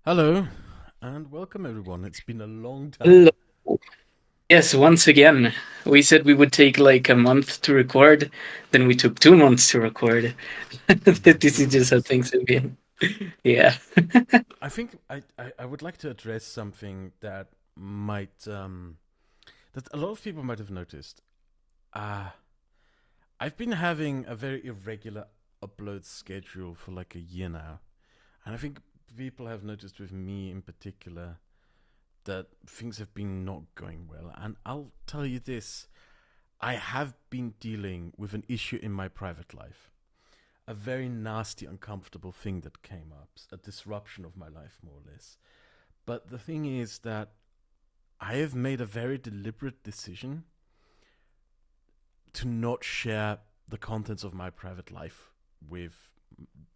Hello, and welcome everyone. It's been a long Hello. time. Yes, once again, we said we would take like a month to record, then we took 2 months to record. This is just how Yes. things have been. Yeah. I think I would like to address something that might that a lot of people might have noticed. Uh I've been having a very irregular upload schedule for like a year now. And I think people have noticed with me in particular that things have been not going well. And I'll tell you this, I have been dealing with an issue in my private life. A very nasty, uncomfortable thing that came up, a disruption of my life, more or less. But the thing is that I have made a very deliberate decision to not share the contents of my private life with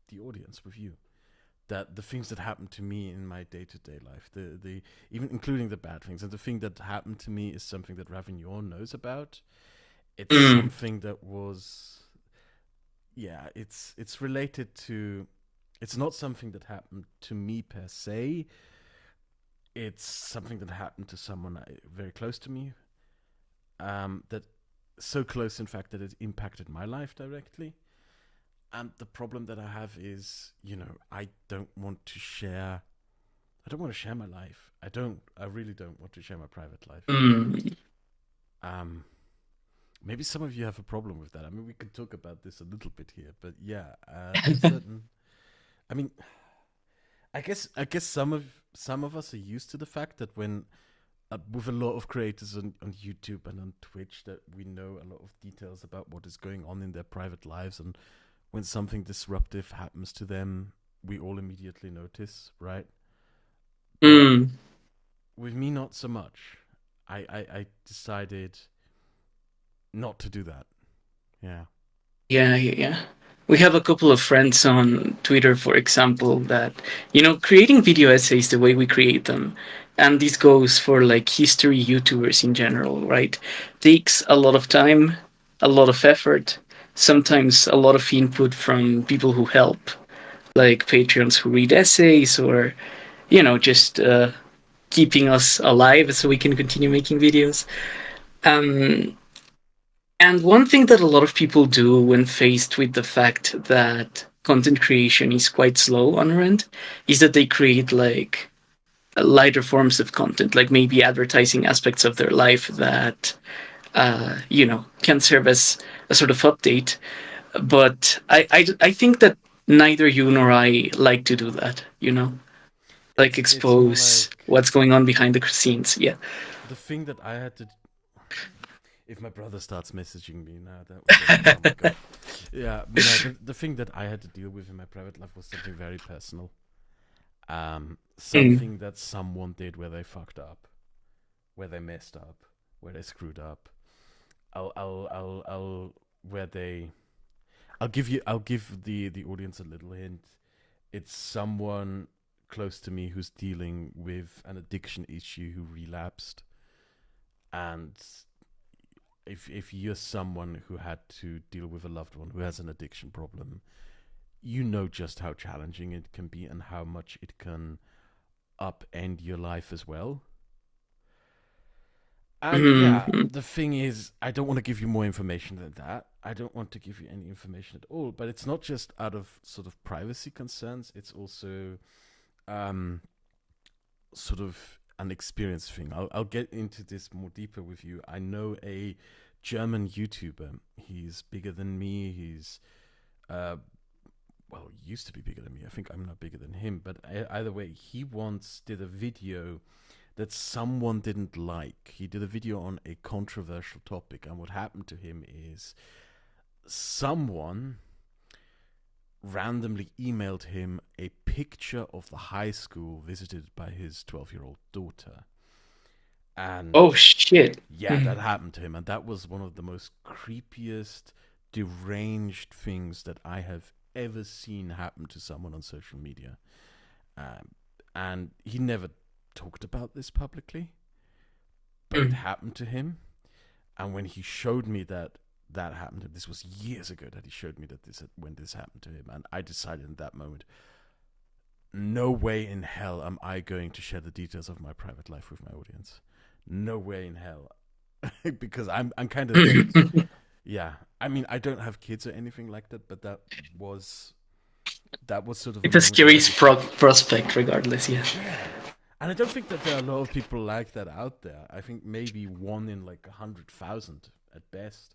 the audience, with you. That the things that happen to me in my day-to-day life, the even including the bad things, and the thing that happened to me is something that Ravignon knows about. It's Mm. something that was, yeah, it's related to. It's not something that happened to me per se. It's something that happened to someone very close to me. That so close, in fact, that it impacted my life directly. And the problem that I have is, I don't want to share. I don't want to share my life. I don't. I really don't want to share my private life. Mm. Um, Maybe some of you have a problem with that. I mean, we could talk about this a little bit here, but yeah, there's certain. I mean, I guess some of us are used to the fact that when with a lot of creators on YouTube and on Twitch that we know a lot of details about what is going on in their private lives, and when something disruptive happens to them, we all immediately notice, right? But Mm. with me, not so much. I decided not to do that. Yeah. Yeah. We have a couple of friends on Twitter, for example, that, creating video essays the way we create them, and this goes for like history YouTubers in general, right? Takes a lot of time, a lot of effort, sometimes a lot of input from people who help, like Patreons who read essays or, just keeping us alive so we can continue making videos. Um, and one thing that a lot of people do when faced with the fact that content creation is quite slow on our end is that they create like lighter forms of content, like maybe advertising aspects of their life that, can serve as a sort of update. But I think that neither you nor I like to do that, like It's more expose like what's going on behind the scenes. Yeah. the thing that I had to. If my brother starts messaging me now, that was a lot. Oh my god. Yeah, no, the thing that I had to deal with in my private life was something very personal. Mm. Something that someone did where they fucked up, where they messed up, where they screwed up. I'll where they. I'll give the audience a little hint. It's someone close to me who's dealing with an addiction issue who relapsed, and if you're someone who had to deal with a loved one who has an addiction problem, you know just how challenging it can be and how much it can upend your life as well. And yeah, Mm-hmm. the thing is, I don't want to give you more information than that. I don't want to give you any information at all. But it's not just out of sort of privacy concerns, it's also um, sort of an experience thing. I'll get into this more deeper with you. I know a German YouTuber. He's bigger than me. He's uh, well, he used to be bigger than me. I think I'm not bigger than him. But either way, he once did a video that someone didn't like. He did a video on a controversial topic, and what happened to him is someone randomly emailed him a picture of the high school visited by his 12-year-old daughter. And Oh shit. yeah, that happened to him. And that was one of the most creepiest, deranged things that I have ever seen happen to someone on social media. Um, and he never talked about this publicly, but it Mm. happened to him. And when he showed me that happened to him, this was years ago that he showed me that when this happened to him, and I decided in that moment, no way in hell am I going to share the details of my private life with my audience. No way in hell. Because I'm kind of that. Yeah, I mean, I don't have kids or anything like that, but was sort of a It's a moment where scary I just, prospect, regardless. Yeah. yeah. And I don't think that there are a lot of people like that out there. I think maybe one in like 100,000 at best.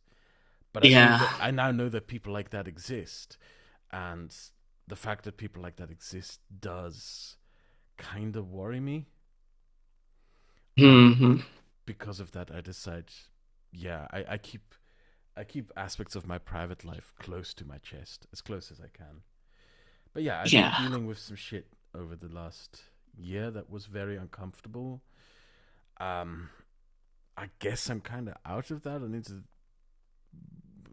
But Yeah. I now know that people like that exist, and the fact that people like that exist does kind of worry me. And Hmm. because of that, I decide, yeah, I keep aspects of my private life close to my chest, as close as I can. But yeah, I've been Yeah. dealing with some shit over the last year that was very uncomfortable. Um, I guess I'm kind of out of that. I need to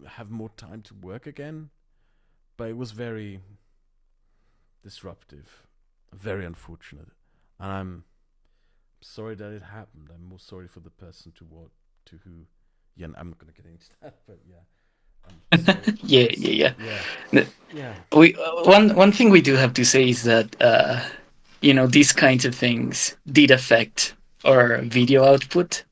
have more time to work again. But it was very disruptive, very unfortunate, and I'm sorry that it happened. I'm more sorry for the person to who. Yeah, I'm not gonna get into that, but yeah, I'm sorry. Yeah. Yeah. Yeah, Yeah. yeah, We one thing we do have to say is that these kinds of things did affect our video output,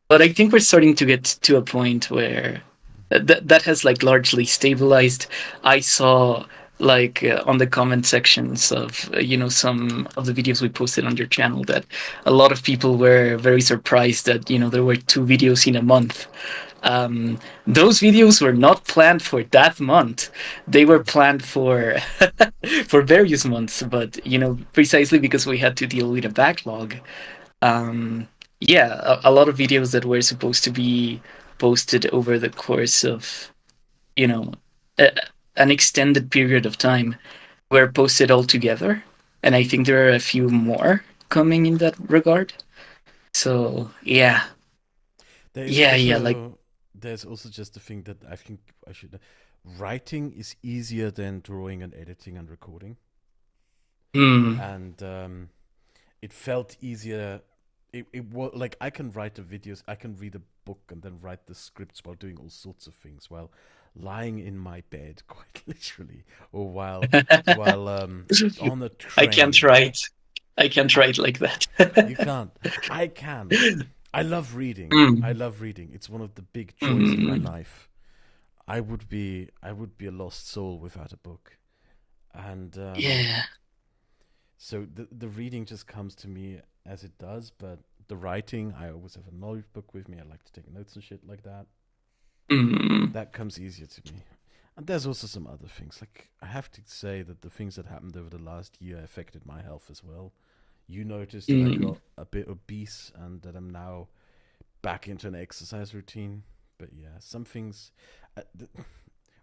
but I think we're starting to get to a point where that has like largely stabilized. I saw like on the comment sections of some of the videos we posted on your channel that a lot of people were very surprised that there were two videos in a month. Those videos were not planned for that month. They were planned for for various months, but precisely because we had to deal with a backlog. Um, yeah, a lot of videos that were supposed to be posted over the course of you know a, an extended period of time were posted all together, and I think there are a few more coming in that regard. So yeah, There is yeah, like. also just the thing that I think I should. Writing is easier than drawing and editing and recording, Hmm. and it felt easier. It was like I can write the videos, I can read a book and then write the scripts while doing all sorts of things, while lying in my bed, quite literally, or while on a I can't train. write. I can't I, write like that. you can't. I can. I love reading. I Mm. love reading. It's one of the big joys in my Mm. life. I would be a lost soul without a book. And Yeah. so the reading just comes to me as it does, but the writing, I always have a notebook with me. I like to take notes and shit like that. Mm. That comes easier to me. And there's also some other things. Like I have to say that the things that happened over the last year affected my health as well. You noticed that I Mm. got a bit obese and that I'm now back into an exercise routine. But yeah, some things. Uh, th-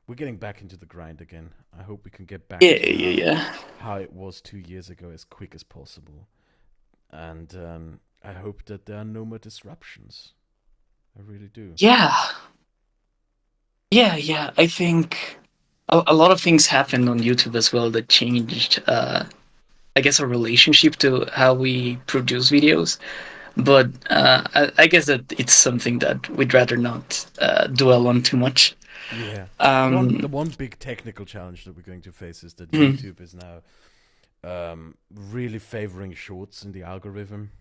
we're getting back into the grind again. I hope we can get back Yeah, to yeah, yeah. how it was 2 years ago as quick as possible. And I hope that there are no more disruptions. I really do. Yeah. Yeah, yeah. I think a lot of things happened on YouTube as well that changed, I guess, our relationship to how we produce videos. But I guess that it's something that we'd rather not dwell on too much. Yeah. The Um, one big technical challenge that we're going to face is that mm, YouTube is now really favoring shorts in the algorithm,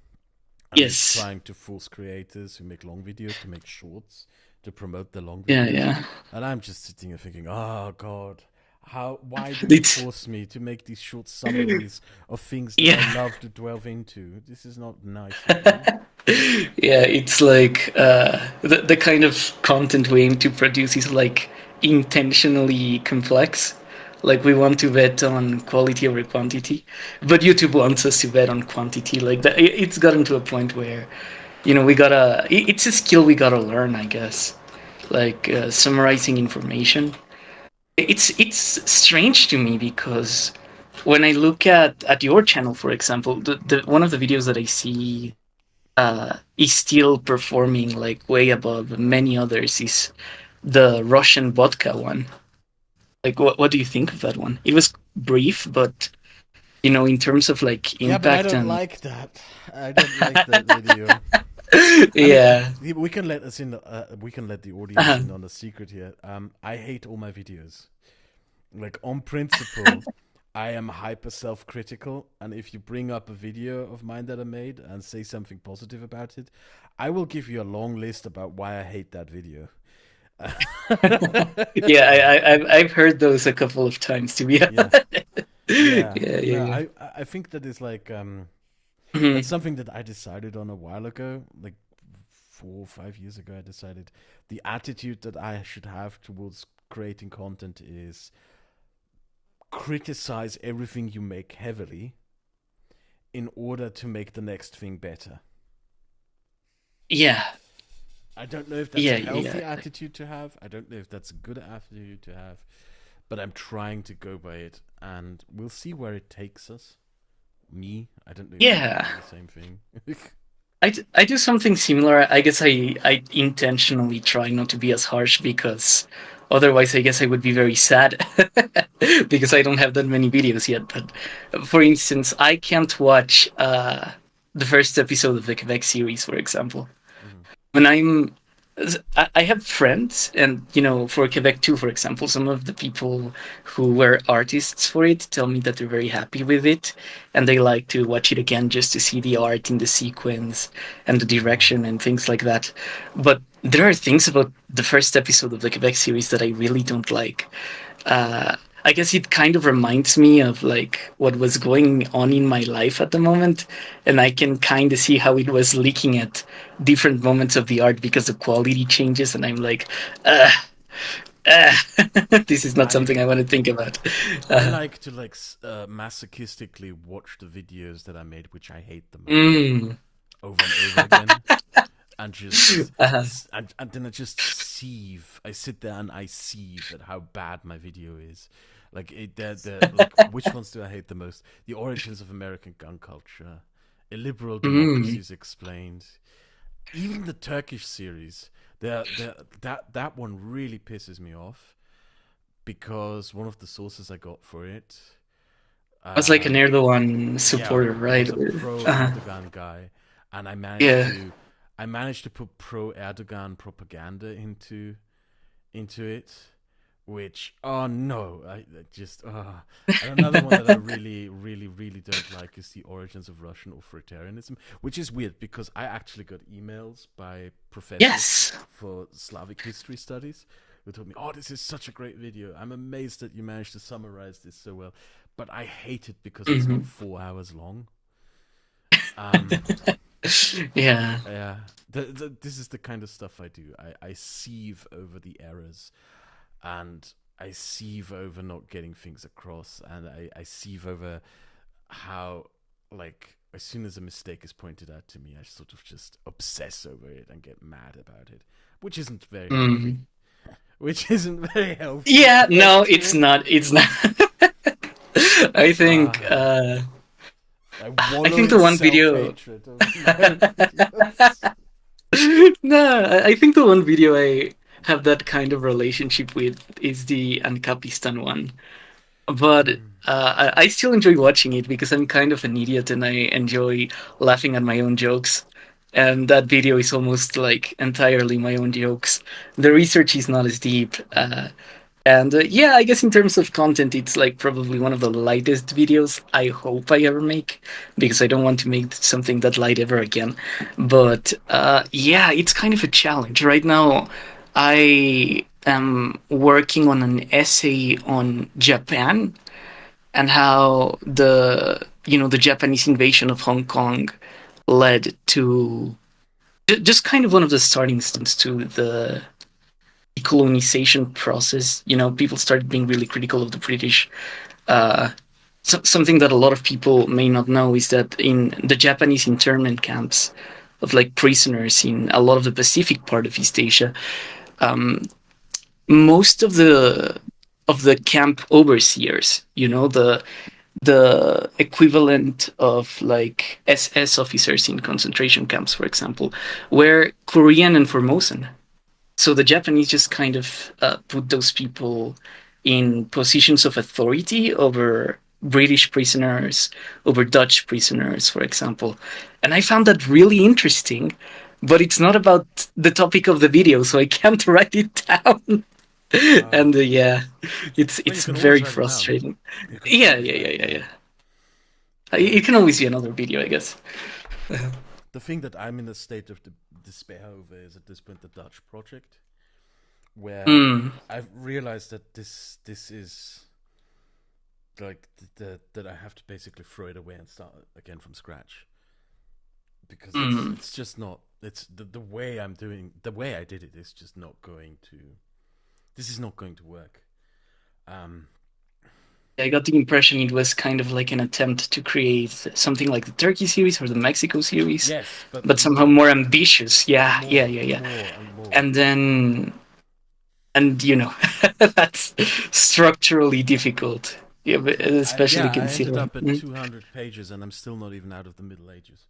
and is yes. trying to force creators who make long videos to make shorts to promote the long Yeah, videos. yeah. And I'm just sitting here thinking, oh god, why do you It's force me to make these short summaries of things that I yeah. love to delve into? This is not nice of you. Yeah, it's like the kind of content we aim to produce is like intentionally complex. Like we want to bet on quality over quantity, but YouTube wants us to bet on quantity. Like that, it's gotten to a point where we gotta. It's a skill we gotta learn, I guess. Like summarizing information. It's strange to me because when I look at your channel, for example, the one of the videos that I see is still performing like way above many others is the Russian vodka one. Like, what do you think of that one? It was brief, but in terms of like Yeah, but I impact don't and like that. I don't like that video. I mean, yeah, we can let us in. We can let the audience uh, in on a secret here. I hate all my videos. Like on principle, I am hyper self-critical, and if you bring up a video of mine that I made and say something positive about it, I will give you a long list about why I hate that video. Yeah, I've heard those a couple of times, to be Yeah, honest. yeah. Yeah, yeah, No, yeah. I think that is like that's Mhm. something that I decided on a while ago, like 4 or 5 years ago. I decided the attitude that I should have towards creating content is criticize everything you make heavily in order to make the next thing better. Yeah, I don't know if that's a yeah, healthy yeah. attitude to have. I don't know if that's a good attitude to have, but I'm trying to go by it, and we'll see where it takes us. Me, I don't know if you Yeah. do the same thing. I do something similar. I guess I intentionally try not to be as harsh because otherwise I guess I would be very sad because I don't have that many videos yet. But for instance, I can't watch the first episode of the Quebec series, for example. Mhm. When I have friends, and for Quebec too, for example, some of the people who were artists for it tell me that they're very happy with it, and they like to watch it again just to see the art in the sequence and the Oh. direction and things like that. But there are things about the first episode of the Quebec series that I really don't like. uh, I guess it kind of reminds me of like what was going on in my life at the moment, and I can kind of see how it was leaking at different moments of the art because the quality changes, and I'm like, uh, uh, this is not I something I want to think about. I Uh, like to masochistically watch the videos that I made, which I hate the most, mm, over and over again, and just uh, and then I just seethe. I sit there and I seethe at how bad my video is. Like the like which ones do I hate the most? The origins of American gun culture, illiberal mm. democracies explained, even the Turkish series. That one really pisses me off because one of the sources I got for it, I was like an um, Erdogan yeah, supporter, right? was a pro Uh, Erdogan guy, and yeah. I managed to put pro Erdogan propaganda into it, which oh no, I just and another one that I really don't like is the origins of Russian authoritarianism, which is weird because I actually got emails by professors Yes. for Slavic history studies who told me, "Oh, this is such a great video. I'm amazed that you managed to summarize this so well." But I hate it because it's not Hmm. 4 hours long. Um, Yeah. yeah, this is the kind of stuff I do. I sieve over the errors, and I sieve over not getting things across, and I sieve over how, like, as soon as a mistake is pointed out to me, I sort of just obsess over it and get mad about it, which isn't very healthy. Mhm. Which isn't very healthy Yeah, no, to it's it. not. It's not. I think. Uh, I I wallow think in the one self video. hatred over my own videos. No, I think the one video I have that kind of relationship with is the Ancapistan one. But Mm. I still enjoy watching it because I'm kind of an idiot and I enjoy laughing at my own jokes. And that video is almost like entirely my own jokes. The research is not as deep. And yeah, I guess in terms of content, it's like probably one of the lightest videos I hope I ever make because I don't want to make something that light ever again. But yeah, it's kind of a challenge. Right now, I am working on an essay on Japan and how the Japanese invasion of Hong Kong led to just kind of one of the starting stones to the decolonization process. People started being really critical of the British. Uh, Something that a lot of people may not know is that in the Japanese internment camps of like prisoners in a lot of the Pacific part of East Asia, um, most of the camp overseers, the equivalent of like SS officers in concentration camps, for example, were Korean and Formosan. So the Japanese just kind of put those people in positions of authority over British prisoners, over Dutch prisoners, for example. And I found that really interesting, but it's not about the topic of the video, so I can't write it down. And yeah, it's Well, you it's can always very write it down. frustrating. You can Yeah, always yeah, write yeah, it yeah, down. yeah. It Um, can always be another video, I guess. the thing that I'm in a state of despair over is at this point the Dutch project, where Mm, I've realized that this is like that I have to basically throw it away and start again from scratch because mm. it's just not it's the way I'm doing the way I did it is just not going to this is not going to work. Um, I got the impression it was kind of like an attempt to create something like the Turkey series or the Mexico series, yes, but but somehow more, more ambitious. Yeah, yeah, more, yeah, yeah. more, and more. And then, and that's structurally difficult. Yeah, but especially I ended considering. up at 200 pages, and I'm still not even out of the Middle Ages.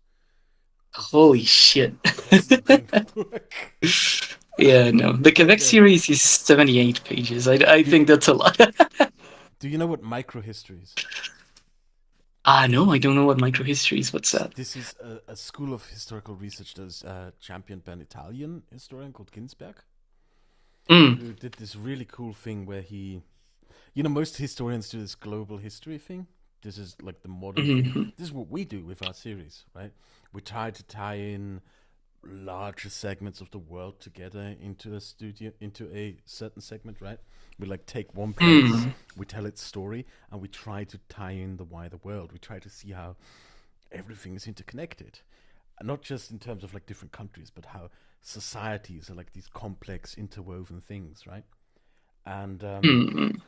Holy shit. That's not going to work. Yeah, no. The But Quebec series is 78 pages. I do, think that's a lot. do you know what microhistory is? No, I don't know what microhistory is. What's that? This is a school of historical research that is championed by an Italian historian called Ginsberg, Mm. who did this really cool thing where he, most historians do this global history thing. This is like the modern thing. Hmm. This is what we do with our series, right? We try to tie in larger segments of the world together into a certain segment, right? We like take one place, Mm. we tell its story, and we try to tie in the wider world. We try to see how everything is interconnected, and not just in terms of like different countries, but how societies are like these complex interwoven things, right? And Mm.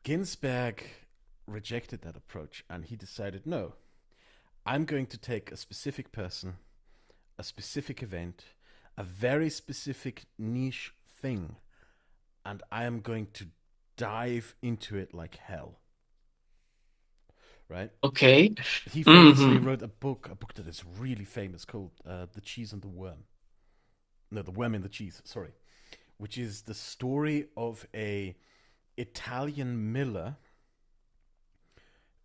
Ginsberg rejected that approach, and he decided, no, I'm going to take a specific person, a specific event, a very specific niche thing, and I am going to dive into it like hell. Right? Okay. He famously Hmm. wrote a book that is really famous called "The Cheese and the Worm." No, "The Worm and the Cheese." Sorry, which is the story of a Italian miller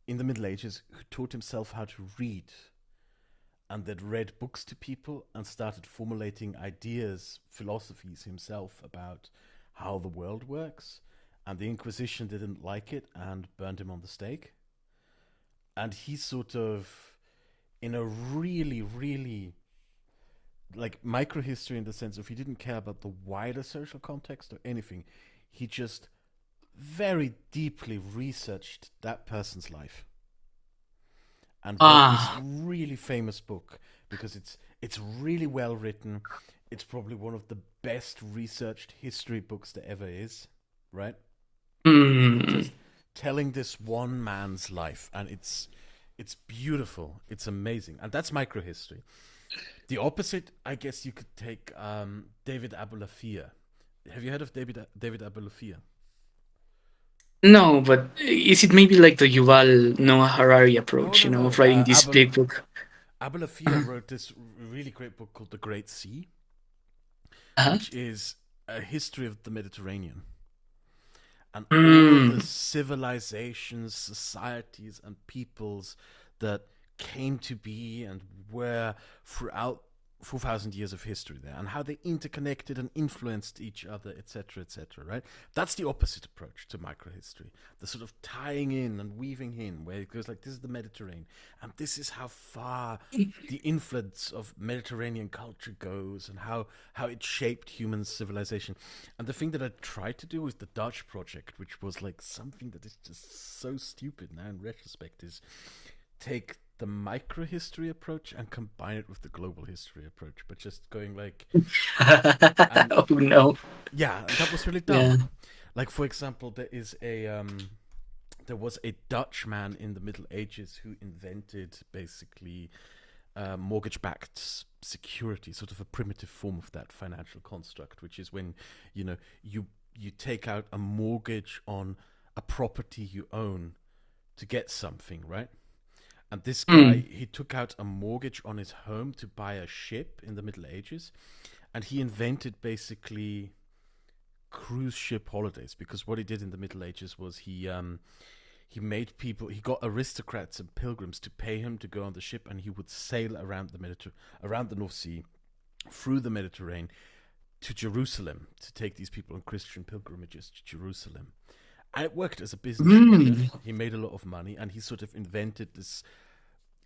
in the Middle Ages who taught himself how to read and that read books to people and started formulating ideas, philosophies himself about how the world works. And the Inquisition didn't like it and burned him on the stake. And he sort of, in a really, really like microhistory in the sense of he didn't care about the wider social context or anything. He just very deeply researched that person's life and wrote this Ah. really famous book because it's really well written. It's probably one of the best researched history books there ever is, right? Hmm. Just telling this one man's life, and it's beautiful. It's amazing, and that's microhistory. The opposite, I guess, you could take David Abulafia. Have you heard of David Abulafia? No, but is it maybe like the Yuval Noah Harari No, approach, no, no. of writing this big book? Abulafia Uh-huh. wrote this really great book called The Great Sea, Uh-huh. which is a history of the Mediterranean and all the Mm. civilizations, societies, and peoples that came to be and were throughout 4,000 years of history there, and how they interconnected and influenced each other, etc., right? That's the opposite approach to microhistory, the sort of tying in and weaving in, where it goes like, this is the Mediterranean, and this is how far the influence of Mediterranean culture goes, and how it shaped human civilization. And the thing that I tried to do with the Dutch project, which was like something that is just so stupid now in retrospect, is take the microhistory approach and combine it with the global history approach, but just going like, and Oh no. yeah, and that was really Yeah. dumb. Like for example, there was a Dutch man in the Middle Ages who invented basically mortgage-backed security, sort of a primitive form of that financial construct, which is when you take out a mortgage on a property you own to get something, right? And this guy, Mm. he took out a mortgage on his home to buy a ship in the Middle Ages, and he invented basically cruise ship holidays because what he did in the Middle Ages was he made people he got aristocrats and pilgrims to pay him to go on the ship, and he would sail around the North Sea, through the Mediterranean, to Jerusalem to take these people on Christian pilgrimages to Jerusalem. And it worked as a business for him. He made a lot of money, and he sort of invented this.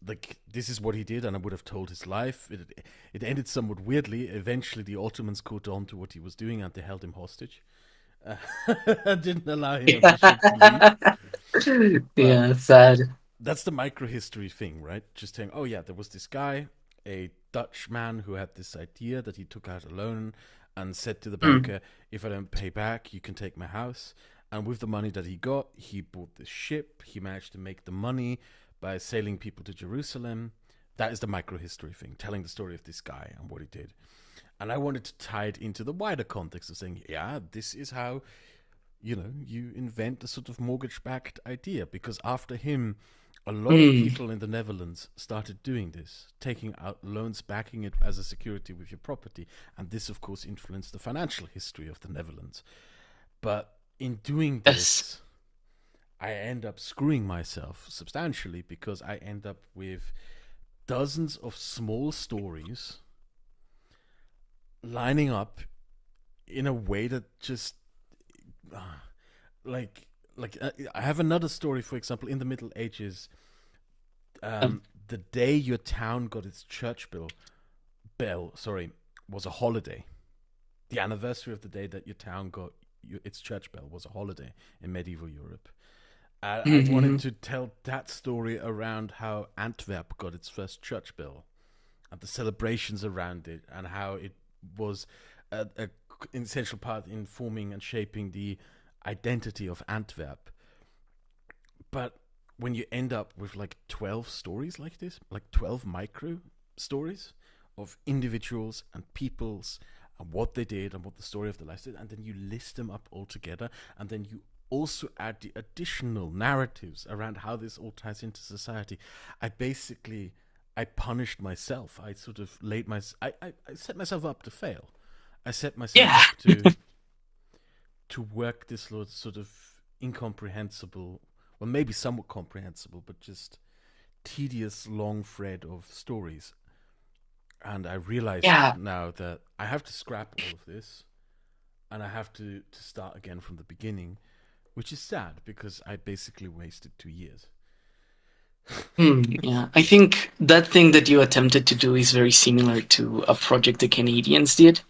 Like, this is what he did, and I would have told his life. It ended somewhat weirdly. Eventually, the Ottomans caught on to what he was doing, and they held him hostage. Didn't allow him on the ship to leave. But Yeah, sad. that's the microhistory thing, right? Just saying, oh yeah, there was this guy, a Dutch man, who had this idea that he took out a loan and said to the Mm. banker, if I don't pay back, you can take my house. And with the money that he got, he bought this ship. He managed to make the money by sailing people to Jerusalem. That is the microhistory thing, telling the story of this guy and what he did. And I wanted to tie it into the wider context of saying, yeah, this is how, you invent a sort of mortgage-backed idea. Because after him, a lot of Mm. people in the Netherlands started doing this, taking out loans, backing it as a security with your property. And this, of course, influenced the financial history of the Netherlands. But in doing Yes. this, I end up screwing myself substantially because I end up with dozens of small stories lining up in a way that just uh, like I have another story, for example, in the Middle Ages. Um, The day your town got its church bell, was a holiday. The anniversary of the day that your town got its church bell was a holiday in medieval Europe. I wanted mhm. to tell that story around how Antwerp got its first church bell and the celebrations around it, and how it was an essential part in forming and shaping the identity of Antwerp. But when you end up with like 12 stories like this, like 12 micro stories of individuals and peoples and what they did and what the story of their lives did, and then you list them up all together, and then you also add the additional narratives around how this all ties into society. I punished myself. I sort of I set myself up to fail. I set myself Yeah. up to work this sort of incomprehensible, well, maybe somewhat comprehensible, but just tedious long thread of stories. And I realized Yeah. now that I have to scrap all of this, and I have to start again from the beginning, which is sad because I basically wasted 2 years. Yeah. I think that thing that you attempted to do is very similar to a project the Canadians did,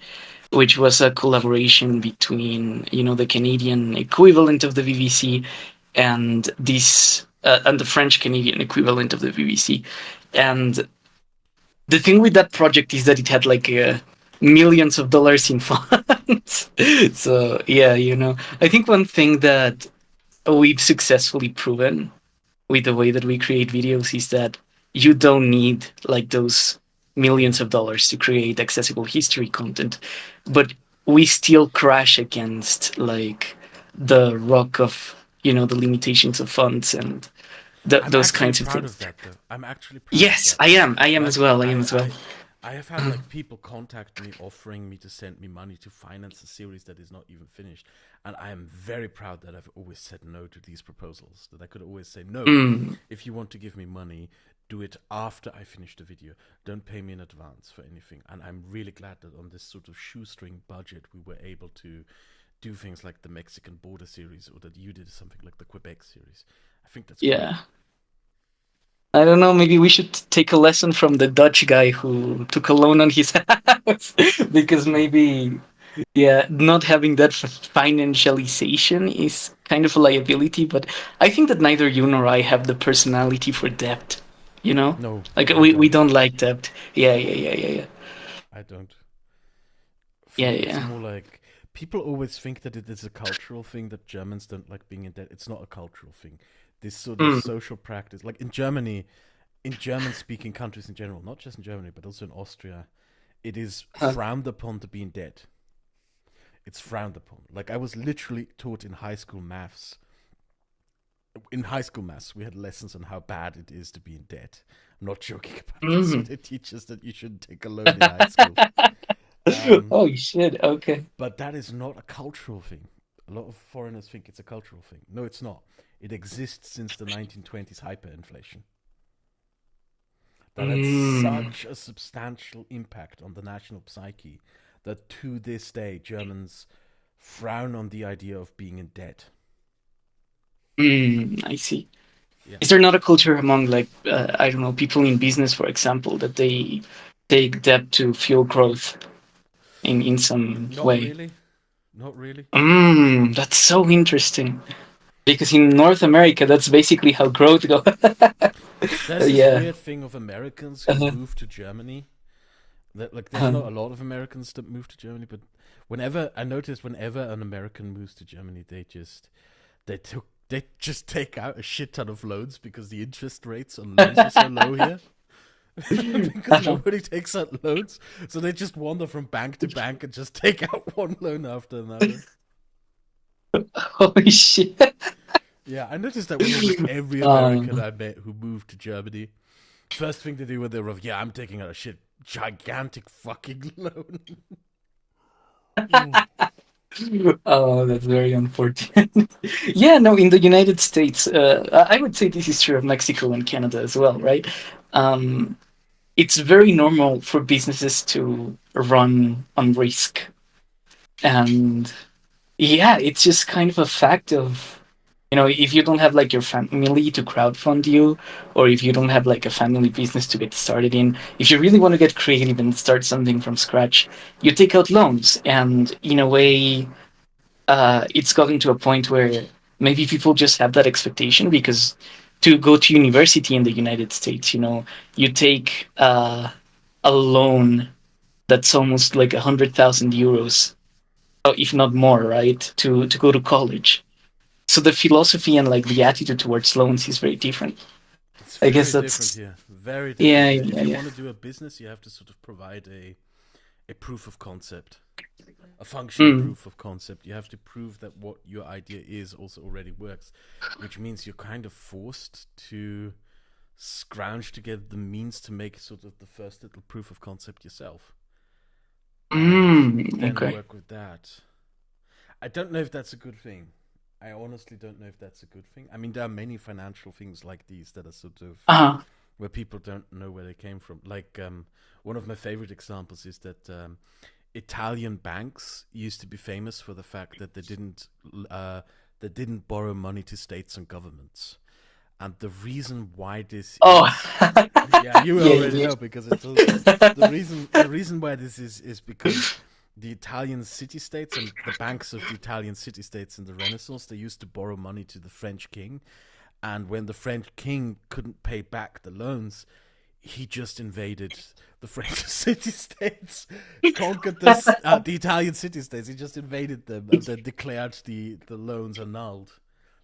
which was a collaboration between, the Canadian equivalent of the BBC and and the French Canadian equivalent of the BBC. And the thing with that project is that it had like millions of dollars in funds. So yeah, I think one thing that we've successfully proven with the way that we create videos is that you don't need like those millions of dollars to create accessible history content, but we still crash against like the rock of the limitations of funds and I'm those actually kinds of proud things. of that, though. I'm actually proud of Yes, that. I am as Like well. I am as well. I have had like people contact me offering me to send me money to finance a series that is not even finished, and I am very proud that I've always said no to these proposals. That I could always say no. Mm, If you want to give me money, do it after I finish the video. Don't pay me in advance for anything. And I'm really glad that on this sort of shoestring budget, we were able to do things like the Mexican border series, or that you did something like the Quebec series. I think that's great. yeah. I don't know. Maybe we should take a lesson from the Dutch guy who took a loan on his house because maybe, yeah, not having that financialization is kind of a liability. But I think that neither you nor I have the personality for debt. You know, No, like I we don't. don't like debt. Yeah, yeah, yeah, yeah, yeah, I don't. For yeah, me, it's yeah. more like people always think that it is a cultural thing that Germans don't like being in debt. It's not a cultural thing. This sort of Mm. social practice, like in Germany, in German-speaking countries in general, not just in Germany but also in Austria, it is Uh, frowned upon to be in debt. It's frowned upon. Like I was literally taught in high school maths. In high school maths, we had lessons on how bad it is to be in debt. I'm not joking about this. So mm. they teach us that you shouldn't take a loan in high school. Um, Oh shit. Okay. But that is not a cultural thing. A lot of foreigners think it's a cultural thing. No, it's not. It exists since the 1920s hyperinflation. That had Mm. such a substantial impact on the national psyche that to this day Germans frown on the idea of being in debt. I see. Yeah. Is there not a culture among like I don't know people in business, for example, that they take debt to fuel growth in some Not way? really. Not really. That's so interesting. Because in North America, that's basically how growth goes. There's this Yeah. weird thing of Americans who Uh, move to Germany. That like there's uh, not a lot of Americans that move to Germany, but whenever I notice whenever an American moves to Germany, they just take out a shit ton of loans because the interest rates on loans are so low here. Because nobody takes out loans, so they just wander from bank to bank and just take out one loan after another. Holy shit. Yeah, I noticed that with almost every American Um, I met who moved to Germany. First thing they do when they're yeah, I'm taking out a shit gigantic fucking loan. oh, that's very unfortunate. Yeah, no, in the United States, I would say this is true of Mexico and Canada as well, right? Um, it's very normal for businesses to run on risk. And yeah, it's just kind of a fact of, if you don't have like your family to crowdfund you, or if you don't have like a family business to get started in, if you really want to get creative and start something from scratch, you take out loans. And in a way, it's gotten to a point where maybe people just have that expectation because to go to university in the United States, you take a loan that's almost like 100,000 euros, if not more, right? To go to college. So the philosophy and like the attitude towards loans is very different. It's I guess very different that's here. Very different yeah, here. If yeah, you yeah. want to do a business, you have to sort of provide a proof of concept, a functional Mm. proof of concept. You have to prove that what your idea is also already works, which means you're kind of forced to scrounge together the means to make sort of the first little proof of concept yourself and then Okay. work with that. I don't know if that's a good thing. I honestly don't know if that's a good thing. I mean, there are many financial things like these that are sort of Uh-huh. where people don't know where they came from. Like one of my favorite examples is that Italian banks used to be famous for the fact that uh, they didn't borrow money to states and governments. And the reason why this Oh. is, yeah, you Yeah, already yeah. know because it's the reason why this is because the Italian city states and the banks of the Italian city states in the Renaissance, they used to borrow money to the French king, and when the French king couldn't pay back the loans, he just invaded the French city states, conquered the Italian city states. He just invaded them and then declared the loans annulled.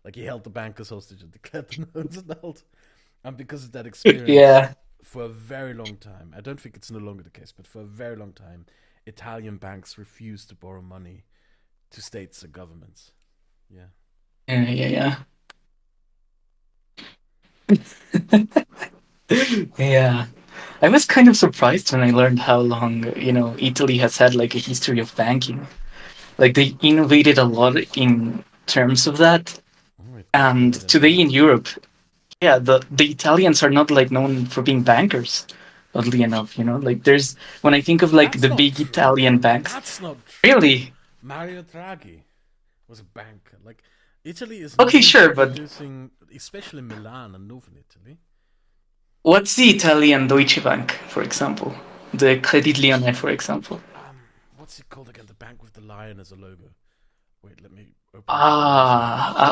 Like he held the bankers hostage and declared the loans annulled. And because of that experience, Yeah. for a very long time, I don't think it's no longer the case, but for a very long time, Italian banks refused to borrow money to states and governments. Yeah. Yeah, yeah, yeah. Yeah. I was kind of surprised when I learned how long, Italy has had like a history of banking. Like they innovated a lot in terms of that. Oh, it did. I And didn't know today that. in Europe, yeah, the Italians are not like known for being bankers, oddly enough, Like there's when I think of like That's the not big true. Italian banks, That's not true. really? Mario Draghi was a banker. Like Italy is Okay, known for sure, but producing, especially Milan and Northern Italy. what's the Italian Deutsche Bank, for example? The Credit Lyonnais, for example. What's it called again? The bank with the lion as a logo. Wait, let me open up the news now.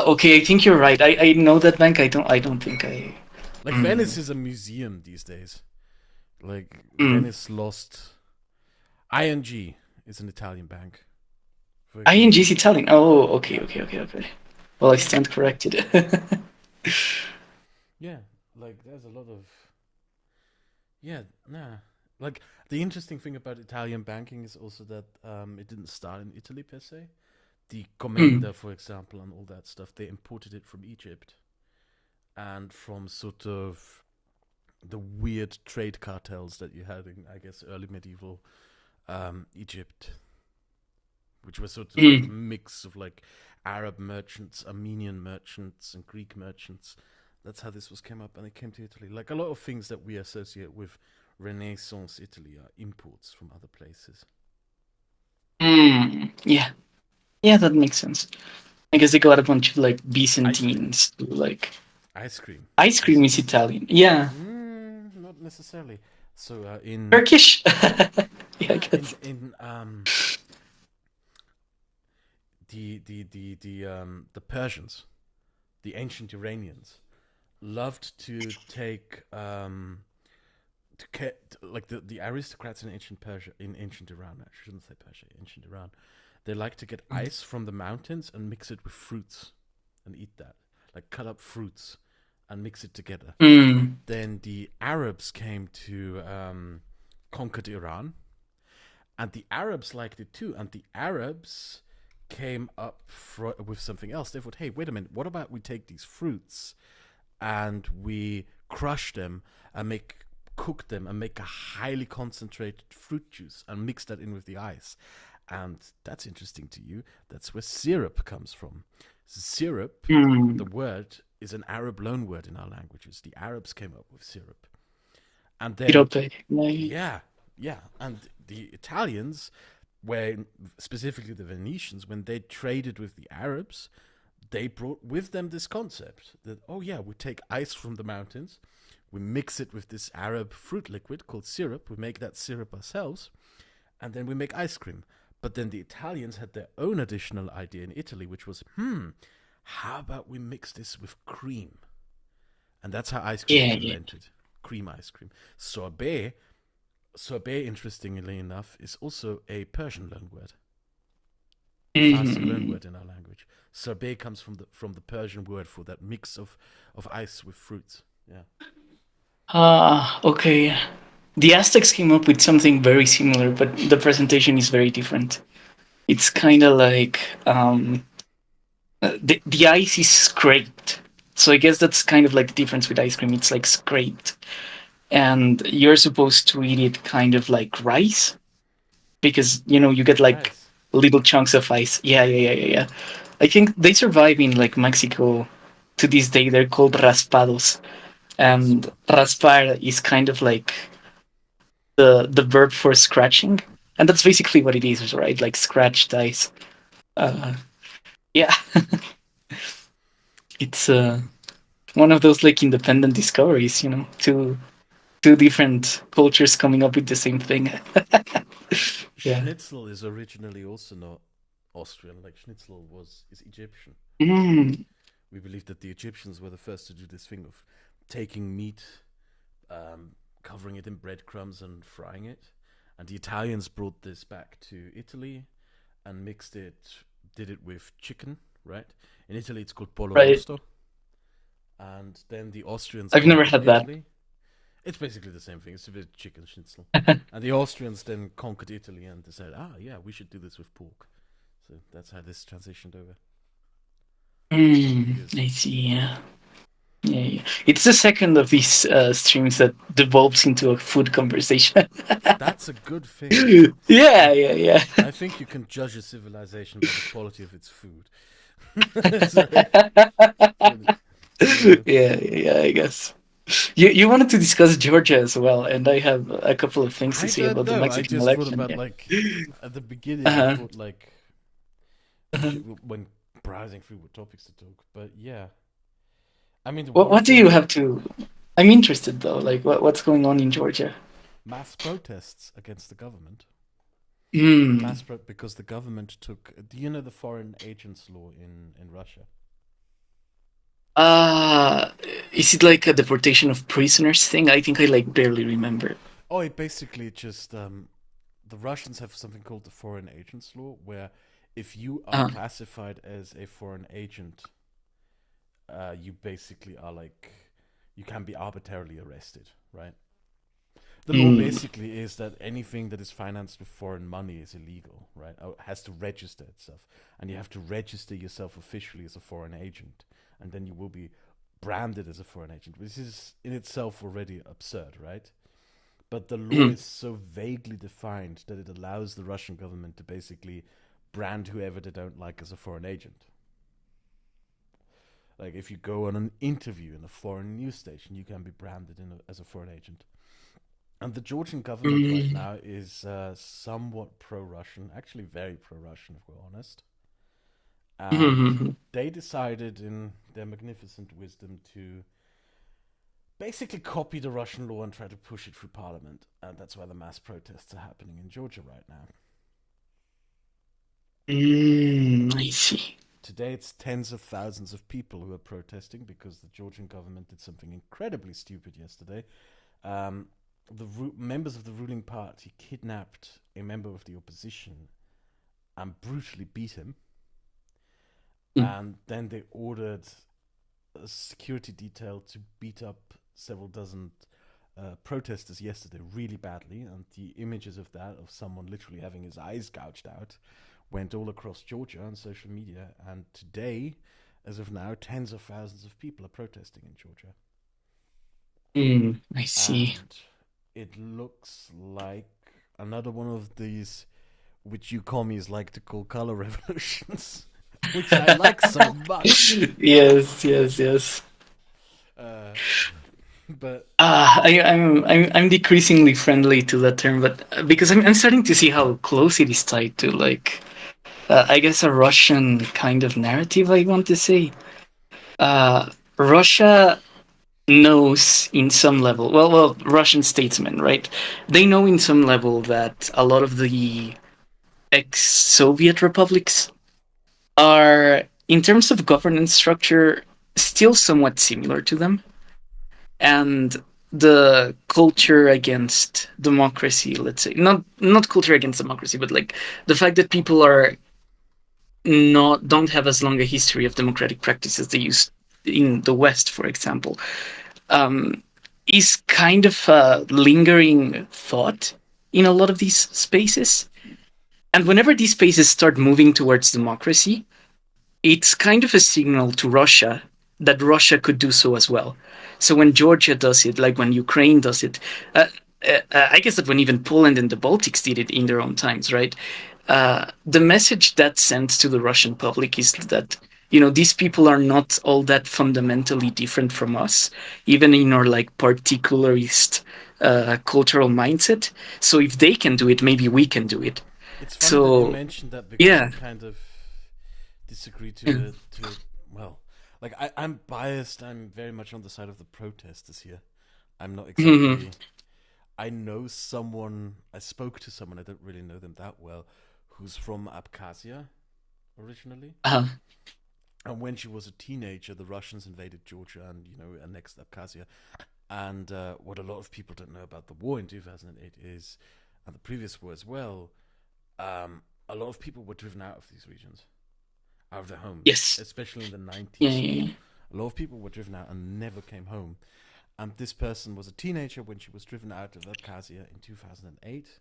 Okay, I think you're right. I know that bank. I don't think I. Like Mm, Venice is a museum these days. Like mm. Venice lost. ING is an Italian bank, for example. ING is Italian. Oh, okay, Yeah, okay, okay, okay. Well, I yeah, stand corrected. yeah. Like there's a lot of yeah, nah. Like the interesting thing about Italian banking is also that it didn't start in Italy per se. The Mm, Comenda, for example, and all that stuff, they imported it from Egypt and from sort of the weird trade cartels that you had in, I guess, early medieval Egypt, which was sort of a mm. mix of like Arab merchants, Armenian merchants, and Greek merchants. That's how this was came up, and it came to Italy. Like a lot of things that we associate with Renaissance Italy are imports from other places. Yeah, yeah, that makes sense. I guess they got a bunch of like Ice cream. Byzantines to like Ice cream. ice Ice cream is cream. Italian. Yeah, Not necessarily. So in Turkish. Yeah, I yeah guess. in the Persians, the ancient Iranians, loved to take like the aristocrats in ancient Persia, in ancient Iran. I shouldn't say Persia, ancient Iran. They like to get ice from the mountains and mix it with fruits and eat that. Like cut up fruits and mix it together. Mm. Then the Arabs came to conquered Iran, and the Arabs liked it too. And the Arabs came up with something else. They thought, hey, wait a minute, what about we take these fruits and we crush them and cook them and make a highly concentrated fruit juice and mix that in with the ice. And that's interesting to you. That's where syrup comes from. Syrup, the Mm. word, is an Arab loanword in our languages. The Arabs came up with syrup. And then, Sirope. Like, yeah, yeah. And the Italians, where specifically the Venetians, when they traded with the Arabs, they brought with them this concept that, oh, yeah, we take ice from the mountains, we mix it with this Arab fruit liquid called syrup, we make that syrup ourselves, and then we make ice cream. But then the Italians had their own additional idea in Italy, which was, how about we mix this with cream? And that's how ice cream yeah, was yeah. invented. Cream ice cream. Sorbet, interestingly enough, is also a Persian loanword, a Farsi Mm. loanword in our language. Sorbet comes from the Persian word for that mix of ice with fruits. Yeah. Okay. The Aztecs came up with something very similar, but the presentation is very different. It's kind of like the ice is scraped. So I guess that's kind of like the difference with ice cream. It's like scraped, and you're supposed to eat it kind of like rice because you get like Rice. little chunks of ice. Yeah, yeah, yeah, yeah, yeah. I think they survive in like Mexico to this day. They're called raspados, and Raspa. raspar is kind of like the verb for scratching, and that's basically what it is, right? Like scratched ice. Uh, yeah, it's one of those like independent discoveries. Two different cultures coming up with the same thing. Yeah. Schnitzel is originally also not Austrian. Like Schnitzel is Egyptian. Mm. We believe that the Egyptians were the first to do this thing of taking meat, covering it in breadcrumbs and frying it. And the Italians brought this back to Italy and did it with chicken, right? In Italy, it's called pollo Right. rosto. And then the Austrians I've never conquered had that. Italy. It's basically the same thing. It's a bit chicken schnitzel. And the Austrians then conquered Italy and decided, yeah, we should do this with pork. So that's how this transitioned over years. I see. Yeah. Yeah, yeah. It's the second of these streams that devolves into a food conversation. That's a good thing. Yeah, I, yeah, yeah. I think you can judge a civilization by the quality of its food. So, uh, Yeah, yeah, I guess. You wanted to discuss Georgia as well, and I have a couple of things to I say don't about the know. I Mexican just thought election. about Yeah. like at the beginning. I Uh-huh. thought like Uh-huh. when browsing through what topics to talk. But yeah, I mean the What one what do you thing have to? I'm interested though. Like what's going on in Georgia? mass protests against the government. Hmm. Because the government took. Do you know the foreign agents law in Russia? Uh is it like a deportation of prisoners thing? I think I like barely remember. Oh, it basically just the Russians have something called the foreign agents law, where if you are Uh, classified as a foreign agent, you basically are like you can be arbitrarily arrested, right? The law mm, basically is that anything that is financed with foreign money is illegal, right? Or has to register itself, and you have to register yourself officially as a foreign agent, and then you will be branded as a foreign agent, which is in itself already absurd, right? But the law mm, is so vaguely defined that it allows the Russian government to basically brand whoever they don't like as a foreign agent. Like if you go on an interview in a foreign news station, you can be branded as a foreign agent. And the Georgian government right Mm. now is somewhat pro-Russian, actually very pro-Russian, if we're honest. And Mhm. they decided, in their magnificent wisdom, to basically copy the Russian law and try to push it through parliament. And that's why the mass protests are happening in Georgia right now. I see. Today, it's tens of thousands of people who are protesting because the Georgian government did something incredibly stupid yesterday. Um, members of the ruling party kidnapped a member of the opposition and brutally beat him. Mm. And then they ordered a security detail to beat up several dozen protesters yesterday really badly. And the images of that, of someone literally having his eyes gouged out, went all across Georgia on social media. And today, as of now, tens of thousands of people are protesting in Georgia. I see. And it looks like another one of these, which you commies like to call color revolutions, which I like so much. Yes, yes, yes. Uh, but I'm decreasingly friendly to that term, but because I'm starting to see how close it is tied to like I guess a Russian kind of narrative. I want to say, Russia knows in some level. Well, Russian statesmen, right? They know in some level that a lot of the ex-Soviet republics are, in terms of governance structure, still somewhat similar to them, and the culture against democracy, let's say, not culture against democracy, but like the fact that people are not don't have as long a history of democratic practice as they used in the West, for example, um, is kind of a lingering thought in a lot of these spaces. And whenever these spaces start moving towards democracy, it's kind of a signal to Russia that Russia could do so as well. So when Georgia does it, like when Ukraine does it, I guess that when even Poland and the Baltics did it in their own times, right? The message that sends to the Russian public is that these people are not all that fundamentally different from us, even in our like particularist cultural mindset. So if they can do it, maybe we can do it. it's funny that you So mentioned that because I yeah. kind of disagree Mm. to it. Well, like I'm biased. I'm very much on the side of the protesters here. I'm not Mhm. exactly. I know someone. I spoke to someone. I don't really know them that well, who's from Abkhazia originally. Uh, And when she was a teenager, the Russians invaded Georgia and annexed Abkhazia. And what a lot of people don't know about the war in 2008 is, and the previous war as well, a lot of people were driven out of these regions, out of their homes, yes. especially in the Yeah, 90s. yeah, yeah. A lot of people were driven out and never came home. And this person was a teenager when she was driven out of Abkhazia in 2008.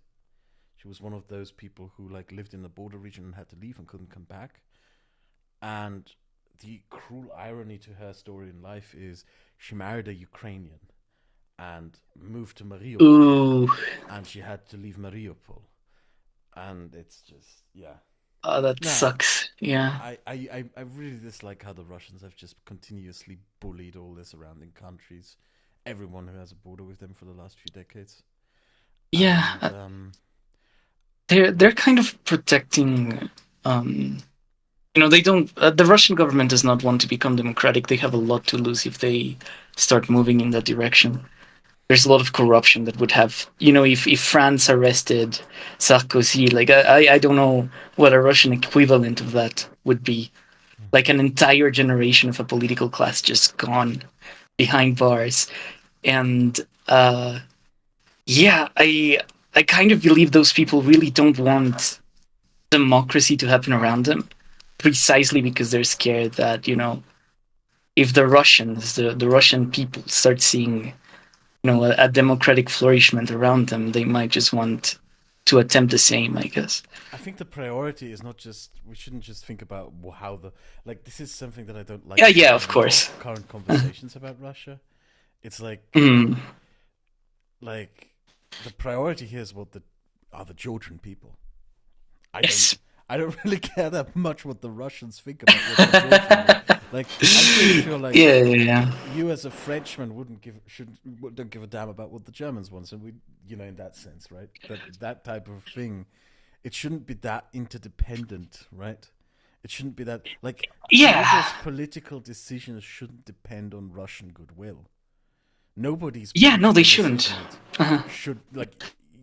She was one of those people who like lived in the border region and had to leave and couldn't come back. And the cruel irony to her story in life is she married a Ukrainian and moved to Mariupol, Ooh, and she had to leave Mariupol. And it's just, yeah. that Nah, sucks. Yeah. I really dislike how the Russians have just continuously bullied all the surrounding countries, everyone who has a border with them for the last few decades. Yeah, And they're kind of protecting. Um, they don't. The Russian government does not want to become democratic. They have a lot to lose if they start moving in that direction. There's a lot of corruption that would have. If France arrested Sarkozy, like I don't know what a Russian equivalent of that would be. Like an entire generation of a political class just gone behind bars, and yeah, I kind of believe those people really don't want democracy to happen around them, precisely because they're scared that if the Russians, the Russian people, start seeing a democratic flourishment around them, they might just want to attempt the same. I guess. I think the priority is not just, we shouldn't just think about how like, this is something that I don't like Yeah, about yeah, of even course. current conversations about Russia. It's Mm, like the priority here is what are the Georgian people. I don't yes. I don't really care that much what the Russians think about what the Georgian Like, I'm pretty sure, like, Yeah, yeah, yeah. you as a Frenchman don't give a damn about what the Germans want. So we, in that sense, right? That type of thing, it shouldn't be that interdependent, right? It shouldn't be that like Yeah, Canada's political decisions shouldn't depend on Russian goodwill. Nobody's yeah. No, they political shouldn't. decisions Uh-huh. should like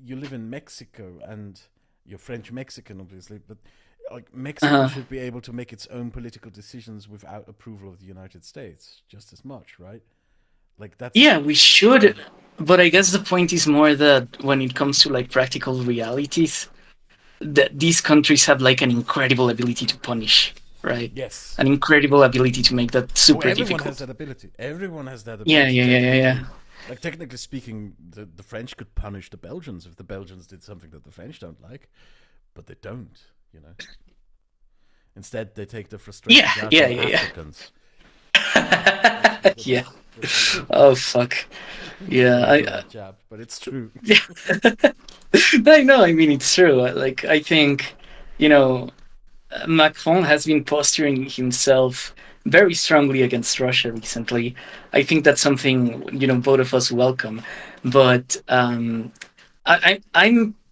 you live in Mexico and you're French Mexican, obviously, but like Mexico Uh-huh. should be able to make its own political decisions without approval of the United States, just as much, right? Like that's Yeah, we should. But I guess the point is more that when it comes to like practical realities, that these countries have like an incredible ability to punish, right? yes. An incredible ability to make that Oh, super everyone has difficult. that ability. Everyone has that Yeah, ability. yeah, yeah, yeah, Technically, yeah. like technically speaking, the French could punish the Belgians if the Belgians did something that the French don't like, but they don't. You know. Instead, they take the Yeah, frustrations out yeah, on yeah, Africans. yeah. That's Yeah. that's a, Oh fuck. Yeah, sorry for that jab, but it's true. yeah. I know. I mean, it's true. Like, I think, you know, Macron has been posturing himself very strongly against Russia recently. I think that's something both of us welcome. But I'm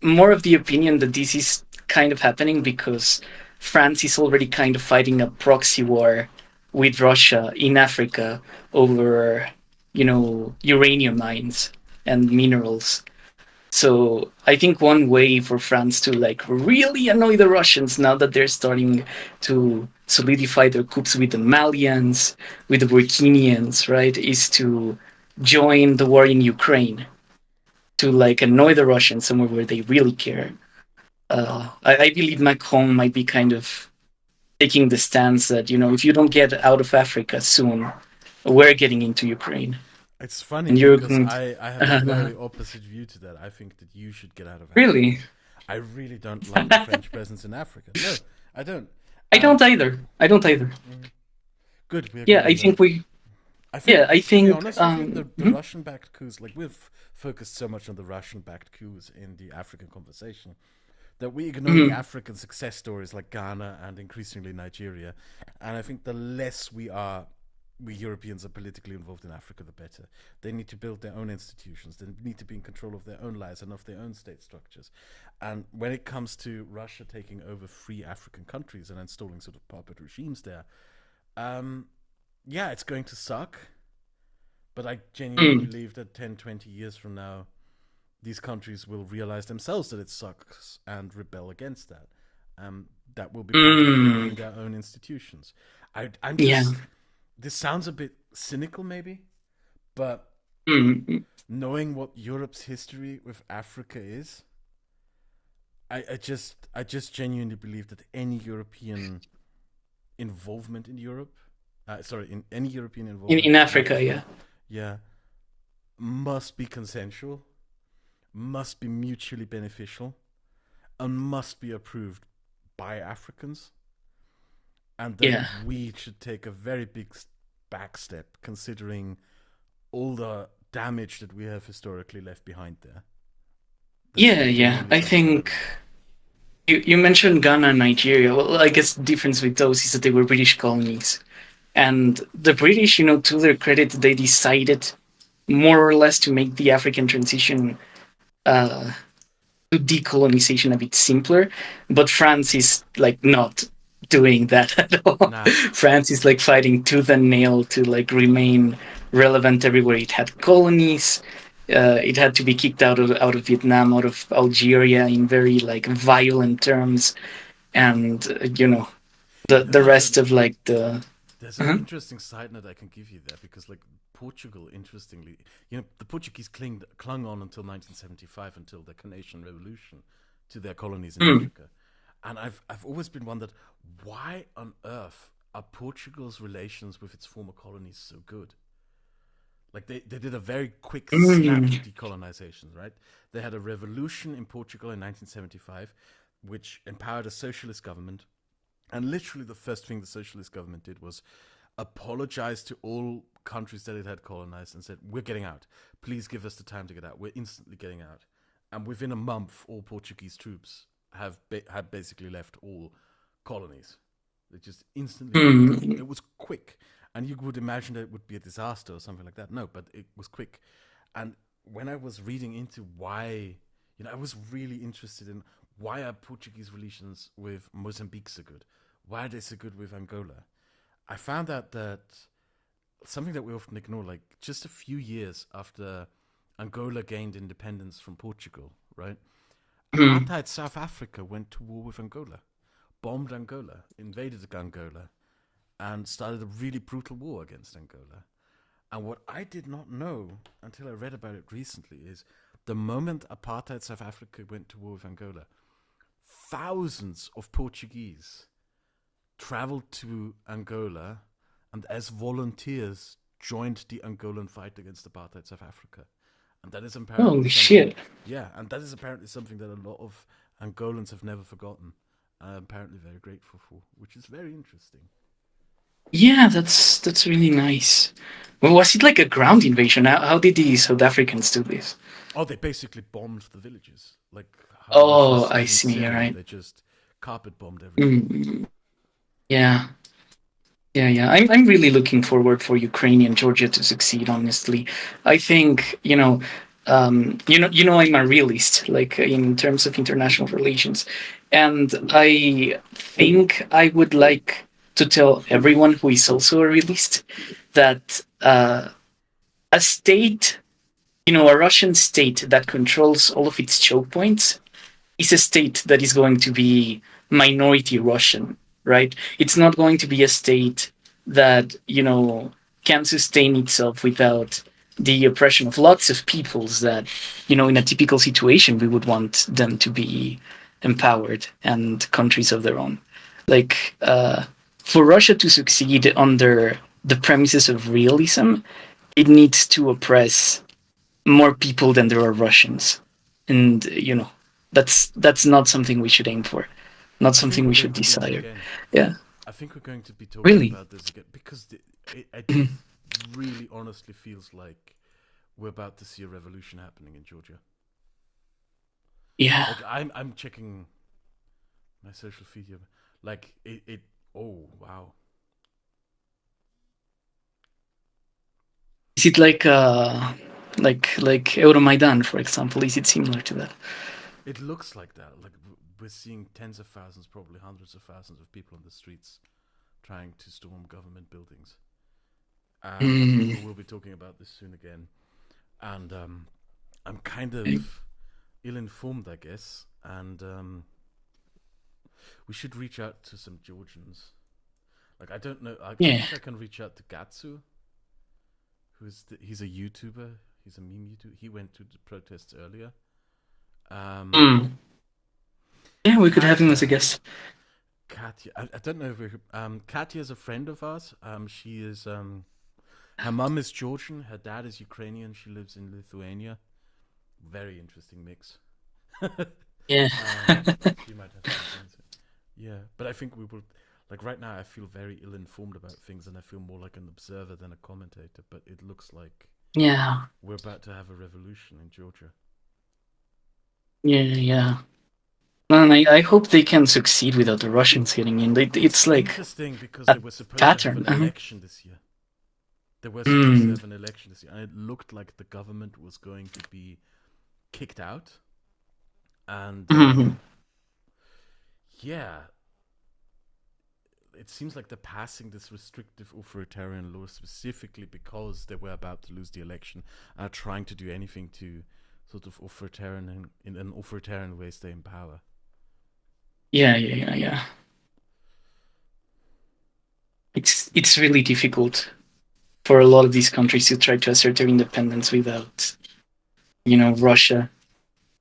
more of the opinion that this is kind of happening because France is already kind of fighting a proxy war with Russia in Africa over uranium mines and minerals. So I think one way for France to like really annoy the Russians now that they're starting to solidify their coups with the Malians, with the Burkinians, right, is to join the war in Ukraine to like annoy the Russians somewhere where they really care. I believe Macron might be kind of taking the stance that if you don't get out of Africa soon, we're getting into Ukraine, It's funny and you're because going. I have a very opposite view to that. I think that you should get out of Africa. Really, I really don't like the French presence in Africa. No, I don't. I And don't either. I don't either. good, we Yeah, agree I on that. think we. I think, Yeah, I to be think. honest with you, the Mhm. Russian-backed coups, like we've focused so much on the Russian-backed coups in the African conversation that we ignore the Mhm. African success stories like Ghana and increasingly Nigeria. And I think the less we Europeans are politically involved in Africa, the better. They need to build their own institutions. They need to be in control of their own lives and of their own state structures. And when it comes to Russia taking over free African countries and installing sort of puppet regimes there, um, yeah, it's going to suck. But I genuinely Mm. believe that 10, 20 years from now, these countries will realize themselves that it sucks and rebel against that. That will be part of Mm. building their own institutions. I'm Yeah. just. This sounds a bit cynical, maybe, but Mm. knowing what Europe's history with Africa is, I just genuinely believe that any European involvement in Europe, in any European involvement In in Africa, Africa, yeah. yeah, must be consensual, must be mutually beneficial, and must be approved by Africans, and that Yeah. we should take a very big back step considering all the damage that we have historically left behind there. That's Yeah, yeah. genuinely I something I think believe. you mentioned Ghana and Nigeria. Well, I guess the difference with those is that they were British colonies. And the British, to their credit, they decided more or less to make the African transition uh, to decolonization a bit simpler. But France is like not doing that at all. Nah, France is like fighting tooth and nail to like remain relevant everywhere it had colonies. It had to be kicked out of Vietnam, out of Algeria in very like violent terms, and the there's rest an of like the. there's an Uh-huh. interesting side note I can give you there because like Portugal, interestingly, the Portuguese clung on until 1975 until the Canadian Revolution to their colonies in Mm. Africa, and I've always been wondered why on earth are Portugal's relations with its former colonies so good? Like they did a very quick snap Mm. decolonization, right? They had a revolution in Portugal in 1975, which empowered a socialist government. And literally, the first thing the socialist government did was apologize to all countries that it had colonized and said, "We're getting out. Please give us the time to get out. We're instantly getting out." And within a month, all Portuguese troops had basically left all colonies. They just instantly went. Mm. It was quick, and you would imagine that it would be a disaster or something like that. No, but it was quick. And when I was reading into why, I was really interested in why are Portuguese relations with Mozambique so good? Why are they so good with Angola? I found out that something that we often ignore, like just a few years after Angola gained independence from Portugal, right? Mm. Apartheid South Africa went to war with Angola, bombed Angola, invaded Angola, and started a really brutal war against Angola. And what I did not know until I read about it recently is the moment apartheid South Africa went to war with Angola, thousands of Portuguese traveled to Angola and as volunteers joined the Angolan fight against apartheid South Africa. And that is apparently Holy something, shit. yeah, and that is apparently something that a lot of Angolans have never forgotten. And apparently very grateful for, which is very interesting. Yeah, that's really nice. Well, was it like a ground invasion? How did the South Africans do this? Oh, they basically bombed the villages, like how Russia's Oh, I doing see. All Syria. right. They just carpet bombed everything. Mm. Yeah. Yeah, yeah. I'm really looking forward for Ukraine and Georgia to succeed. Honestly, I think I'm a realist, like in terms of international relations, and I think I would like to tell everyone who is also a realist that a state, a Russian state that controls all of its choke points is a state that is going to be minority Russian, right? It's not going to be a state that, can sustain itself without the oppression of lots of peoples that, in a typical situation, we would want them to be empowered and countries of their own. Like, for Russia to succeed under the premises of realism, it needs to oppress more people than there are Russians. And, that's not something we should aim for, not I think something we're we going should to do this desire. again. Yeah, I think we're going to be talking really. about this again because it Mhm. really honestly feels like we're about to see a revolution happening in Georgia. Yeah. Like I'm checking my social media, like it. Oh wow, Is it like Euromaidan, for example? Is it similar to that? it looks like that. Like we're seeing tens of thousands, probably hundreds of thousands of people on the streets trying to storm government buildings. I think we Mm. will be talking about this soon again. And I'm kind of ill-informed, I guess, and we should reach out to some Georgians. Like I don't know, I Yeah. think I can reach out to Gatsu, he's a YouTuber, he's a meme YouTuber. He went to the protests earlier. Um, Mm. Yeah, we could have him as a Katya, guest. Katya, I don't know if Katya is a friend of ours. She is her mum is Georgian, her dad is Ukrainian. She lives in Lithuania. Very interesting mix. Yeah. She might have something to. Yeah, but I think we will. Like right now, I feel very ill-informed about things, and I feel more like an observer than a commentator. But it looks like Yeah. we're about to have a revolution in Georgia. Yeah. Yeah. And I hope they can succeed without the Russians getting in. It's It's like interesting because they a were supposed to have pattern. an election this year. They were supposed to Mm. have an election this year, and it looked like the government was going to be kicked out. And Mhm. yeah, it seems like they're passing this restrictive authoritarian law specifically because they were about to lose the election and are trying to do anything to sort of authoritarian in an authoritarian way stay in power. Yeah. Yeah. Yeah. Yeah. It's really difficult for a lot of these countries to try to assert their independence without, Russia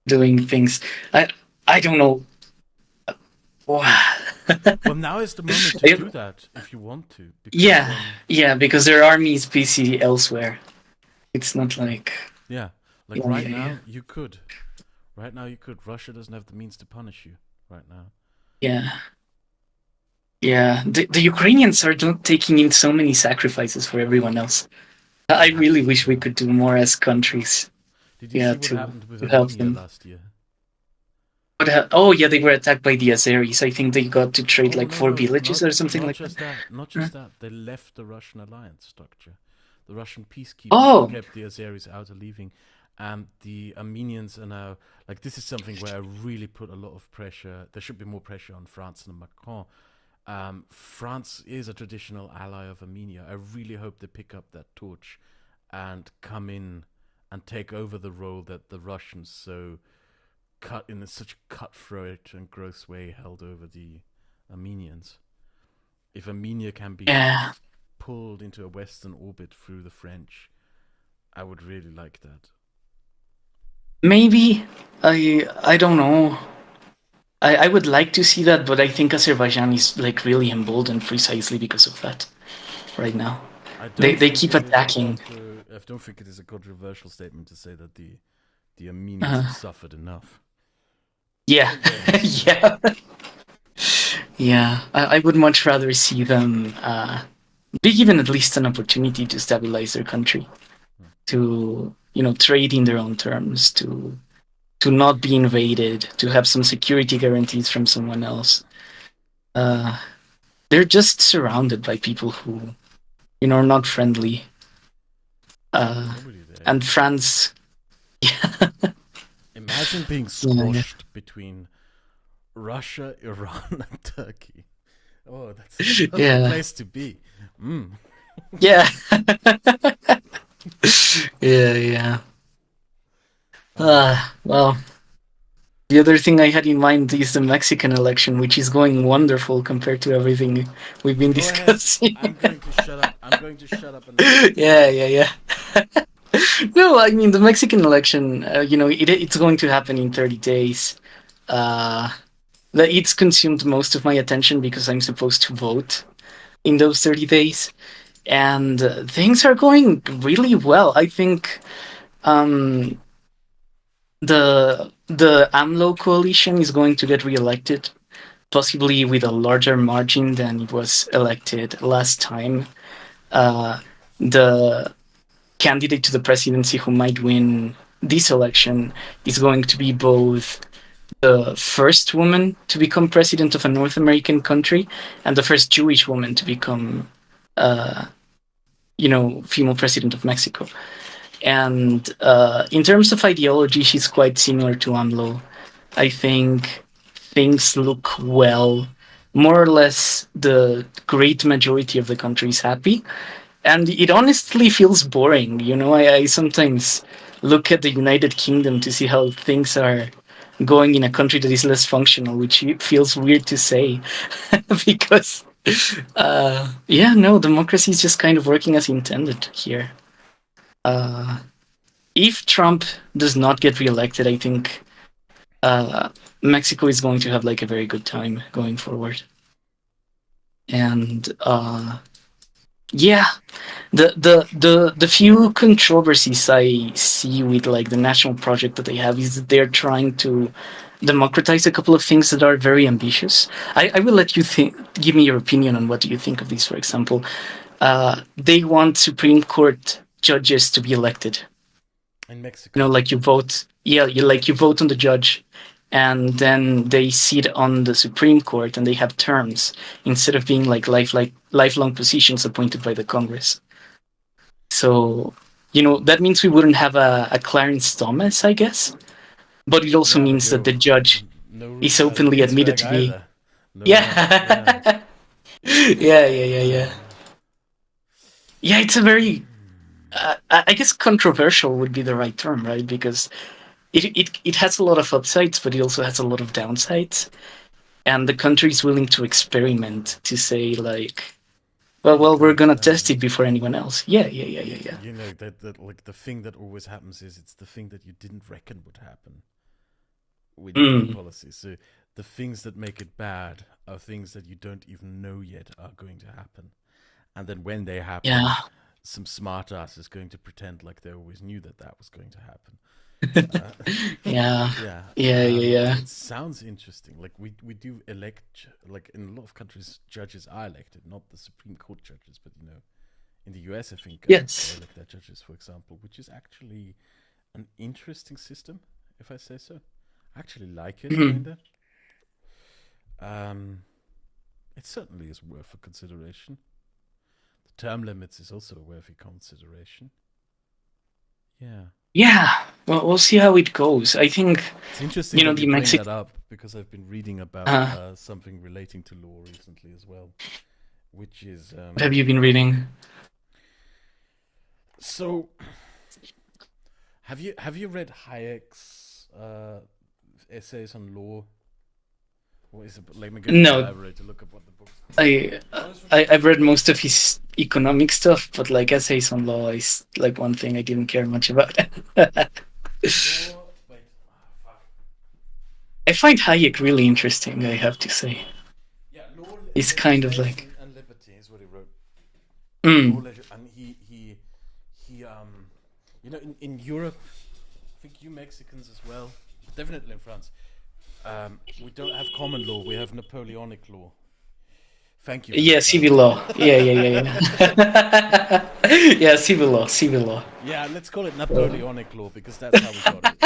doing things. I I don't know. Wow. Well, now is the moment to do that if you want to, because Yeah, yeah, because their army is busy elsewhere. It's not like yeah, like yeah, right yeah, yeah, now you could, right now you could. Russia doesn't have the means to punish you right now. yeah, yeah. The Ukrainians are not taking in so many sacrifices for everyone else. I really That's wish we could do more as countries, Did you yeah, see what to happened with help Armenia them. last year? Oh yeah, they were attacked by the Azeris. I think they got to trade Oh like no, four no, villages or something like that. not Huh? just that. They left the Russian alliance structure. The Russian peacekeepers Oh kept the Azeris out of leaving, and the Armenians are now like this is something where I really put a lot of pressure. There should be more pressure on France and Macron. France is a traditional ally of Armenia. I really hope they pick up that torch and come in and take over the role that the Russians so cut in such a cutthroat and gross way held over the Armenians. If Armenia can be yeah, pulled into a Western orbit through the French, I would really like that. maybe I don't know. I would like to see that, but I think Azerbaijan is like really emboldened precisely because of that right now. I They don't they think keep it is a attacking. I don't think it is a controversial statement to say that the Armenians have Uh, suffered enough. yeah, yeah, yeah. I would much rather see them be given at least an opportunity to stabilize their country, to trade in their own terms, to not be invaded, to have some security guarantees from someone else. Uh, they're just surrounded by people who are not friendly. There's Uh, nobody there. and France, yeah, Imagine being yeah, squashed between Russia, Iran, and Turkey. Oh, that's a lovely yeah, place to be. Mm. yeah, yeah, yeah. Uh, Well, the other thing I had in mind is the Mexican election, which is going wonderful compared to everything we've been Go ahead. discussing. I'm going to shut up. I'm going to shut up and let you talk. Yeah, yeah, yeah. No, I mean the Mexican election. It's going to happen in 30 days. Uh, it's consumed most of my attention because I'm supposed to vote in those 30 days, and things are going really well. I think um, the AMLO coalition is going to get reelected, possibly with a larger margin than it was elected last time. The candidate to the presidency who might win this election is going to be both the first woman to become president of a North American country and the first Jewish woman to become, uh, female president of Mexico. And in terms of ideology, she's quite similar to AMLO. I think things look well. More or less, the great majority of the country is happy. And it honestly feels boring. I sometimes look at the United Kingdom to see how things are going in a country that is less functional, which feels weird to say because, yeah, no, democracy is just kind of working as intended here. Uh, if Trump does not get reelected, I think uh, Mexico is going to have like a very good time going forward. And yeah, the few controversies I see with like the national project that they have is that they're trying to democratize a couple of things that are very ambitious. I will let you give me your opinion on what do you think of these. For example, they want Supreme Court judges to be elected. in Mexico. Like you vote, yeah, you vote on the judge, and then they sit on the Supreme Court and they have terms instead of being like lifelong positions appointed by the Congress. So, that means we wouldn't have a Clarence Thomas, I guess. But it also Yeah, but means that the you judge no is openly admitted Ginsberg to be. either. No, yeah. Yeah. Yeah, yeah, yeah, yeah. Yeah, it's a very, I guess controversial would be the right term, right? Because it has a lot of upsides, but it also has a lot of downsides. And the country is willing to experiment to say, like, We're well, we're gonna going to try. test it before anyone else. Yeah, yeah, yeah, yeah, yeah. You know that like the thing that always happens is it's the thing that you didn't reckon would happen when you make Mm, policy. So the things that make it bad are things that you don't even know yet are going to happen. And then when they happen, yeah. some smart ass is going to pretend like they always knew that that was going to happen. Uh, Yeah. yeah, Yeah, yeah, yeah. it sounds interesting. Like we do elect, like in a lot of countries, judges are elected, not the Supreme Court judges, but in the US, I think they Yes. elect their judges, for example, which is actually an interesting system, if I say so. I actually like it, Mhm. kinda. Um, it certainly is worth a consideration. The term limits is also a worthy consideration. Yeah. Yeah, well, we'll see how it goes. I think, It's interesting that the you bring Mexican. that up because I've been reading about something relating to law recently as well, which is What have you been reading? so. Have you read Hayek's essays on law? What is it? Let me go to the No, library to look up what the book's called. I, I've read most of his economic stuff, but like essays on law is like one thing I didn't care much about. Law. Wait. Fuck. I find Hayek really interesting, I have to say. Yeah, law, It's kind of like, legislation, and liberty is what he wrote. mm, And he in Europe, I think you Mexicans as well, definitely in France. We don't have common law. We have Napoleonic law. Thank you for yeah, that, by the civil way. law. Yeah, yeah, yeah, yeah. Yeah, civil law, civil law. Yeah, let's call it Napoleonic law because that's how we got it.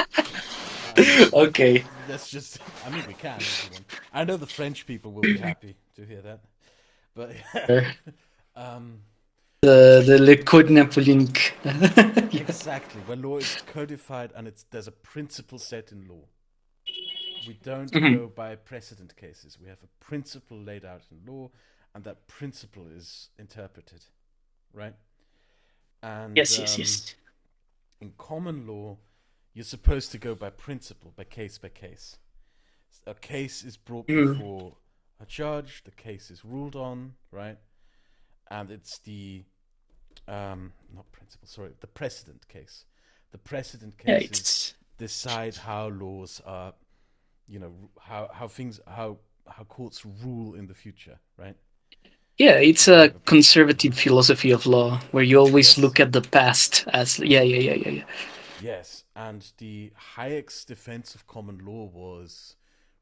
Okay. Let's just. I mean, we can if you want. I know the French people will be happy to hear that, but um, it's like The Le Code Napoléonique. Yeah. exactly where law is codified and there's a principle set in law. We don't Mhm. go by precedent cases. We have a principle laid out in law, and that principle is interpreted, right? And Yes, yes, yes. in common law, you're supposed to go by principle, by case by case. A case is brought Mm. before a judge, the case is ruled on, right? And it's the not principle, sorry, the precedent case. The precedent Yeah, cases it's decide how laws are, how things how courts rule in the future, right? yeah, it's If you a have a conservative philosophy of law where you always yes, look at the past as yeah, yeah, yeah, yeah, yes, and the Hayek's defense of common law was,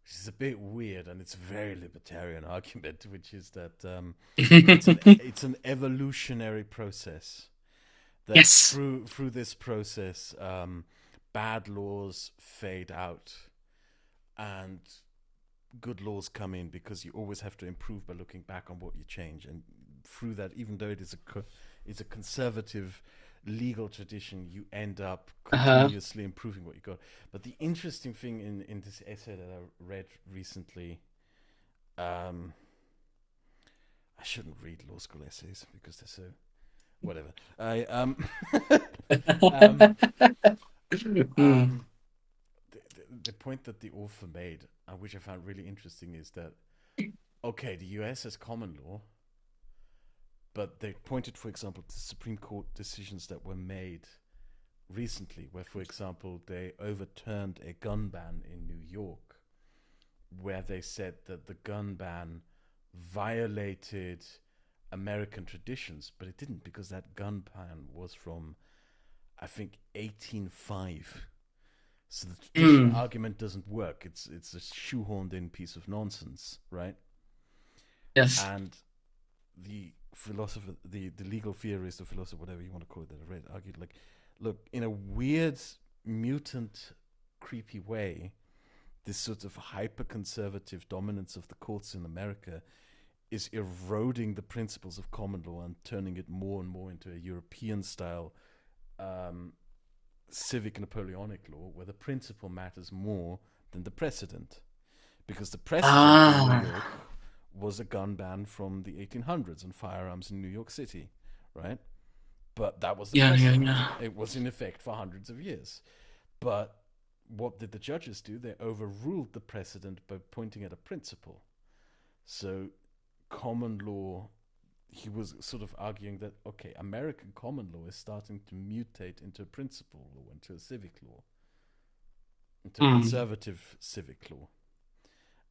which is a bit weird, and it's a very libertarian argument, which is that it's yeah. an evolutionary process that Yes. through this process, bad laws fade out and good laws come in because you always have to improve by looking back on what you change, and through that, even though it's a conservative legal tradition, you end up Uh-huh. continuously improving what you got. But the interesting thing in this essay that I read recently, um, I shouldn't read law school essays because they're so whatever. I um Mm. um the point that the author made, which I found really interesting, is that okay, the US has common law, but they pointed, for example, to Supreme Court decisions that were made recently, where, for example, they overturned a gun ban in New York, where they said that the gun ban violated American traditions, but it didn't because that gun ban was from, I think, 1805. So the tradition Mm. argument doesn't work. It's a shoehorned in piece of nonsense, right? Yes. And the philosopher, the legal theorist or philosopher, whatever you want to call it, that I read, argued like, look, in a weird, mutant, creepy way, this sort of hyper conservative dominance of the courts in America is eroding the principles of common law and turning it more and more into a European style um, civic Napoleonic law, where the principle matters more than the precedent. Because the precedent in New Ah. York was a gun ban from the 1800s and firearms in New York City, right? But that was the Yeah, yeah, precedent. yeah. It was in effect for hundreds of years. But what did the judges do? They overruled the precedent by pointing at a principle. So, common law, he was sort of arguing that, okay, American common law is starting to mutate into a principle law, into a civic law, into a Mm. conservative civic law.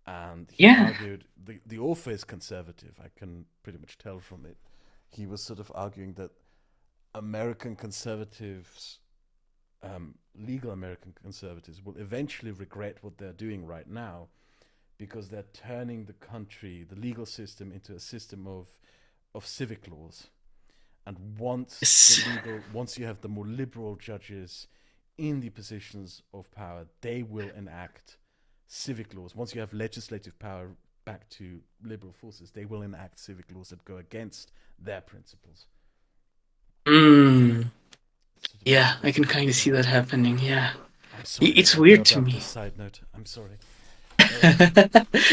And he Yeah. argued, the author is conservative, I can pretty much tell from it. He was sort of arguing that American conservatives, legal American conservatives, will eventually regret what they're doing right now because they're turning the country, the legal system, into a system of civic laws. And Yes. once you have the more liberal judges in the positions of power, they will enact civic laws. Once you have legislative power back to liberal forces, they will enact civic laws that go against their principles. Mm. So the Yeah, I principles can of kind of see freedom. that happening. Yeah. I'm sorry It's I weird dug to up me. this side note. I'm sorry.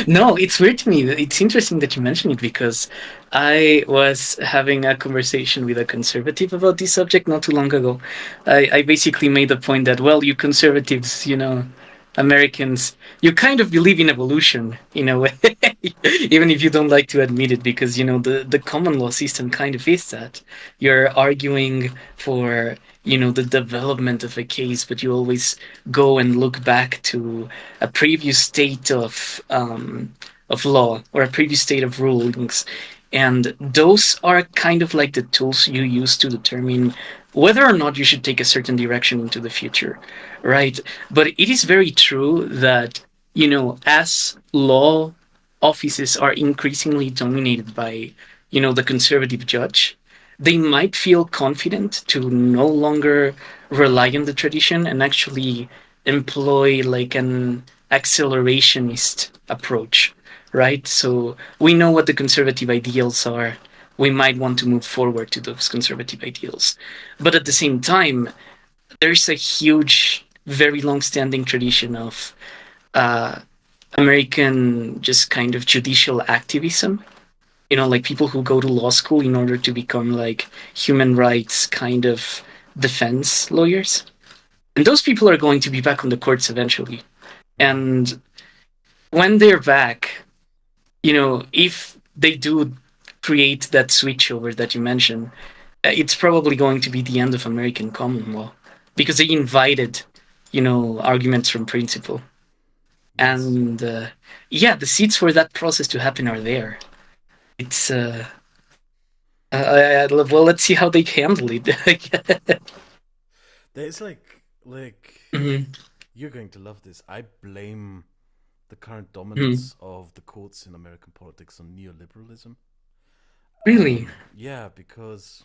No, it's weird to me. It's interesting that you mentioned it because I was having a conversation with a conservative about this subject not too long ago. I basically made the point that, well, you conservatives, Americans, you kind of believe in evolution in a way, even if you don't like to admit it, because, the common law system kind of is that. You're arguing for, the development of a case, but you always go and look back to a previous state of law or a previous state of rulings, and those are kind of like the tools you use to determine whether or not you should take a certain direction into the future, right? But it is very true that as law offices are increasingly dominated by the conservative judge, they might feel confident to no longer rely on the tradition and actually employ like an accelerationist approach, right? So we know what the conservative ideals are. We might want to move forward to those conservative ideals. But at the same time, there's a huge, very long standing tradition of uh, American just kind of judicial activism. Like people who go to law school in order to become like human rights kind of defense lawyers. And those people are going to be back on the courts eventually. Mm-hmm. And when they're back, if they do create that switchover that you mentioned, it's probably going to be the end of American common law because they invited, arguments from principle. Yes. And yeah, the seeds for that process to happen are there. It's well, let's see how they handle it. There's like Mhm. you're going to love this. I blame the current Mhm. dominance of the courts in American politics on neoliberalism. Really? Yeah, because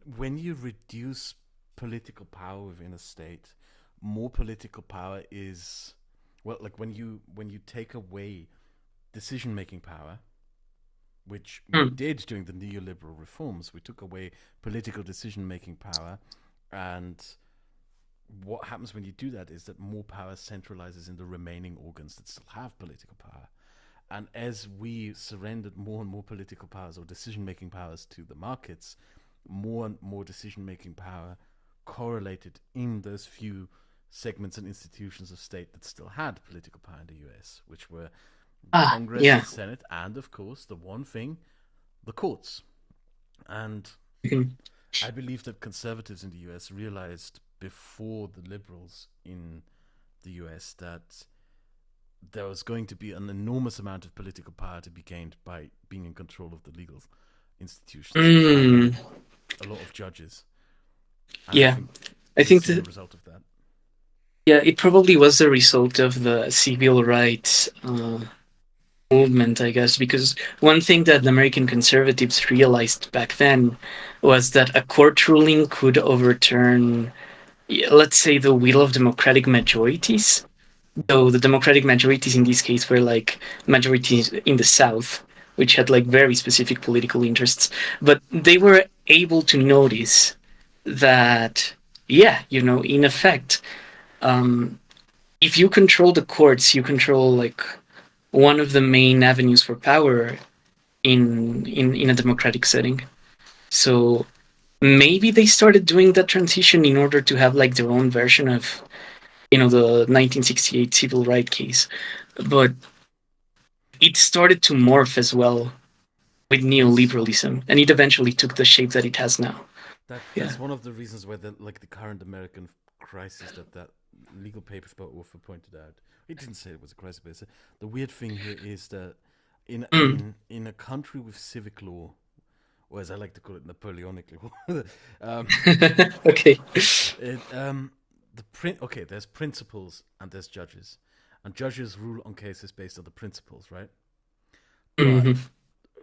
when you reduce political power within a state, more political power is well, like when you take away decision making power, which we Mm. did during the neoliberal reforms, we took away political decision making power, and what happens when you do that is that more power centralizes in the remaining organs that still have political power. And as we surrendered more and more political powers or decision making powers to the markets, more and more decision making power correlated in those few segments and institutions of state that still had political power in the US, which were Congress, the Yeah. Senate, and of course, the one thing, the courts. And Mhm. I believe that conservatives in the US realized before the liberals in the US that there was going to be an enormous amount of political power to be gained by being in control of the legal institutions and having Mm. a lot of judges. And I Yeah. think I we've think seen the that, result of that. yeah, it probably was the result of the civil rights movement, I guess, because one thing that the American conservatives realized back then was that a court ruling could overturn, let's say, the will of democratic majorities. Mm-hmm. So the democratic majorities in this case were like majorities in the South, which had like very specific political interests, but they were able to notice that, yeah, in effect, um, if you control the courts, you control like one of the main avenues for power in a democratic setting. So maybe they started doing that transition in order to have like their own version of the 1968 civil rights case, but it started to morph as well with Yes, neoliberalism, and it eventually took the shape that it has now. Yeah. that's one of the reasons why the current American crisis that legal paper author pointed out. He didn't say it was a crisis, but the weird thing here is that in Mm. in a country with civic law, or as I like to call it, Napoleonic law, um, Okay. it, okay, there's principles and there's judges, and judges rule on cases based on the principles, right? But Mhm.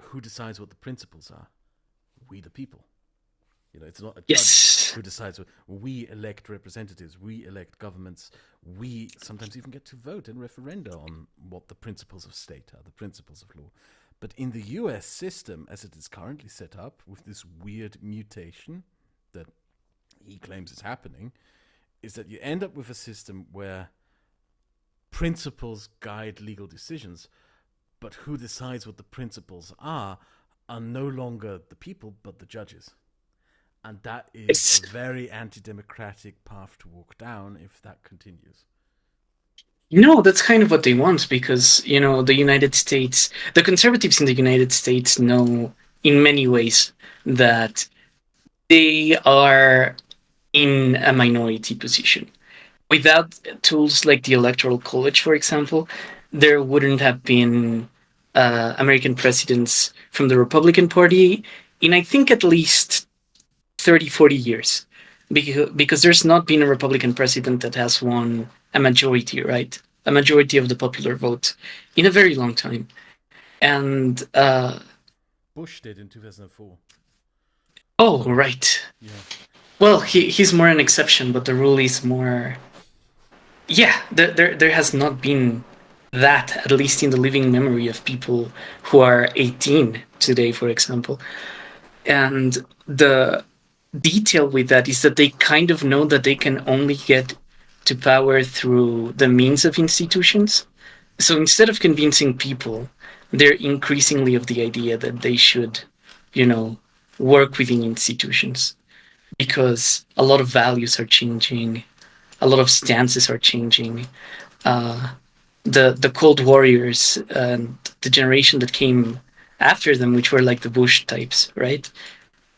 who decides what the principles are? We, the people. It's not a judge Yes. who decides. We elect representatives, we elect governments, we sometimes even get to vote in referenda on what the principles of state are, the principles of law. But in the US system, as it is currently set up, with this weird mutation that he claims is happening, is that you end up with a system where principles guide legal decisions, but who decides what the principles are no longer the people, but the judges. And that is Yes. a very anti-democratic path to walk down if that continues. No, that's kind of what they want because, the United States, the conservatives in the United States know in many ways that they are in a minority position. Without tools like the Electoral College, for example, there wouldn't have been American presidents from the Republican Party in, I think, at least 30, 40 years. Because there's not been a Republican president that has won a majority, right? A majority of the popular vote in a very long time. And, Bush did in 2004. oh, right. Yeah. Well, he's more an exception, but the rule is more. Yeah, there has not been that, at least in the living memory of people who are 18 today, for example. And the detail with that is that they kind of know that they can only get to power through the means of institutions. So instead of convincing people, they're increasingly of the idea that they should, you know, work within institutions because a lot of values are changing, a lot of stances are changing. Uh, the Cold Warriors and the generation that came after them, which were like the Bush types, right?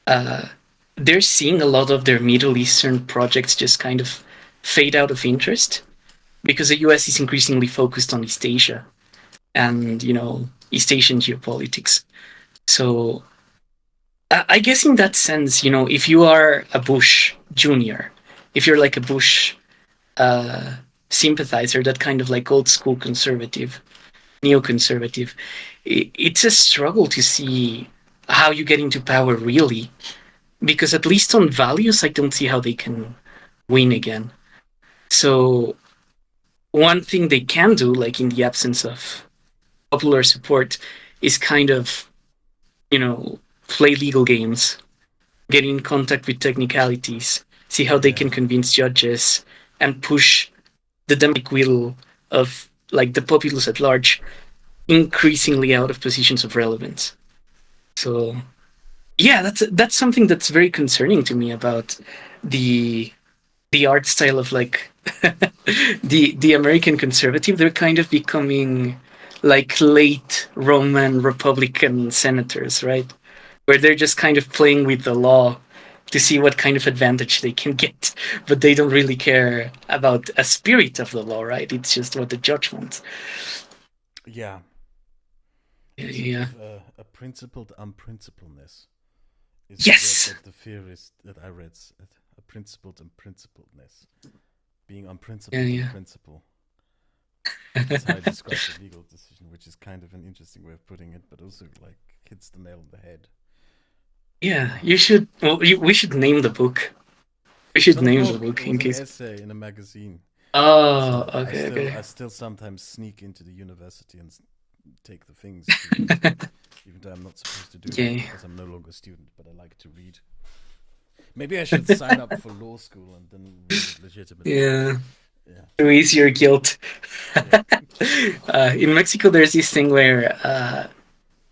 Uh, they're seeing a lot of their Middle Eastern projects just kind of fade out of interest because the US is increasingly focused on East Asia and, East Asian geopolitics. So I guess in that sense, if you are a Bush junior, if you're like a Bush uh, sympathizer, that kind of like old school conservative, neoconservative, it's a struggle to see how you get into power really, because at least on values, I don't see how they can win again. So one thing they can do, like in the absence of popular support, is kind of, play legal games, get in contact with technicalities, see how they Yeah. can convince judges and push the democratic will of like the populace at large increasingly out of positions of relevance. So yeah, that's something that's very concerning to me about the the art style of like the American conservative. They're kind of becoming like late Roman Republican senators, right? Where they're just kind of playing with the law to see what kind of advantage they can get, but they don't really care about a spirit of the law, right? It's just what the judge wants. Yeah. It's sort Yeah. of a principled unprincipledness is the word Yes. that the fear is that I read. A principled unprincipledness. Being Yeah. unprincipled on Yeah. principle. That's how I describe the legal decision, which is kind of an interesting way of putting it, but also like hits the nail on the head. Yeah. You should. Well, we should name the book. We It's should not a name the book. It book in was an case. essay in a magazine. Oh. So Okay. Okay. I still sometimes sneak into the university and take the things to read, even though I'm not supposed to do that Yeah. because I'm no longer a student. But I like to read. Maybe I should sign up for law school and then read it legitimately. Yeah. Yeah. To ease your guilt. Yeah. In Mexico, there's this thing where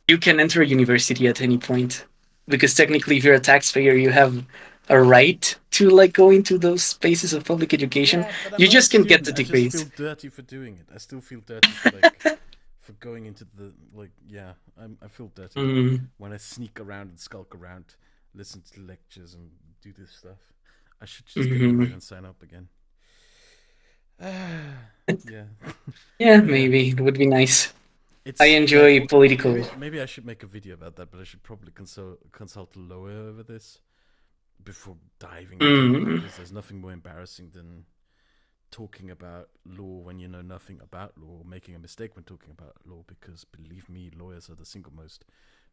you can enter a university at any point because technically, if you're a taxpayer, you have a right to like go into those spaces of public education. Yeah, but I'm You not a just can get student. the I just feel degrees. dirty for doing it. I still feel dirty for like for going into the like. Yeah, I feel dirty Mm. when I sneak around and skulk around, listen to lectures and do this stuff. I should just get over it Hmm. and sign up again. Yeah, Yeah, but yeah, maybe it would be nice. I it's like enjoy political. maybe I should make a video about that, but I should probably consult a lawyer over this before diving into it Mm. because there's nothing more embarrassing than talking about law when you know nothing about law, or making a mistake when talking about law, because believe me, lawyers are the single most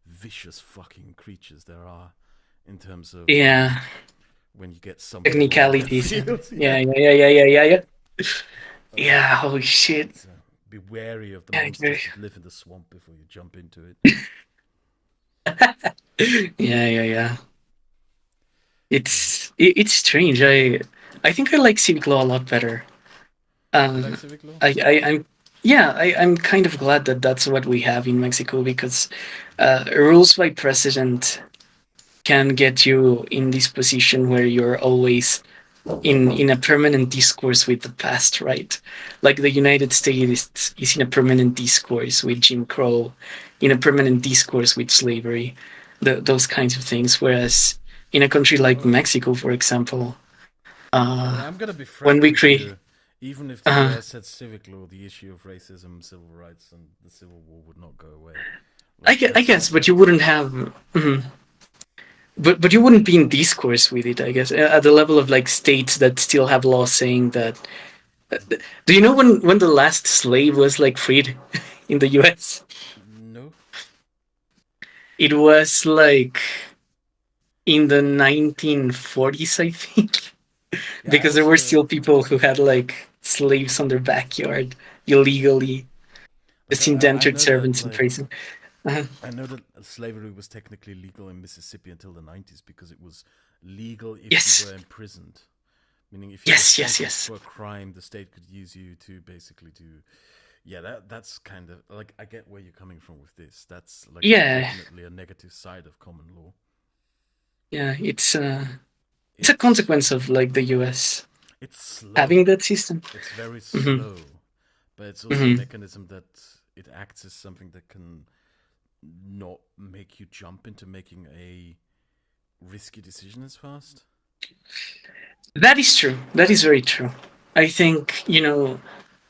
vicious fucking creatures there are in terms of Yeah, when you get somebody wrong in that technicalities. field. Yeah, Yeah. yeah, yeah, yeah, yeah, yeah, yeah. Uh, Yeah, holy shit. so be wary of the Yeah, monsters that live in the swamp before you jump into it. yeah, yeah, yeah. Yeah. It's strange. I think I like Civic Law a lot better. You Uh, like civic law? I'm yeah, I'm kind of glad that that's what we have in Mexico because rules by precedent can get you in this position where you're always in a permanent discourse with the past, right? Like the United States is in a permanent discourse with Jim Crow, in a permanent discourse with slavery, those kinds of things. Whereas in a country like Oh, Mexico, for example, I mean, uh, I'm gonna be when frank we with create, you. Even if the uh, U.S. had civic law, the issue of racism, civil rights, and the Civil War would not go away. Like I that's guess, something but that. you wouldn't have. But you wouldn't be in discourse with it, I guess, at the level of like states that still have laws saying that. Do you know when the last slave was like freed in the U.S.? No. It was like in the 1940s, I think, Yeah, I because there were also still people who had like slaves on their backyard illegally, like just I indentured know that servants in like prison. Uh-huh. I know that slavery was technically legal in Mississippi until the 90s because it was legal if you Yes, were imprisoned. Meaning, if you were yes, yes, sentenced yes. for a crime, the state could use you to basically do. Yeah, that's kind of like I get where you're coming from with this. That's like Yeah, definitely a negative side of common law. yeah. It's a It's consequence of like the U.S. it's slow. having that system. It's very Hmm. slow, but it's also a Hmm. mechanism that it acts as something that can not make you jump into making a risky decision as fast. That is true. That is very true. I think,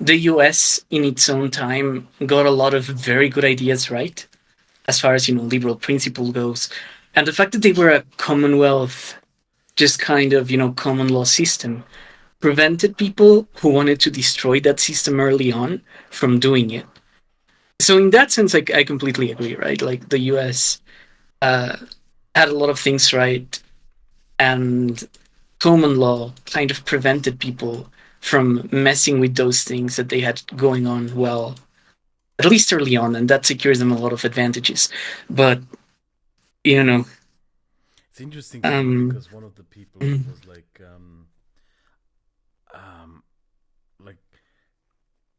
the US in its own time got a lot of very good ideas right, as far as, liberal principle goes. And the fact that they were a Commonwealth, just kind of, common law system, prevented people who wanted to destroy that system early on from doing it. So, in that sense, I completely agree, right? Like the US uh, had a lot of things right, and common law kind of prevented people from messing with those things that they had going on well, at least early on, and that secures them a lot of advantages. But you know, It's interesting to me um, because one of the people who mm, was um, like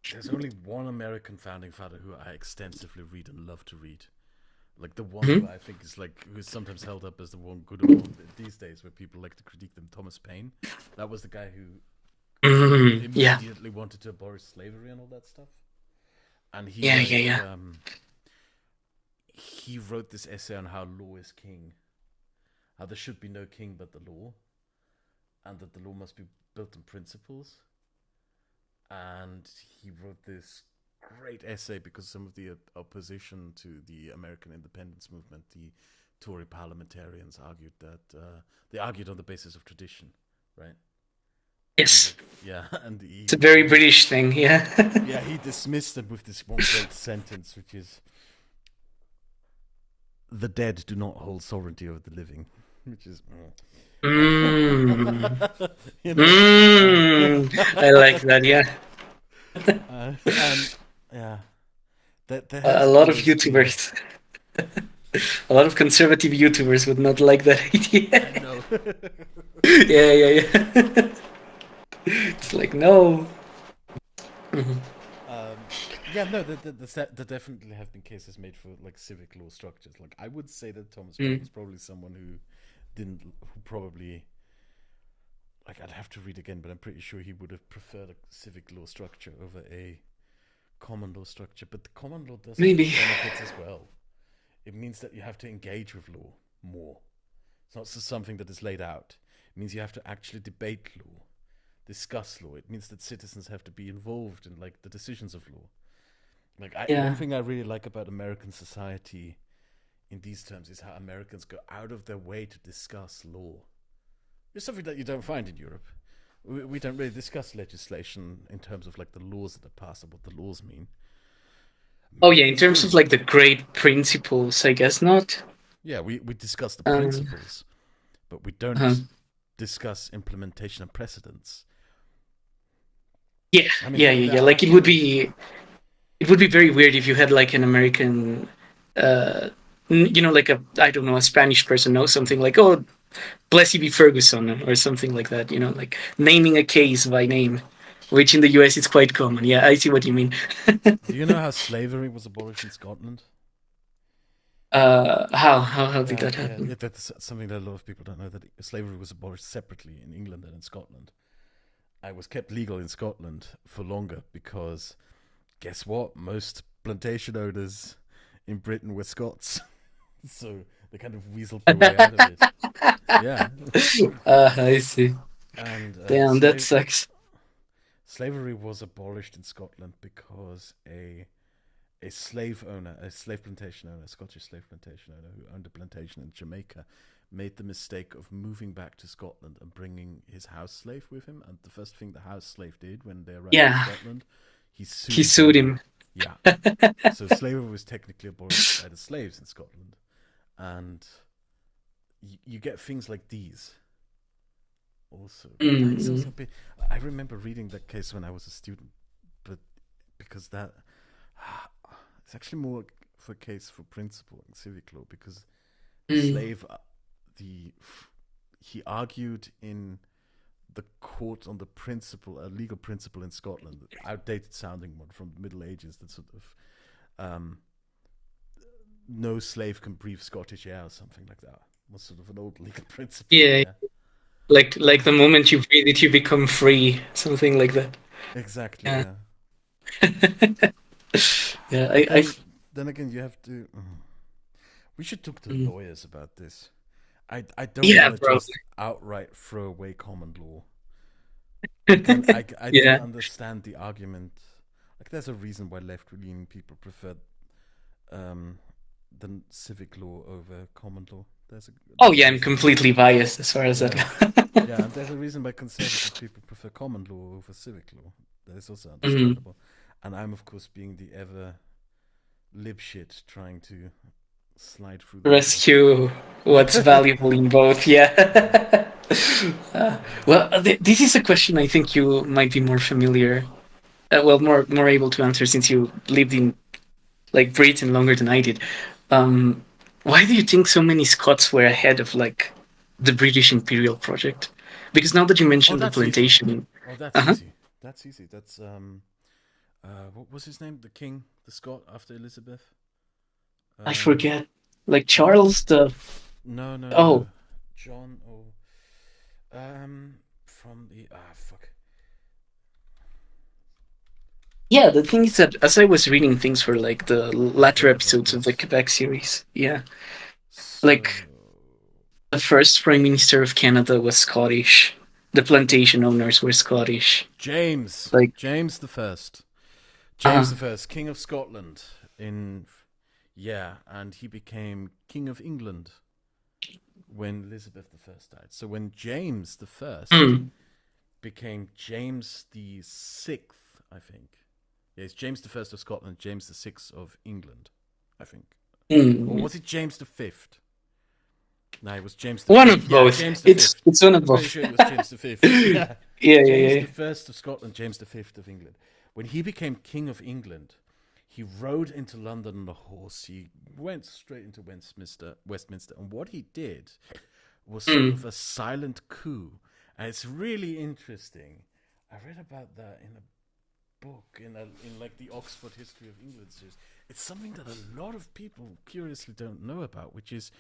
there's only one American founding father who I extensively read and love to read. Like the one who mhm, I think is like who's sometimes held up as the one good one these days, where people like to critique them. Thomas Paine, that was the guy who yeah, immediately wanted to abolish slavery and all that stuff. And yeah, yeah, yeah, he wrote this essay on how law is king, how there should be no king but the law, and that the law must be built on principles. And he wrote this great essay because some of the opposition to the American independence movement, the Tory parliamentarians, argued that they argued on the basis of tradition, right? And he yes. was, yeah, and It's a very British thing, yeah. yeah, he dismissed them with this one great sentence, which is, "The dead do not hold sovereignty over the living," which is, mm, you know, uh, I like that. Yeah, and yeah, that there a has lot of always been. YouTubers, a lot of conservative YouTubers would not like that I idea. know. Yeah, yeah, yeah. It's like no. Mhm. Yeah, no, there definitely have been cases made for like civic law structures. Like I would say that Thomas Paine Mm. was probably someone who probably, like I'd have to read again, but I'm pretty sure he would have preferred a civic law structure over a common law structure. But the common law does have its Maybe. benefits as well. It means that you have to engage with law more. It's not just something that is laid out. It means you have to actually debate law, discuss law. It means that citizens have to be involved in like the decisions of law. One Yeah. thing I really like about American society in these terms is how Americans go out of their way to discuss law. It's something that you don't find in Europe. We don't really discuss legislation in terms of like the laws that are passed and what the laws mean. Oh yeah. In Americans terms of do. like the great principles, I guess not. Yeah, we discuss the Um. principles. but we don't Uh-huh. discuss implementation and precedents. Yeah, I mean, yeah, yeah, there yeah. are Like theories. it would be very weird if you had like an American, uh, like a I don't know, a Spanish person know something like, oh, Plessy v. Ferguson or something like that. Like naming a case by name, which in the US is quite common. Yeah, I see what you mean. Do you know how slavery was abolished in Scotland? How did Yeah, that yeah, happen? that's something that a lot of people don't know, that slavery was abolished separately in England and in Scotland. It was kept legal in Scotland for longer because guess what? Most plantation owners in Britain were Scots, so they kind of weaseled their way out of it. Yeah, I see. and Damn, that sucks. slavery was abolished in Scotland because a slave owner, a slave plantation owner, a Scottish slave plantation owner who owned a plantation in Jamaica, made the mistake of moving back to Scotland and bringing his house slave with him. And the first thing the house slave did when they arrived in Yeah, Scotland, he he sued sued them. him. Yeah. So slavery was technically abolished by the slaves in Scotland. And you get things like these also. But it's Mm. also a bit. I remember reading that case when I was a student, but because that. It's actually more for a case for principle in civic law because the Mm. slave, the he argued in the court on the principle, a legal principle in Scotland, outdated sounding one from the Middle Ages that sort of no slave can breathe Scottish air or something like that. Was sort of an old legal principle. Yeah, Yeah, like the moment you breathe it, you become free, something like that. exactly. Yeah, Yeah, yeah. but I then again, you have to. We should talk to mm. lawyers about this. I don't Yeah, want to probably. just outright throw away common law. I do Yeah. understand the argument. Like, there's a reason why left-leaning people prefer um, the civic law over common law. Oh There's a yeah, I'm reason. completely biased as far as that Yeah, goes. yeah, and there's a reason why conservative people prefer common law over civic law. That is also Mm. understandable. And I'm, of course, being the ever lib shit trying to slide through the middle. Rescue what's valuable in both. Yeah. Yeah. Well, this is a question I think you might be more familiar. Well, more able to answer since you lived in like Britain longer than I did. Um, why do you think so many Scots were ahead of like the British Imperial Project? Because now that you Oh, mentioned the that's easy. plantation, Oh, that's uh huh, easy. That's easy. That's what was his name? The king, the Scot after Elizabeth. I Um, forget. Like John. Charles the No, no, oh no. John. Oh, from the fuck. yeah, the thing is that as I was reading things for like the I've latter read about episodes of the this. Quebec series, yeah, So like the first Prime Minister of Canada was Scottish. The plantation owners were Scottish. James, Like, James the First, James uh, the First, King of Scotland. In Yeah, and he became King of England when Elizabeth the First died. So when James the First mm, became James the Sixth, I think. Yeah, it's James the First of Scotland, James the Sixth of England, I think. Or mm, was it James the Fifth? No, it was James the one Fifth. of Yeah, both. James the It's Fifth. it's one of I'm pretty both. sure it was James the Fifth. Yeah, Yeah, yeah, James yeah. the First of Scotland, James the Fifth of England. When he became King of England, he rode into London on a horse. He went straight into Westminster, and what he did was sort of Mm, a silent coup, and it's really interesting. I read about that in a book in like the Oxford History of England series. It's something that a lot of people curiously don't know about, which is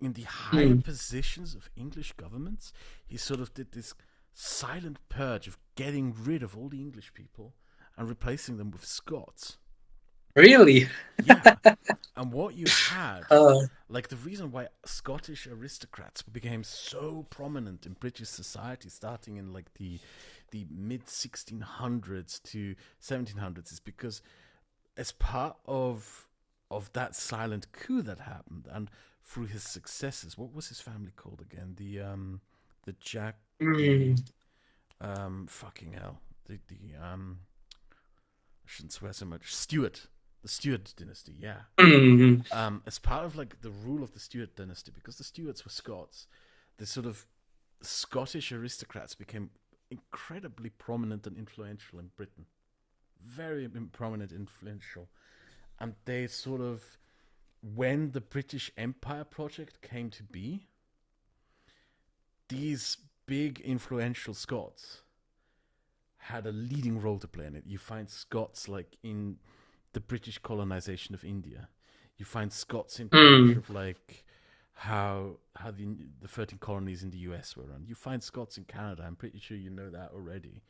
in the higher mm. positions of English governments, he sort of did this silent purge of getting rid of all the English people and replacing them with Scots. Really? Yeah. And what you had, Uh, like the reason why Scottish aristocrats became so prominent in British society starting in like the mid 1600s to 1700s is because as part of that silent coup that happened and through his successors, what was his family called again? The Jack mm, the fucking hell. The I shouldn't swear so much. The Stuart dynasty, yeah. mm, As part of like the rule of the Stuart dynasty, because the Stuarts were Scots, the sort of Scottish aristocrats became incredibly prominent and influential in Britain. Very prominent, influential. And they sort of, when the British Empire project came to be, these big influential Scots had a leading role to play in it. You find Scots like in the British colonization of India. You find Scots in charge Mm. of like how the 13 colonies in the US were run. You find Scots in Canada. I'm pretty sure you know that already.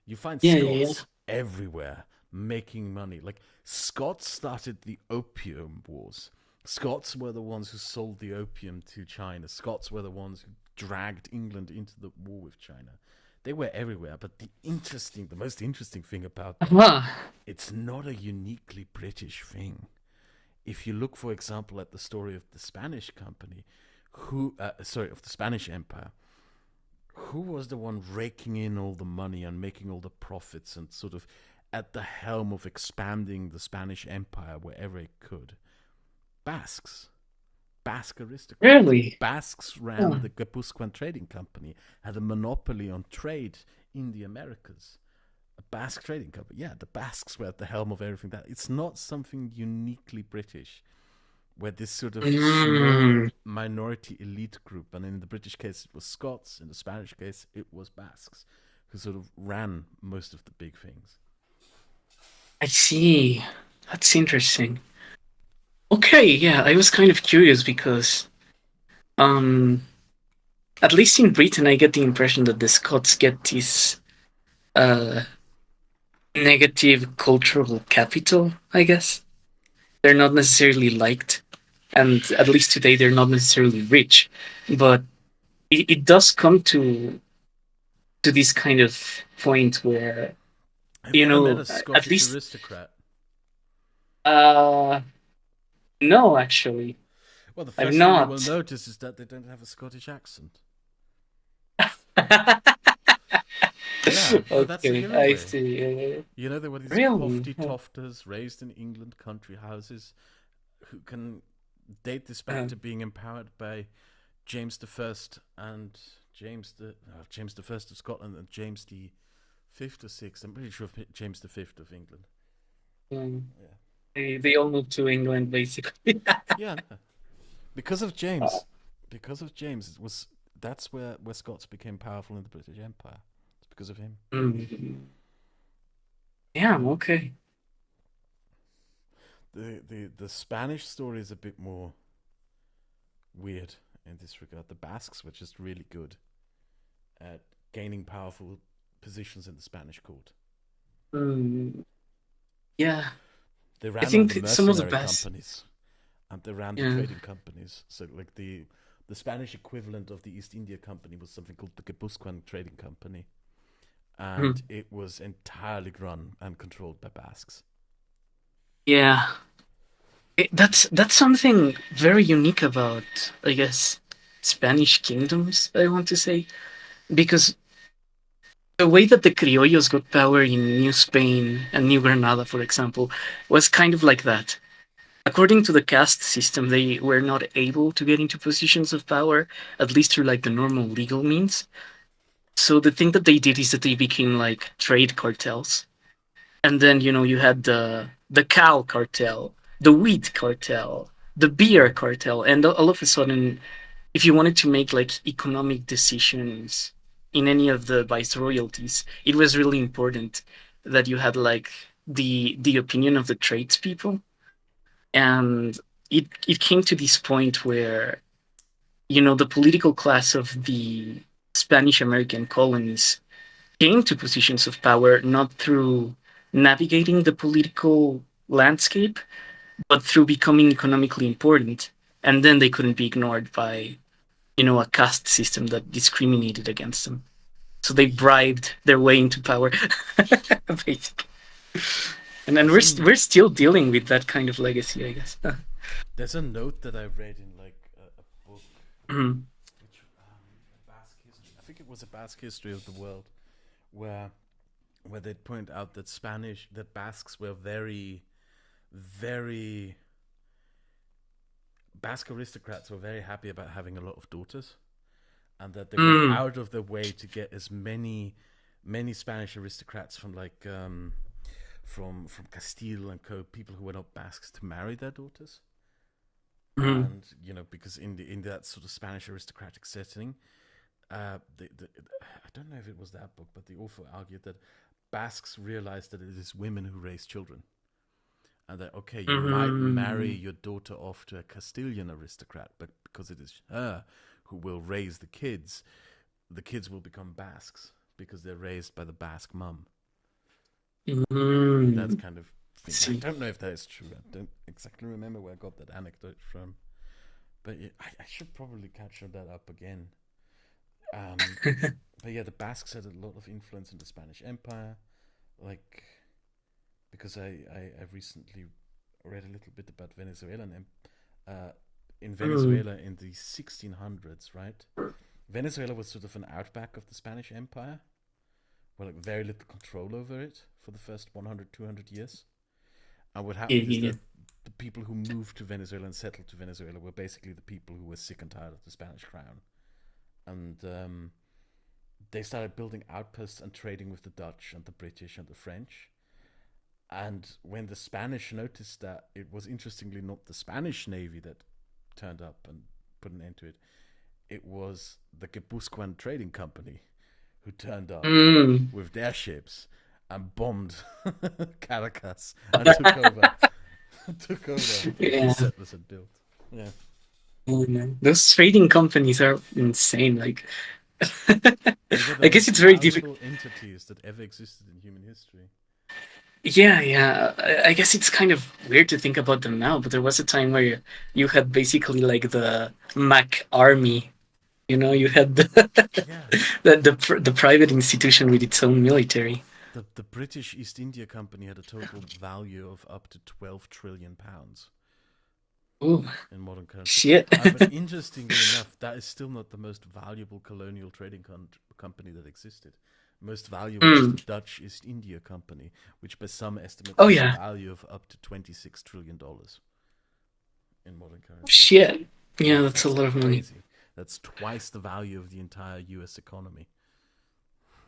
You find Yeah, yeah, Scots everywhere making money. Like Scots started the opium wars. Scots were the ones who sold the opium to China. Scots were the ones who dragged England into the war with China. They were everywhere. But the most interesting thing about them, yeah. it's not a uniquely British thing. If you look, for example, at the story of the Spanish company, of the Spanish Empire, who was the one raking in all the money and making all the profits and sort of at the helm of expanding the Spanish Empire wherever it could? Basques. Basque aristocrats. Really? Basques ran Oh, the Guipuzcoan Trading Company, had a monopoly on trade in the Americas. A Basque trading company. Yeah, the Basques were at the helm of everything. That it's not something uniquely British, where this sort of mm, small minority elite group, and in the British case it was Scots, in the Spanish case it was Basques, who sort of ran most of the big things. I see. That's interesting. Okay, yeah, I was kind of curious because, um, at least in Britain, I get the impression that the Scots get this uh, negative cultural capital, I guess. They're not necessarily liked, and at least today, they're not necessarily rich. But it does come to this kind of point where, Have you you ever met know, a at Scottish least, aristocrat? uh, no, actually, Well, the I've first thing you will not. notice is that they don't have a Scottish accent. Yeah, no, that's a Okay, I giveaway. see. You know, there were these Really? pofty tofters raised in England country houses who can date this back Uh, to being empowered by James the First and James the First of Scotland and James the Fifth or Sixth. I'm pretty sure James the Fifth of England. um, Yeah, they all moved to England, basically. yeah. No. Because of Uh, James, because of James, it was that's where Scots became powerful in the British Empire. It's because of him. mm, yeah, okay. The Spanish story is a bit more weird in this regard. The Basques were just really good at gaining powerful positions in the Spanish court. Mm, yeah, They I ran all the think some of the mercenary best. companies and they ran the Yeah. trading companies. So like the Spanish equivalent of the East India Company was something called the Guipuzcoan Trading Company, and Mm, it was entirely run and controlled by Basques. yeah. That's something very unique about, I guess, Spanish kingdoms, I want to say, because the way that the criollos got power in New Spain and New Granada, for example, was kind of like that. According to the caste system, they were not able to get into positions of power, at least through like the normal legal means. So the thing that they did is that they became like trade cartels. And then, you had the cow cartel, the wheat cartel, the beer cartel, and all of a sudden, if you wanted to make like economic decisions in any of the viceroyalties, it was really important that you had like the opinion of the tradespeople. And it came to this point where, the political class of the Spanish American colonies came to positions of power not through navigating the political landscape, but through becoming economically important. And then they couldn't be ignored by, a caste system that discriminated against them. So they bribed their way into power, basically. And There's we're still dealing with that kind of legacy, I guess. there's a note that I read in like a book, which a Basque history. I think it was a Basque history of the world, where they point out that Basques were very, very Basque aristocrats were very happy about having a lot of daughters, and that they went Mm. out of their way to get as many Spanish aristocrats from from Castile and co people who were not Basques to marry their daughters. Mm. And because in that sort of Spanish aristocratic setting, I don't know if it was that book, but the author argued that Basques realized that it is women who raise children, and that okay, you might marry Mm. your daughter off to a Castilian aristocrat, but because it is her who will raise the kids will become Basques because they're raised by the Basque mum. That's Mm. kind of thing. I See. don't know if that is true. I don't exactly remember where I got that anecdote from, but yeah, I should probably catch that up again. Um, but yeah, the Basques had a lot of influence in the Spanish Empire, like because I recently read a little bit about uh, in Mm. Venezuela in the 1600s, right? Venezuela was sort of an outback of the Spanish Empire, with like very little control over it for the first 100, 200 years. And what Yeah, happened is yeah, that the people who moved to Venezuela and settled to Venezuela were basically the people who were sick and tired of the Spanish crown. And they started building outposts and trading with the Dutch and the British and the French. And when the Spanish noticed that, it was interestingly not the Spanish Navy that turned up and put an end to it. It was the Guipuzcoan Trading Company who turned yeah. up Mm. with their ships and bombed Caracas and took over took over what the Yeah. settlers had built. Yeah. Oh, man. Those trading companies are insane. Like, They were the I guess most it's very difficult. valuable entities that ever existed in human history. Yeah, yeah. I guess it's kind of weird to think about them now, but there was a time where you had basically like the Mac army. You had Yeah. the private institution with its own military. The British East India Company had a total value of up to £12 trillion Oh, in modern currency. shit. But interestingly enough, that is still not the most valuable colonial trading company that existed. Most valuable is the Mm. Dutch East India Company, which by some estimates Oh, has a yeah. value of up to $26 trillion in modern currency. Shit. Yeah, Yeah, that's a that's lot of money. crazy. That's twice the value of the entire US economy.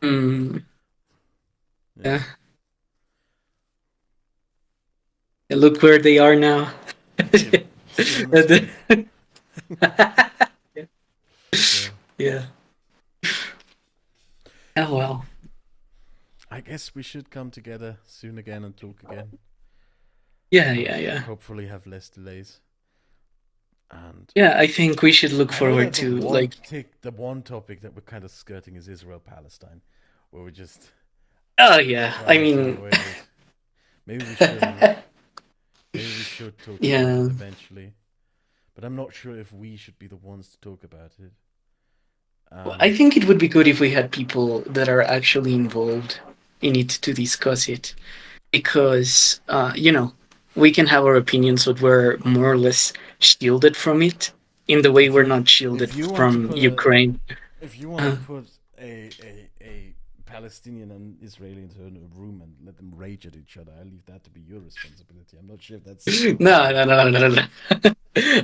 Mm. Yeah. Yeah. And look where they are now. Yeah, still in the swamp. Yeah. Yeah. Oh, well. I guess we should come together soon again and talk again. Yeah, yeah, yeah. Hopefully have less delays. And Yeah, I think we should look I know forward that to, like, the one topic that we're kind of skirting is Israel Palestine, where we just oh, yeah. try I and get mean, away with it. Maybe we should maybe we should talk about it yeah. eventually. But I'm not sure if we should be the ones to talk about it. Well, I Um, think it would be good if we had people that are actually involved in it to discuss it. Because, we can have our opinions, but we're more or less shielded from it in the way if we're you not shielded if you want to from put Ukraine. a Palestinian and Israeli into a room and let them rage at each other, I leave that to be your responsibility. I'm not sure if that's something that No, we no, no, no, no.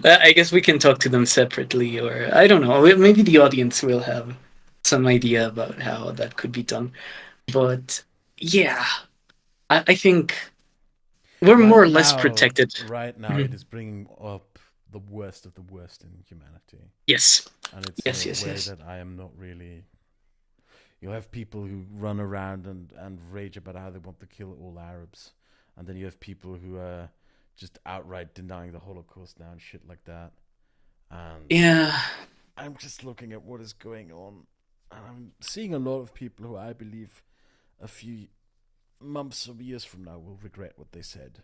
I guess we can talk to them separately, or I don't know. Maybe the audience will have some idea about how that could be done. But yeah, I think we're more or less protected. right now it Mhm. is bringing up the worst of the worst in humanity, Yes, and it's in yes, a yes, way yes. that I am not really. You have people who run around and rage about how they want to kill all Arabs, and then you have people who are just outright denying the Holocaust now and shit like that. And Yeah, I'm just looking at what is going on, and I'm seeing a lot of people who I believe a few months or years from now will regret what they said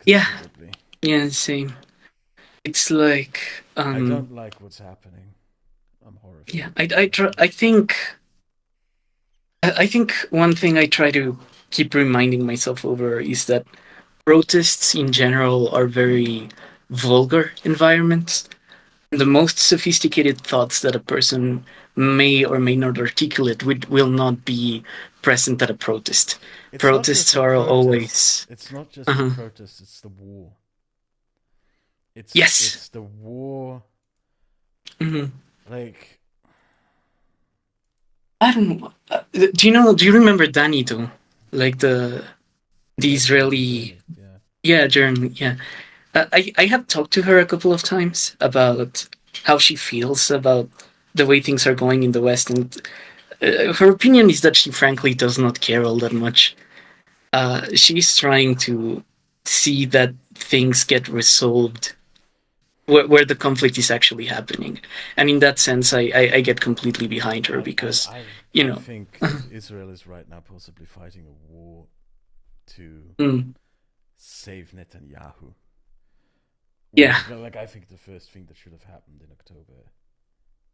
yeah, considerably. yeah. Same. It's like, I don't like what's happening. I'm yeah. horrified by I, what's I try. happening. I think one thing I try to keep reminding myself over is that protests in general are very vulgar environments. The most sophisticated thoughts that a person may or may not articulate will not be present at a protest. It's not just Protests the are protests. always. It's not just the Uh-huh. protests. It's the war. It's Yes. it's the war Hmm. Like, I don't know. Do you know? Do you remember Danny though? Like the that's the Israeli, journalist, yeah. yeah, journalist, yeah. I have talked to her a couple of times about how she feels about the way things are going in the West, and her opinion is that she frankly does not care all that much. She's trying to see that things get resolved where the conflict is actually happening, and in that sense, I get completely behind her because, you I know, think that Israel is right now possibly fighting a war to mm, save Netanyahu. yeah, Like, I think the first thing that should have happened in October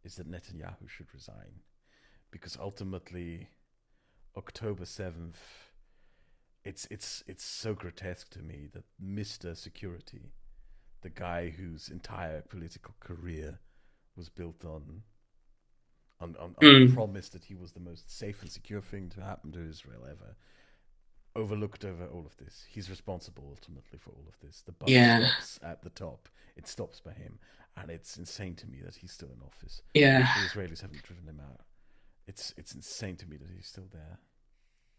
is that Netanyahu should resign, because ultimately, October 7th, it's so grotesque to me that Mr. Security, the guy whose entire political career was built on the mm, promise that he was the most safe and secure thing to happen to Israel ever, overlooked over all of this. He's responsible ultimately for all of this. The buck yeah, stops at the top. It stops by him, and it's insane to me that he's still in office. yeah. The Israelis haven't driven him out. It's insane to me that he's still there.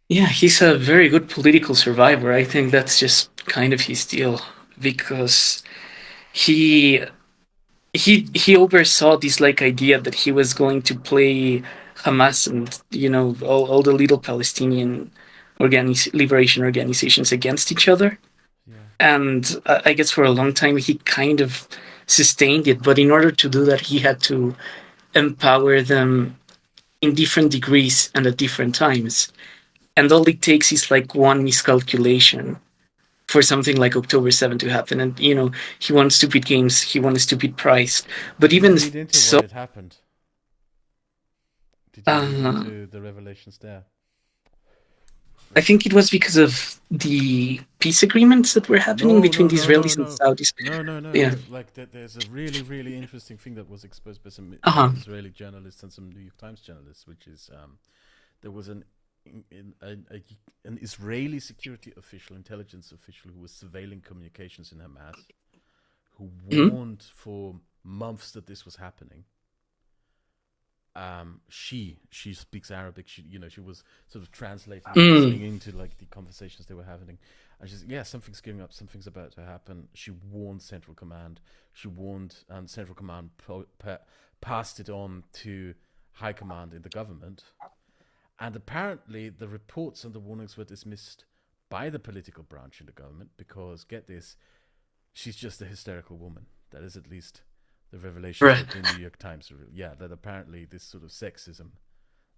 Yeah, he's a very good political survivor. I think that's just kind of his deal because he he oversaw this like idea that he was going to play Hamas and all the little Palestinian liberation organizations against each other. Yeah. And I guess for a long time he kind of sustained it, but in order to do that, he had to empower them in different degrees and at different times. And all it takes is like one miscalculation for something like October 7th to happen. And, he won stupid games, he won a stupid prize. But Did you even read into so, why it happened? Did you read uh, into the revelations there? I think it was because of the peace agreements that were happening No, between no, the no, no, Israelis and no, Saudis. no, no, no, Yeah. no. Like, there's a really, really interesting thing that was exposed by some Uh-huh. Israeli journalists and some New York Times journalists, which is there was an Israeli security official, intelligence official, who was surveilling communications in Hamas, who Mm-hmm. warned for months that this was happening. She speaks Arabic. She was sort of translating and Mm. listening into like the conversations they were having, and she's, yeah, something's going up, something's about to happen. She warned Central Command. She warned, and Central Command passed it on to High Command in the government, and apparently the reports and the warnings were dismissed by the political branch in the government because, get this, she's just a hysterical woman. That is at least the revelations Right. that the New York Times revealed. Yeah, that apparently this sort of sexism,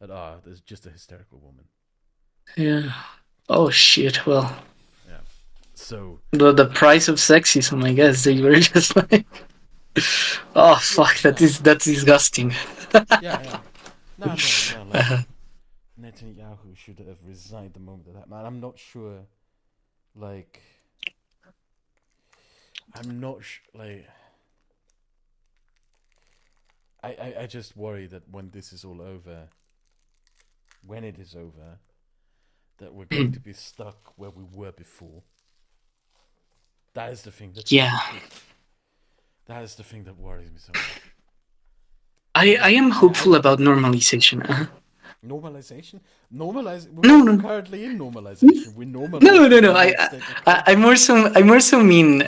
that there's just a hysterical woman. Yeah. Oh shit. Well, Yeah. So the price of sexism, I guess. They were just like, oh yeah, fuck, yeah, that's disgusting. yeah, yeah. No, no, yeah. Like, Uh-huh. Netanyahu should have resigned the moment that happened. I'm not sure. Like, I'm not like. I just worry that when this is all over, when it is over, that we're going to be stuck where we were before. That is the thing that Yeah. that is the thing that worries me so much. I Because am I hopeful don't about normalization. normalization. Normalize. No, We're no, currently in normalization. We normalize no, the no, no. failed state I October. more so mean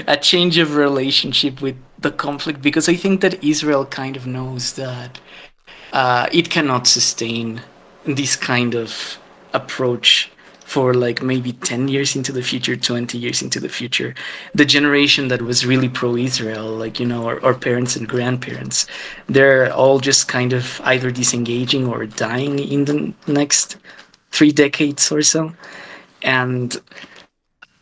a change of relationship with the conflict because I think that Israel kind of knows that it cannot sustain this kind of approach for like maybe 10 years into the future, 20 years into the future. The generation that was really pro Israel, like, our parents and grandparents, they're all just kind of either disengaging or dying in the next 3 decades or so. And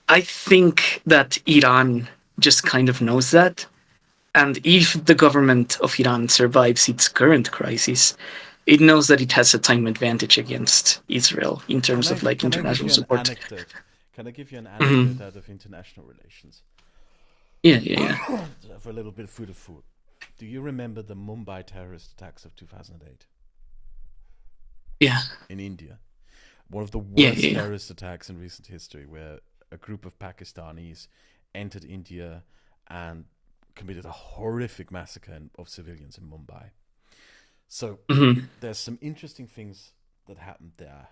I think that Iran just kind of knows that. And if the government of Iran survives its current crisis, it knows that it has a time advantage against Israel in terms of like Can I give international you an support. anecdote? Can I give you an anecdote Hmm. out of international relations? Yeah, yeah, yeah. For a little bit of food of thought. Do you remember the Mumbai terrorist attacks of 2008 Yeah, in India? One of the yeah, worst yeah. terrorist attacks in recent history, where a group of Pakistanis entered India and committed a horrific massacre of civilians in Mumbai. So Hmm. there's some interesting things that happened there,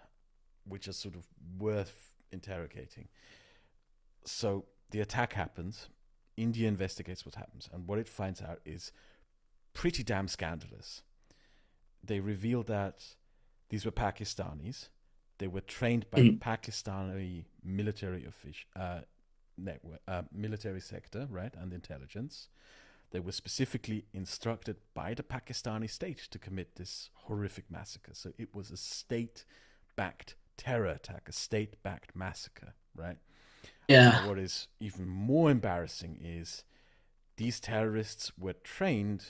which are sort of worth interrogating. So the attack happens. India investigates what happens, and what it finds out is pretty damn scandalous. They reveal that these were Pakistanis. They were trained by the Pakistani military network, military sector, right, and intelligence. They were specifically instructed by the Pakistani state to commit this horrific massacre. So it was a state-backed terror attack, a state-backed massacre, right? Yeah. And what is even more embarrassing is these terrorists were trained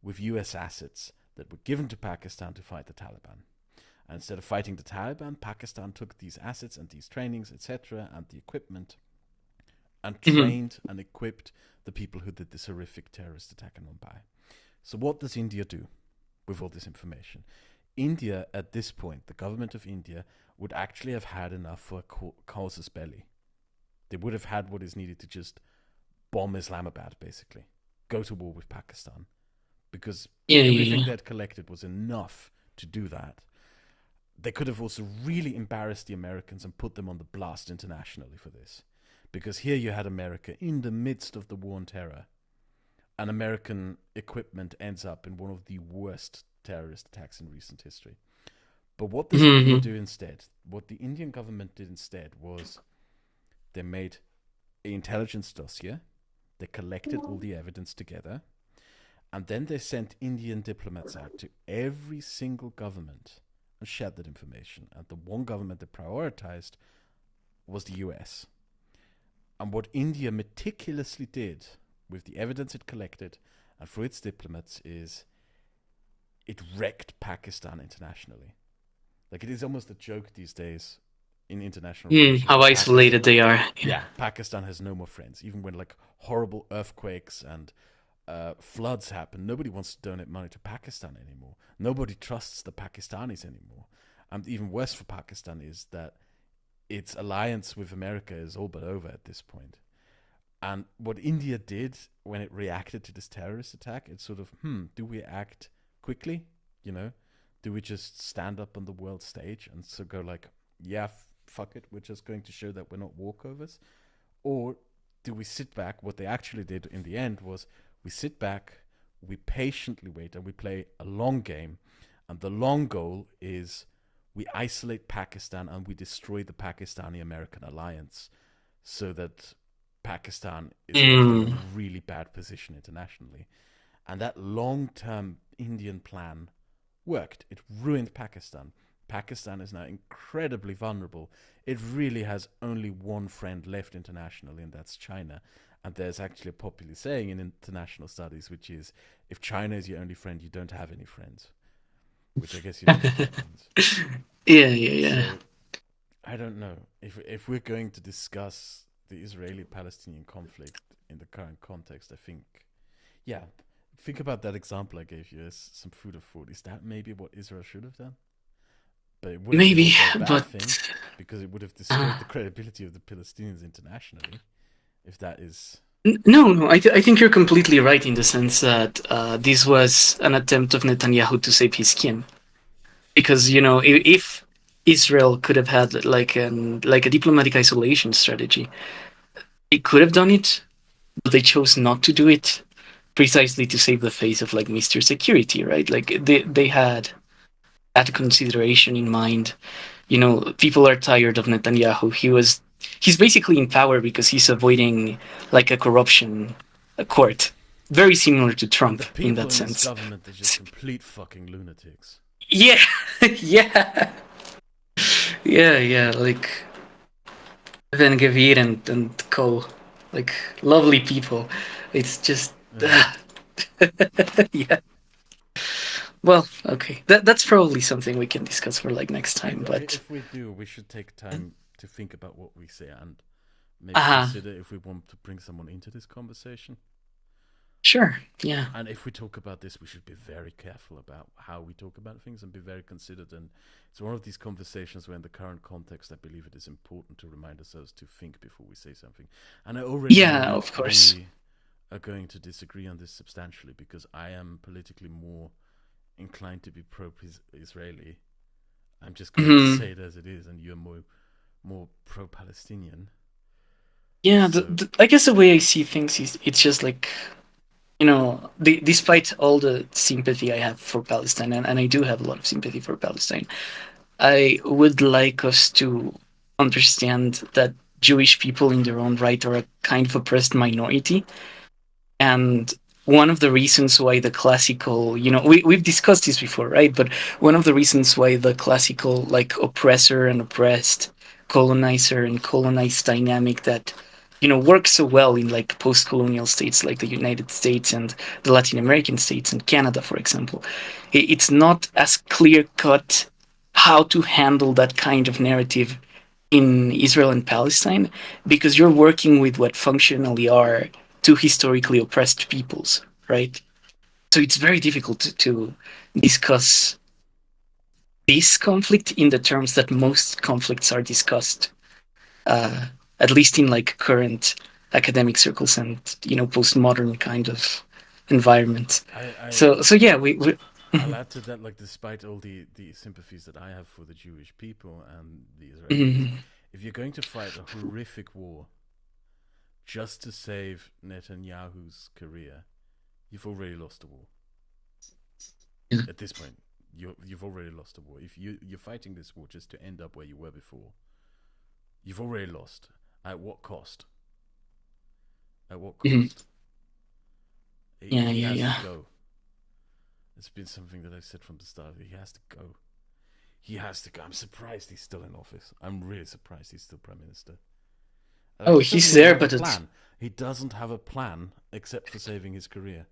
with US assets that were given to Pakistan to fight the Taliban. And instead of fighting the Taliban, Pakistan took these assets and these trainings, etc., and the equipment, and Hmm. trained and equipped the people who did this horrific terrorist attack in Mumbai. So what does India do with all this information? India, at this point, the government of India, would actually have had enough for a casus belli. They would have had what is needed to just bomb Islamabad, basically. Go to war with Pakistan. Because Yeah, yeah, everything yeah. they'd collected was enough to do that. They could have also really embarrassed the Americans and put them on the blast internationally for this. Because here you had America in the midst of the war on terror, and American equipment ends up in one of the worst terrorist attacks in recent history. But what does India Hmm. do instead? What the Indian government did instead was they made an intelligence dossier, they collected all the evidence together, and then they sent Indian diplomats out to every single government and shared that information. And the one government they prioritized was the US. And what India meticulously did with the evidence it collected and for its diplomats is it wrecked Pakistan internationally. Like, it is almost a joke these days in international relations How that isolated they are. Yeah. Pakistan has no more friends. Even when like horrible earthquakes and floods happen, nobody wants to donate money to Pakistan anymore. Nobody trusts the Pakistanis anymore. And even worse for Pakistan is that its alliance with America is all but over at this point. And what India did when it reacted to this terrorist attack, it's sort of, do we act quickly? You know, do we just stand up on the world stage and so go like, yeah, fuck it, we're just going to show that we're not walkovers? Or do we sit back? What they actually did in the end was we sit back, we patiently wait, and we play a long game. And the long goal is we isolate Pakistan and we destroy the Pakistani American alliance so that Pakistan is left in a Mm. really bad position internationally. And that long term Indian plan worked. It ruined Pakistan. Pakistan is now incredibly vulnerable. It really has only one friend left internationally, and that's China. And there's actually a popular saying in international studies, which is if China is your only friend, you don't have any friends, which I guess you know what that means. Yeah, yeah, yeah. So I don't know if we're going to discuss the Israeli-Palestinian conflict in the current context. I think, yeah, think about that example I gave you as some food of thought. Is that maybe what Israel should have done? But it would have been Maybe, also a bad but thing because it would have uh, destroyed the credibility of the Palestinians internationally. If that is, no, no. I think you're completely right in the sense that this was an attempt of Netanyahu to save his skin. Because if Israel could have had like a diplomatic isolation strategy, they could have done it, but they chose not to do it precisely to save the face of like Mr. Security, right? Like they had that consideration in mind. People are tired of Netanyahu. He's basically in power because he's avoiding like a corruption court, very similar to and Trump the in people that in this sense. government are just complete fucking lunatics. Yeah, yeah, yeah, yeah. Like Ben Gavir and Co. Like lovely people. It's just Yeah. yeah. Well, okay. That's probably something we can discuss for like next I think time. But if we do, we should take time to think about what we say and maybe uh consider if we want to bring someone into this conversation. sure. Yeah. And if we talk about this, we should be very careful about how we talk about things and be very considered. And it's one of these conversations where, in the current context, I believe it is important to remind ourselves to think before we say something. And I already know Yeah, that of course. are going to disagree on this substantially because I am politically more inclined to be pro-Israeli. I'm just going to Hmm. say it as it is, and you're more pro-Palestinian. Yeah, So I guess the way I see things is it's just like, despite all the sympathy I have for Palestine, and I do have a lot of sympathy for Palestine, I would like us to understand that Jewish people in their own right are a kind of oppressed minority. And one of the reasons why the classical, we've discussed this before, right? But one of the reasons why the classical, like, oppressor and oppressed, colonizer and colonized dynamic that, works so well in like post colonial states like the United States and the Latin American states and Canada, for example, it's not as clear cut how to handle that kind of narrative in Israel and Palestine because you're working with what functionally are two historically oppressed peoples, right? So it's very difficult to discuss this conflict in the terms that most conflicts are discussed, uh, at least in like current academic circles and postmodern kind of environments. I, I So yeah, we I'll add to that, like, despite all the sympathies that I have for the Jewish people and the Israelis, Mhm. if you're going to fight a horrific war just to save Netanyahu's career, you've already lost the war. Yeah. At this point, you've already lost the war. If you're fighting this war just to end up where you were before, you've already lost. At what cost? At what Mhm. cost? Yeah, He yeah, has to yeah. go. It's been something that I've said from the start. He has to go. He has to go. I'm surprised he's still in office. I'm really surprised he's still prime minister. Like, Oh, he doesn't he's even there, have a but it's plan. He doesn't have a plan except for saving his career.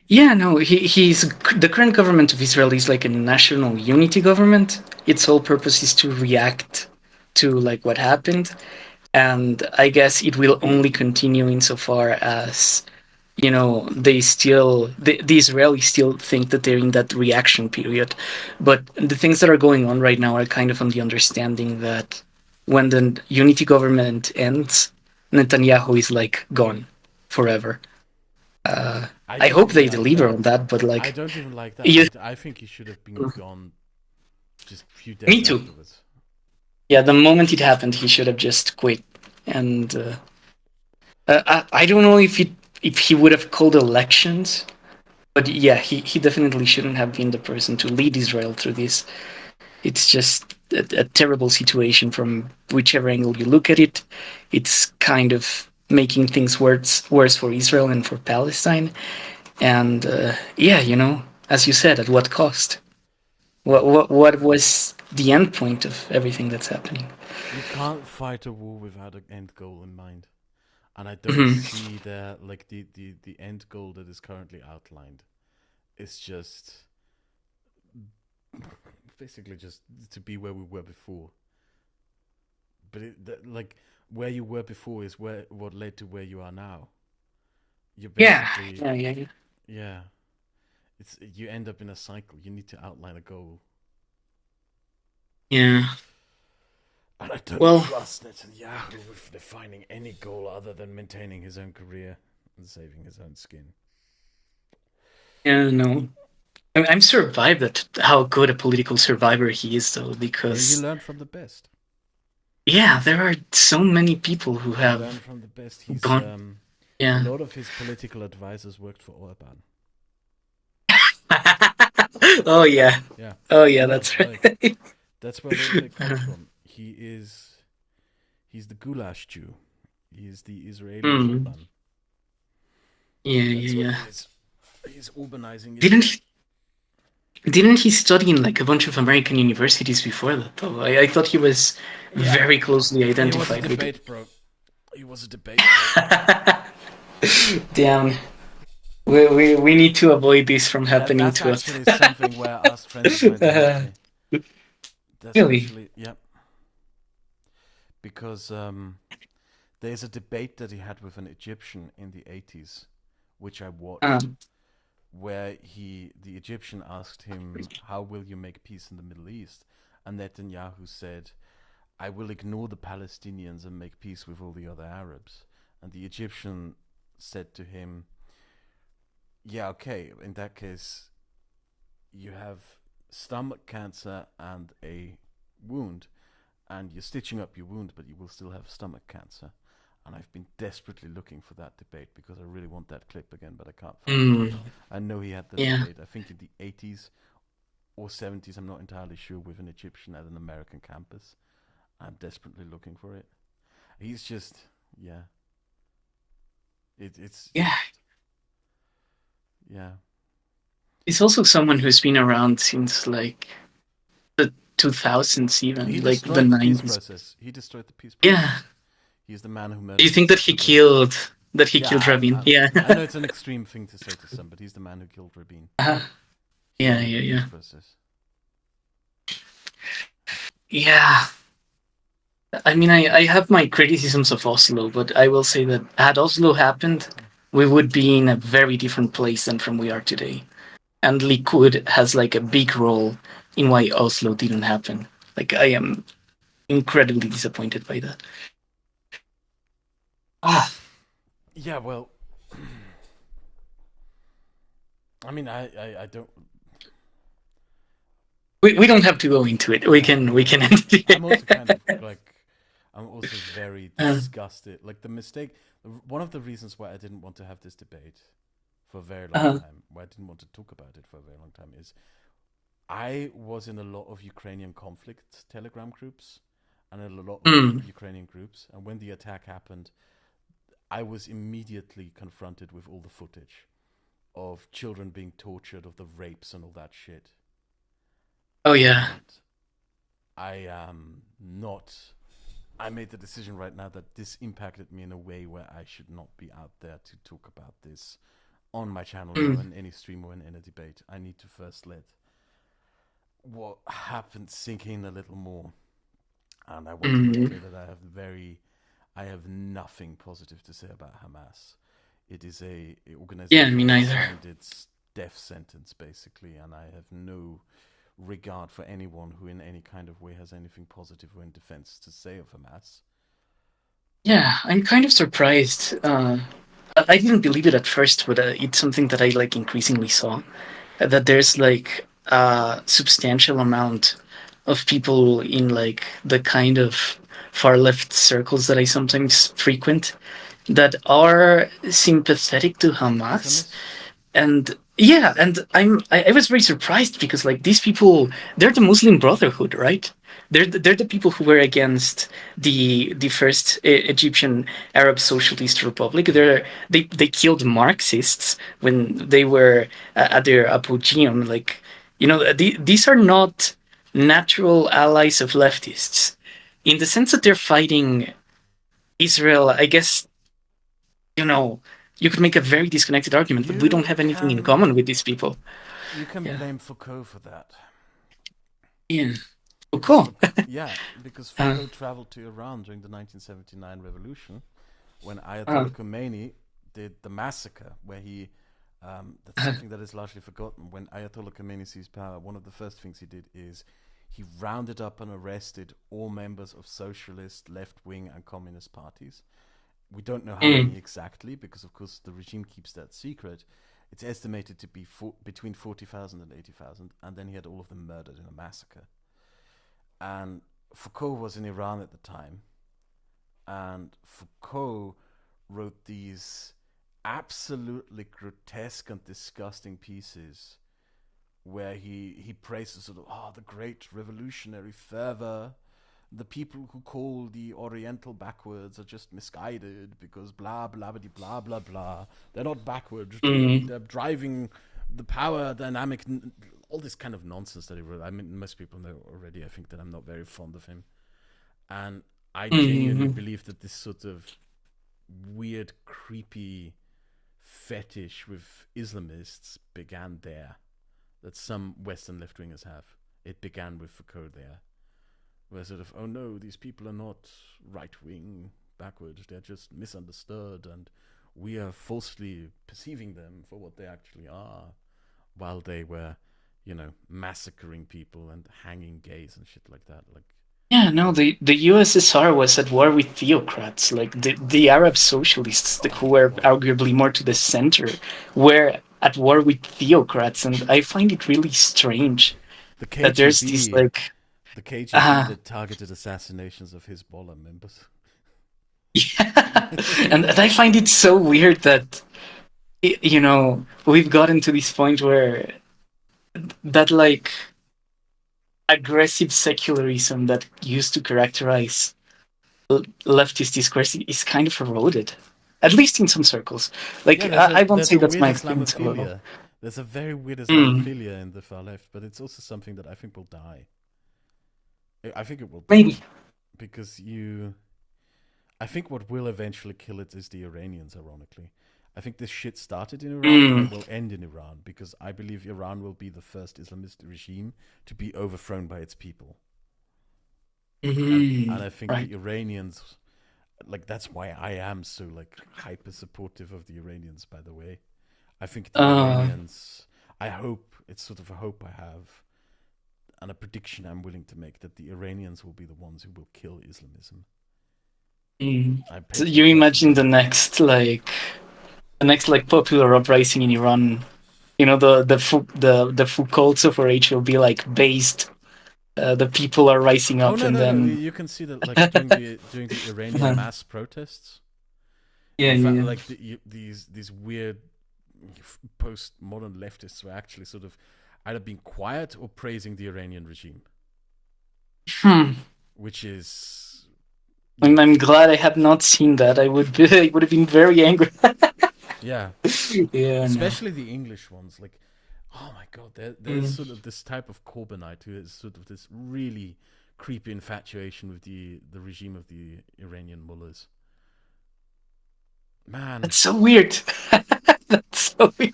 yeah, no, he's the current government of Israel is like a national unity government. Its whole purpose is to react to like what happened, and I guess it will only continue insofar as the Israelis still think that they're in that reaction period. But the things that are going on right now are kind of on the understanding that when the unity government ends, Netanyahu is like gone forever. Uh, I I don't hope even they like deliver that. on that, but I like, don't even like that. you, I think he should have been gone just a few me days too. afterwards. Yeah, the moment it happened, he should have just quit. And I don't know if he would have called elections, but yeah, he definitely shouldn't have been the person to lead Israel through this. It's just a terrible situation from whichever angle you look at it. It's kind of making things worse for Israel and for Palestine. And yeah, as you said, at what cost? Yeah. What was the end point of everything that's happening? You can't fight a war without an end goal in mind. And I don't Mhm. see that, like, the end goal that is currently outlined. It's just basically just to be where we were before. But like, where you were before is where what led to where you are now. You're Yeah, basically, yeah, yeah, yeah. yeah. It's you end up in a cycle. You need to outline a goal. Yeah. And I don't Well, trust Netanyahu with defining any goal other than maintaining his own career and saving his own skin. yeah, no. I'm survived at how good a political survivor he is, though, He because learned from the best. yeah, there are so many people who He learned have from the best. He's gone. a Yeah. lot of his political advisors worked for Orban. Oh yeah. Yeah, Oh yeah, no, that's like right. that's where a lot of it comes from. He's the goulash Jew. He's the Israeli Hmm. Orban. Yeah, That's yeah, what yeah. he is. He's urbanizing Didn't Israel. he, didn't he study in like a bunch of American universities before that though? I thought he was Yeah, very closely he was a identified with it. debate bro. He was a debate bro. Damn. We need to avoid this from happening That's to us. actually something where us friends are going to help me. That's Really? actually, yeah, because there's a debate that he had with an Egyptian in the 80s, which I watched, Um, where the Egyptian asked him, "How will you make peace in the Middle East?" And Netanyahu said, "I will ignore the Palestinians and make peace with all the other Arabs." And the Egyptian said to him, "Yeah, okay. In that case, you have stomach cancer and a wound, and you're stitching up your wound, but you will still have stomach cancer." And I've been desperately looking for that debate because I really want that clip again, but I can't find it. Mm. I know he had the Yeah. debate, I think in the 80s or 70s, I'm not entirely sure, with an Egyptian at an American campus. I'm desperately looking for it. He's just, yeah, it's Yeah. just, yeah. He's also someone who's been around since like the 2000s, He even like the destroyed the peace 90s. process. He destroyed the peace Yeah. process. He's the man who Do you murdered think that he Saddam. killed Yeah, Rabin? Yeah. I know it's an extreme thing to say to some, but he's the man who killed Rabin. uh, He yeah, ended yeah, the peace yeah. process. Yeah. I mean, I have my criticisms of Oslo, but I will say that had Oslo happened, we would be in a very different place than from we are today. And Likud has like a big role in why Oslo didn't happen. Like I am incredibly disappointed by that. Ah, Yeah, well, I mean, I don't. we don't have to go into it. We No, can no. end I'm also kind of it. like, I'm also very Uh, disgusted. Like the mistake, one of the reasons why I didn't want to have this debate for a very long uh, time, why I didn't want to talk about it for a very long time, is I was in a lot of Ukrainian conflict Telegram groups and in a lot of mm, Ukrainian groups, and when the attack happened, I was immediately confronted with all the footage of children being tortured, of the rapes and all that shit. oh yeah. And I am not. I made the decision right now that this impacted me in a way where I should not be out there to talk about this on my channel or Mm, in any stream or in a debate. I need to first let what happened sink in a little more. And I want to make mm. clear that I have nothing positive to say about Hamas. It is a Yeah, organization me that neither. signed its death sentence, basically, and I have no regard for anyone who in any kind of way has anything positive or in defense to say of Hamas. Yeah, I'm kind of surprised. I didn't believe it at first, but it's something that I like increasingly saw. That there's like a substantial amount of people in like the kind of far left circles that I sometimes frequent that are sympathetic to Hamas. Islamists? And yeah, and I was very surprised because like these people, they're the Muslim Brotherhood, right? They're the people who were against the first Egyptian Arab Socialist Republic. They killed Marxists when they were at their apogee. Like these are not natural allies of leftists, in the sense that they're fighting Israel. I guess you know you could make a very disconnected argument, but we don't You have anything in can common with these people. you can Yeah. blame Foucault for that. Yeah. Oh, Because cool. Foucault, yeah, because uh, Foucault traveled to Iran during the 1979 revolution when uh, Ayatollah Khomeini did the massacre, where he, that's uh, something that is largely forgotten. When Ayatollah Khomeini seized power, one of the first things he did is he rounded up and arrested all members of socialist, left wing, and communist parties. We don't know how many mm, exactly, because of course the regime keeps that secret. It's estimated to be between 40,000 and 80,000, and then he had all of them murdered in a massacre. And Foucault was in Iran at the time, and Foucault wrote these absolutely grotesque and disgusting pieces where he praises sort of the great revolutionary fervor. The people who call the Oriental backwards are just misguided because blah blah blah blah blah blah. They're not backwards. mm, They're driving the power dynamic. All this kind of nonsense that he wrote. I mean, most people know already. I think that I'm not very fond of him, and I genuinely mm. believe that this sort of weird, creepy fetish with Islamists began there. That some Western left wingers have. It began with Foucault there, where sort of, oh no, these people are not right wing, backward. They're just misunderstood, and we are falsely perceiving them for what they actually are, while they were, massacring people and hanging gays and shit like that. Like, Yeah, no, the USSR was at war with theocrats, like the Arab socialists, who were Oh, arguably more to the center, were at war with theocrats, and I find it really strange the that there's this KGB, like, the KGB uh, did targeted assassinations of Hezbollah members. yeah, and I find it so weird that we've gotten to this point where that like aggressive secularism that used to characterize leftist discourse is kind of eroded, at least in some circles. Yeah, Like I won't there's say a that's weird my experience a little. Islamophilia. There's a very weird Mm, Islamophilia in the far left, but it's also something that I think will die. I think it will maybe. die because I think what will eventually kill it is the Iranians, ironically. I think this shit started in Iran and Mm, it will end in Iran because I believe Iran will be the first Islamist regime to be overthrown by its people. And I think right. the Iranians, like, that's why I am so, like, hyper supportive of the Iranians, by the way. I think the Uh, Iranians, I hope, it's sort of a hope I have and a prediction I'm willing to make that the Iranians will be the ones who will kill Islamism. mm. I So pledge my you personal imagine life to that. the next like popular uprising in Iran. You know the Foucault's of age will be like based. The people are rising Oh up, no, and no, no! then You can see that, like, during the Iranian uh, mass protests, yeah, you found yeah, like these weird postmodern leftists were actually sort of either being quiet or praising the Iranian regime, yeah. which is, you know, I'm glad I have not seen that. I would have been very angry. yeah, Yeah, no. especially the English ones. Like, oh my god, there's Mm. sort of this type of Corbynite who is sort of this really creepy infatuation with the regime of the Iranian mullahs. Man, That's so weird. That's so weird.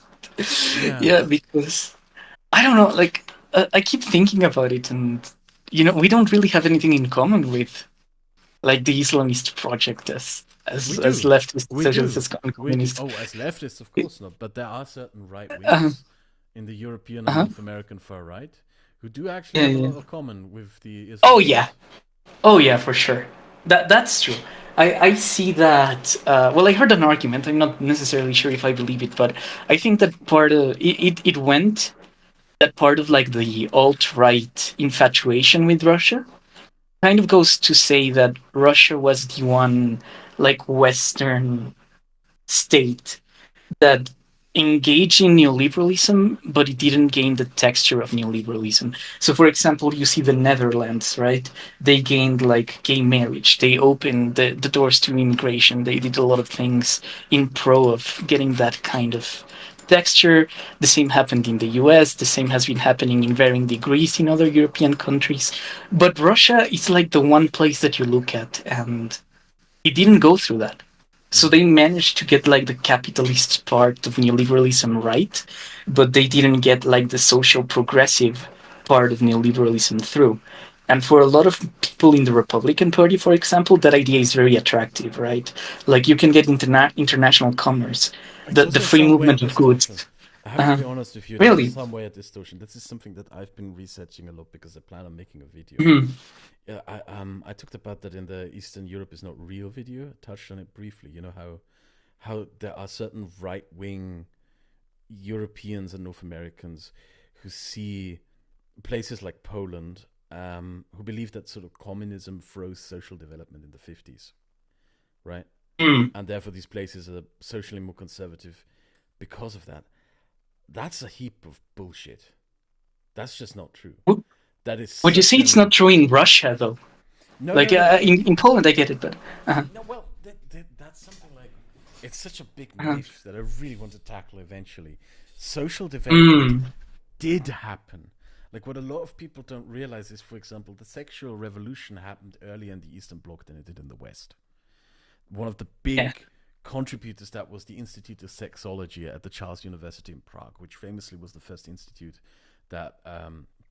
yeah, Yeah, because I don't know. Like I keep thinking about it, and we don't really have anything in common with like the Islamist project we as do, leftist we socialists do, as we do. communists. Oh, as leftists, of course not, but there are certain right Uh, wings in the European and uh-huh. North American far right who do actually Yeah, have a yeah. lot of common with the Oh yeah. Islamists. Oh yeah, for sure. That's true. I see that. Well, I heard an argument. I'm not necessarily sure if I believe it, but I think that part of it went that part of like the alt right infatuation with Russia kind of goes to say that Russia was the one like Western state that engaged in neoliberalism, but it didn't gain the texture of neoliberalism. So, for example, you see the Netherlands, right? They gained like gay marriage. They opened the doors to immigration. They did a lot of things in pro of getting that kind of texture. The same happened in the US. The same has been happening in varying degrees in other European countries. But Russia is like the one place that you look at, and it didn't go through that. So Mm. they managed to get like the capitalist part of neoliberalism right, but they didn't get like the social progressive part of neoliberalism through. And for a lot of people in the Republican Party, for example, that idea is very attractive, right? Like you can get international commerce, It's the also free some way a movement of distortion. goods. I have to Uh, be honest with you, that's really? some way a distortion. This is something that I've been researching a lot because I plan on making a video. Mm, Yeah, I talked about that in the Eastern Europe is not real video. I touched on it briefly. You know how there are certain right wing Europeans and North Americans who see places like Poland, who believe that sort of communism froze social development in the 50s, right? mm. And therefore these places are socially more conservative because of that. That's a heap of bullshit. That's just not true. Would That is would you such say it's an not true in Russia though? no, Like no, no. in Poland, I get it, but No, well, that's something like it's such a big uh, myth that I really want to tackle eventually. Social development mm, did happen. Like what a lot of people don't realize is, for example, the sexual revolution happened earlier in the Eastern Bloc than it did in the West. One of the yeah. big contributors that was the Institute of Sexology at the Charles University in Prague, which famously was the first institute that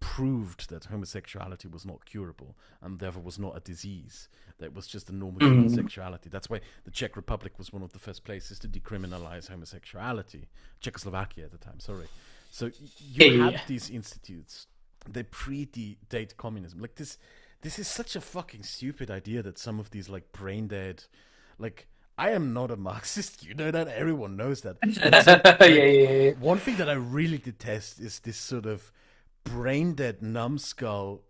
proved that homosexuality was not curable and therefore was not a disease. That it was just a normal human Mm. sexuality. That's why the Czech Republic was one of the first places to decriminalize homosexuality. Czechoslovakia at the time, sorry. So you Yeah, yeah, had yeah. these institutes. They predate communism. Like this is such a fucking stupid idea that some of these like brain dead, like I am not a Marxist, you know that, everyone knows that. But Yeah, yeah, yeah. one thing that I really detest is this sort of brain dead numbskull,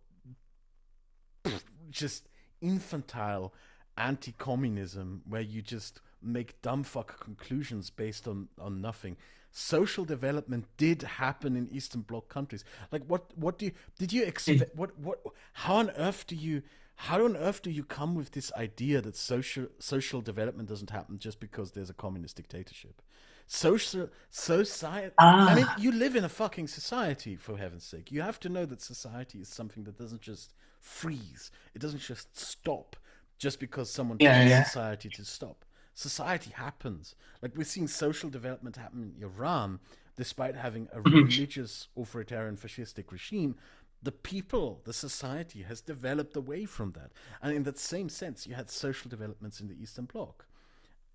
just infantile anti-communism where you just make dumb fuck conclusions based on nothing. Social development did happen in Eastern Bloc countries. Like what do you did you expect? What how on earth do you come with this idea that social development doesn't happen just because there's a communist dictatorship? Social society. I mean, Ah, you live in a fucking society, for heaven's sake. You have to know that society is something that doesn't just freeze. It doesn't just stop just because someone yeah, tells yeah. society to stop. Society happens. Like we're seeing social development happen in Iran, despite having a Mhm. religious, authoritarian, fascistic regime. The people, the society has developed away from that. And in that same sense, you had social developments in the Eastern Bloc.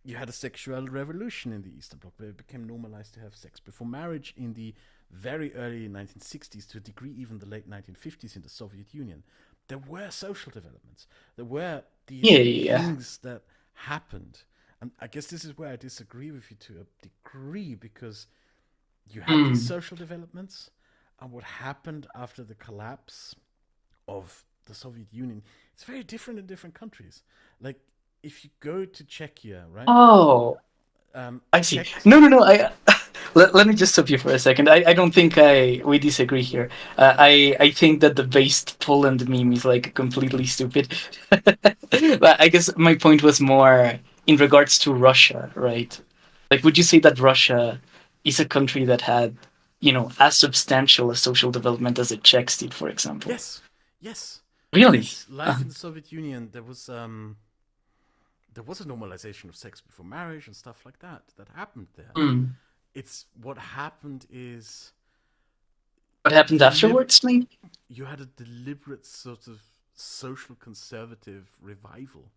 You had a sexual revolution in the Eastern Bloc where it became normalized to have sex before marriage in the very early 1960s, to a degree even the late 1950s in the Soviet Union. There were social developments. There were Yeah, these yeah, yeah. things that happened. And I guess this is where I disagree with you to a degree, because you had these Mm. social developments, and what happened after the collapse of the Soviet Union, it's very different in different countries. Like if you go to Czechia, right? Oh, I see. Czech. No, no, no. I let me just stop you for a second. I don't think I we disagree here. I think that the based Poland meme is like completely stupid. But I guess my point was more in regards to Russia, right? Like, would you say that Russia is a country that had, as substantial a social development as the Czechs did, for example? Yes, yes, Really? yes. Like in the Soviet Union, there was a normalization of sex before marriage and stuff like that that happened there. Mm. It's what happened is What a happened afterwards, maybe? you had a deliberate sort of social conservative revival,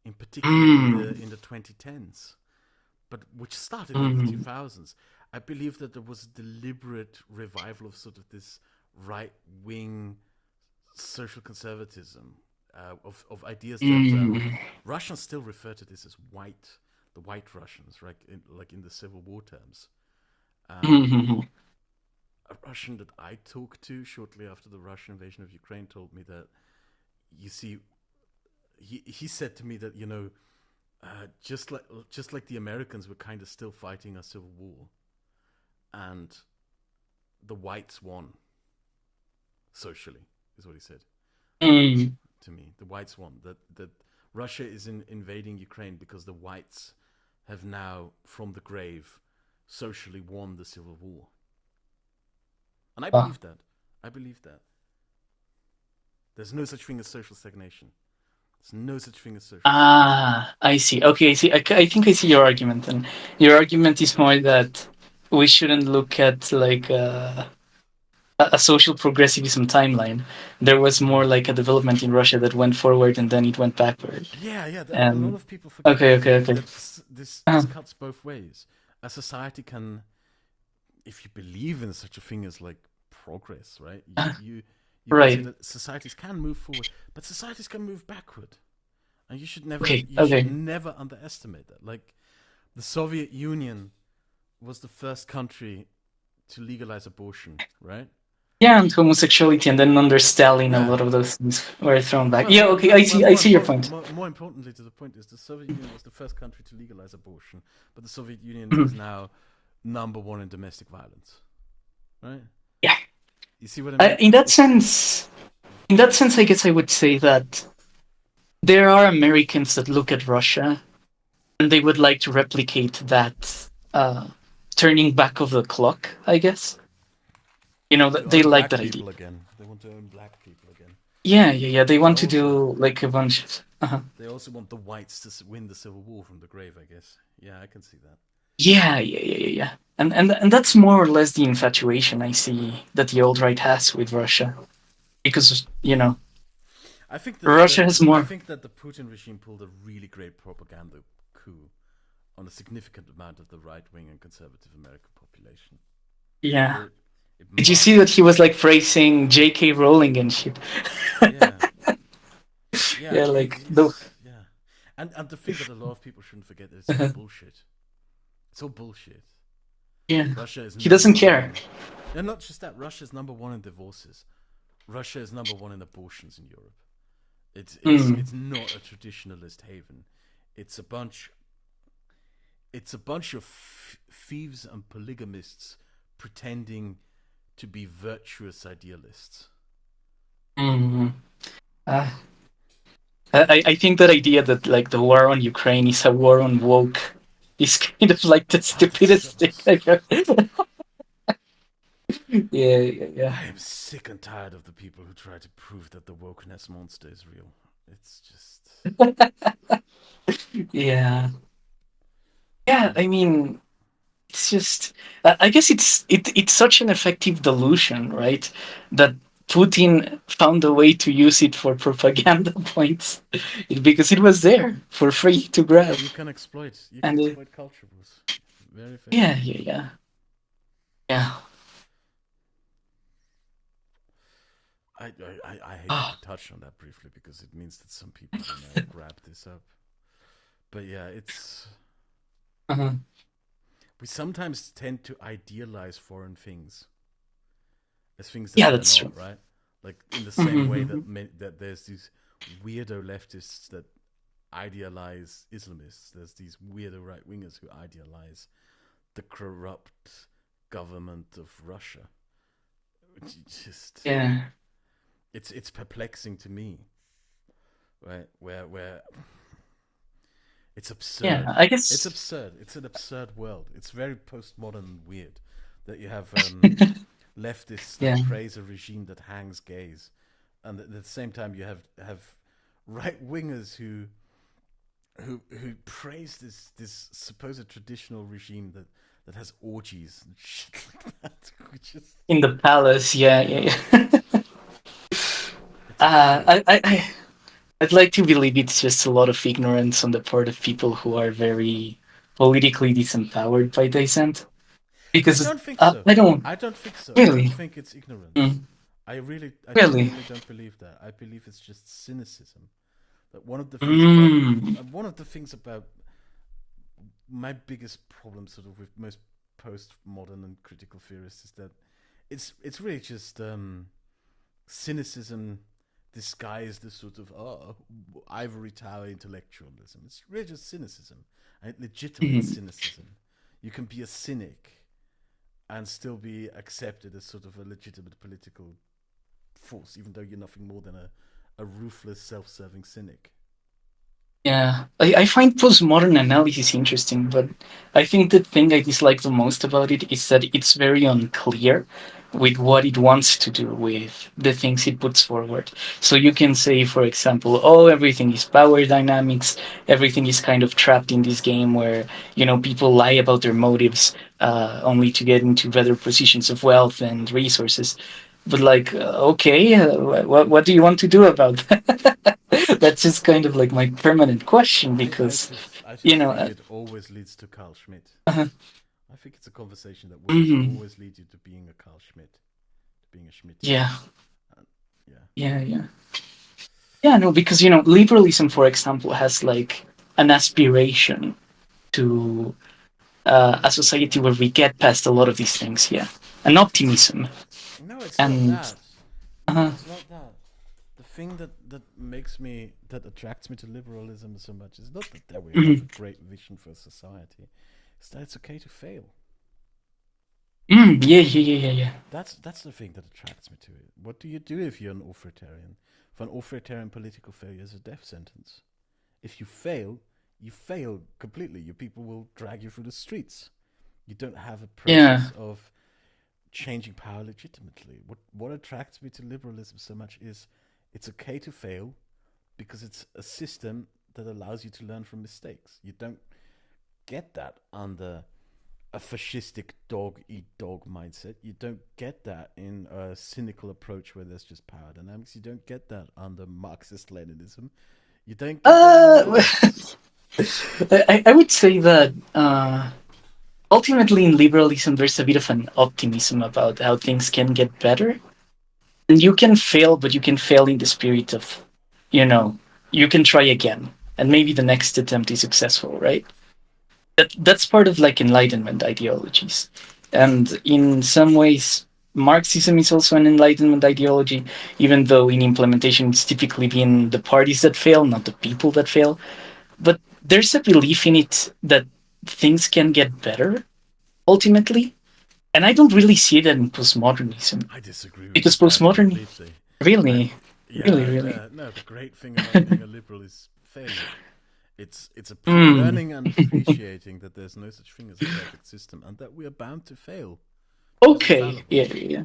in particular Mm. in the 2010s, but which started in the Mm. 2000s. I believe that there was a deliberate revival of sort of this right wing social conservatism, of ideas that Mm. Russians still refer to this as the white Russians, right? Like in the Civil War terms. Um, Mm. a Russian that I talked to shortly after the Russian invasion of Ukraine told me that, you see, he said to me that, just like the Americans were kind of still fighting a civil war, and the whites won socially, is what he said Mm. to me. The whites won. That Russia is invading Ukraine because the whites have now, from the grave, socially won the civil war. And I Ah, believe that. I believe that. There's no such thing as social stagnation. There's no such thing as social stagnation. I see. Okay, I see. I think I see your argument, and your argument is more that we shouldn't look at like a social progressivism timeline. There was more Mm. like a development in Russia that went forward and then it went backward. Yeah, yeah. A lot And of people forget okay, that okay, okay. this Uh, cuts both ways. A society can, if you believe in such a thing as like progress, right? uh, You can say right. that societies can move forward, but societies can move backward, and Okay, you should okay. never underestimate that. Like the Soviet Union was the first country to legalize abortion, right? Yeah, and homosexuality, and then under Stalin, a Yeah. lot of those things were thrown back. Well, Yeah, okay. I see. I see your point. more importantly to the point is the Soviet Union was the first country to legalize abortion, but the Soviet Union is Mhm. now number one in domestic violence, right? Yeah. You see what I mean? In that It's sense, I guess I would say that there are Americans that look at Russia and they would like to replicate that turning back of the clock. I guess to they own like black that idea. people again. They want to own black people again. Yeah, yeah, yeah. They They want to also do like a bunch of. they also want the whites to win the civil war from the grave. I guess. Yeah, I can see that. Yeah, yeah, yeah, yeah, yeah. And that's more or less the infatuation I see that the alt right has with Russia, because Russia has I more. think that the Putin regime pulled a really great propaganda coup on a significant amount of the right wing and conservative American population. Yeah. It Did you see that massively he was like praising J.K. Rowling and shit? Yeah. Yeah, Yeah, like the he's yeah, and the thing that a lot of people shouldn't forget is it's all bullshit. It's all bullshit. yeah, Russia is he number doesn't care. one. And not just that, Russia is number one in divorces. Russia is number one in abortions in Europe. It's Mm, not a traditionalist haven. It's a bunch it's a bunch of thieves and polygamists pretending to be virtuous idealists. mm. Uh, I think that idea that like the war on Ukraine is a war on woke is kind of like the Oh, that's so stupidest thing much. I've heard. Yeah, yeah, yeah. I am sick and tired of the people who try to prove that the wokeness monster is real. It's just. Yeah. Yeah, I mean, it's just I guess it's such an effective delusion, right? That Putin found a way to use it for propaganda points because it was there for free to grab. You can And exploit culture wars very yeah, effectively. yeah, yeah. Yeah. I hate that we Oh, touched on that briefly because it means that some people will now grab this up. But yeah, it's uh-huh. we sometimes tend to idealize foreign things as things that Yeah, they're that's true. not, right? Like in the same way Mm-hmm. that that there's these weirdo leftists that idealize Islamists. There's these weirdo right wingers who idealize the corrupt government of Russia. Which just Yeah. it's perplexing to me, right? Where it's Yeah, absurd. I It's guess. absurd. It's an absurd world. It's very postmodern and weird that you have leftists Yeah. that praise a regime that hangs gays, and at the same time you have right wingers who praise this supposed traditional regime that has orgies and shit like that, which is In the palace, yeah, yeah, yeah. it's weird. I'd like to believe it's just a lot of ignorance on the part of people who are very politically disempowered by dissent. I Because don't think so. I don't I don't think so. I don't really, think it's ignorance. mm, I really. genuinely don't believe that. I believe it's just cynicism. That Mm, one of the things about my biggest problem, sort of, with most postmodern and critical theorists is that it's really just cynicism disguised as sort of ivory tower intellectualism. It's really just cynicism, and it legitimates mm, cynicism. You can be a cynic and still be accepted as sort of a legitimate political force, even though you're nothing more than a ruthless, self-serving cynic. yeah, I find postmodern analysis interesting, but I think the thing I dislike the most about it is that it's very unclear with what it wants to do with the things it puts forward. So you can say, for example, oh, everything is power dynamics, everything is kind of trapped in this game where, people lie about their motives only to get into better positions of wealth and resources. But like, okay, what do you want to do about that? That's just kind of like my permanent question because, I you just know, think it always leads to Carl Schmidt. uh, I think it's a conversation that will just mhm, always lead you to being a Carl Schmidt, to being a Schmittian. yeah, And yeah, yeah, yeah, yeah. No, because liberalism, for example, has like an aspiration to a society where we get past a lot of these things. Yeah, an optimism, no, it's not and that. uh, It's not that. The thing that makes me that attracts me to liberalism so much is not that we have a mm, great vision for society. It's that it's okay to fail. yeah, yeah, yeah, yeah, yeah. That's the thing that attracts me to it. What do you do if you're an authoritarian? For an authoritarian, political failure is a death sentence. If you fail completely. Your people will drag you through the streets. You don't have a Yeah. process of changing power legitimately. What attracts me to liberalism so much is it's okay to fail because it's a system that allows you to learn from mistakes. You don't get that under a fascistic dog eat dog mindset. You don't get that in a cynical approach where there's just power dynamics. You don't get that under Marxist Leninism. You don't get that anywhere Uh, else. I would say that ultimately in liberalism, there's a bit of an optimism about how things can get better. And you can fail, but you can fail in the spirit of, you know, you can try again, and maybe the next attempt is successful, right? That's part of like Enlightenment ideologies, and in some ways, Marxism is also an Enlightenment ideology, even though in implementation it's typically been the parties that fail, not the people that fail. But there's a belief in it that things can get better ultimately, and I don't really see that in postmodernism, I disagree because with that postmodern completely. I, really, really, yeah, really. no. The great thing about being a liberal is failure. It's Mm. learning and appreciating that there's no such thing as a perfect system, and that we are bound to fail. Because we're Okay, fallible. yeah, yeah,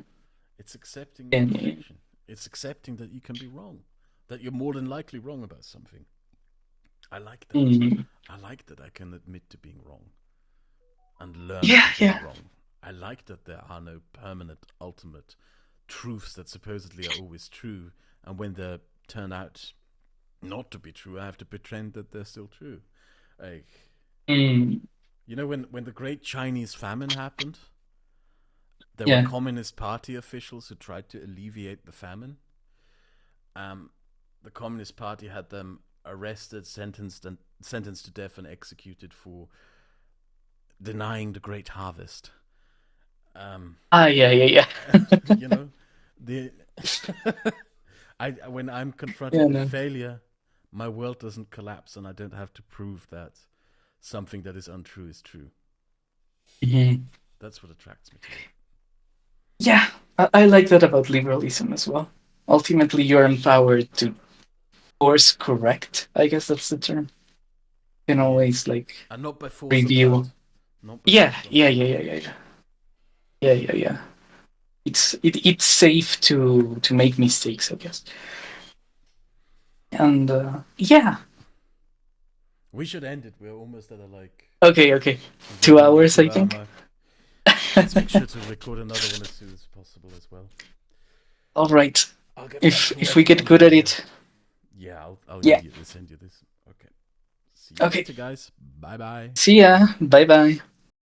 It's accepting yeah, yeah. imperfection. It's accepting that you can be wrong, that you're more than likely wrong about something. I like that. Mm. I like that I can admit to being wrong and learn Yeah, from being yeah. wrong. I like that there are no permanent, ultimate truths that supposedly are always true, and when they turn out not to be true, I have to pretend that they're still true. Like, Mm. when the Great Chinese Famine happened, there were Yeah. Communist Party officials who tried to alleviate the famine. Um, the Communist Party had them arrested, sentenced to death, and executed for denying the Great Harvest. Um, Ah, yeah, yeah, and yeah. the I when I'm Yeah, confronted with no. failure, my world doesn't collapse, and I don't have to prove that something that is untrue is true. Mhm. That's what attracts me to it. Yeah, I like that about liberalism as well. Ultimately, you're empowered to course correct. I guess that's the term. You can Yeah, always like and not by force of review. habit, not by Yeah, force of yeah, habit. yeah, yeah, yeah, yeah, yeah, yeah, yeah. It's safe to make mistakes, I guess. And yeah, We should end it. We're almost at a okay, okay. we're Two getting on the hours, I 2 hour think. mark. Let's make sure to record another one as soon as possible as well. All right. I'll get back to If we working get on the good at video. it, Yeah, I'll yeah. immediately send you this. Okay. See you Okay. later, guys. Bye bye. See ya. Bye bye.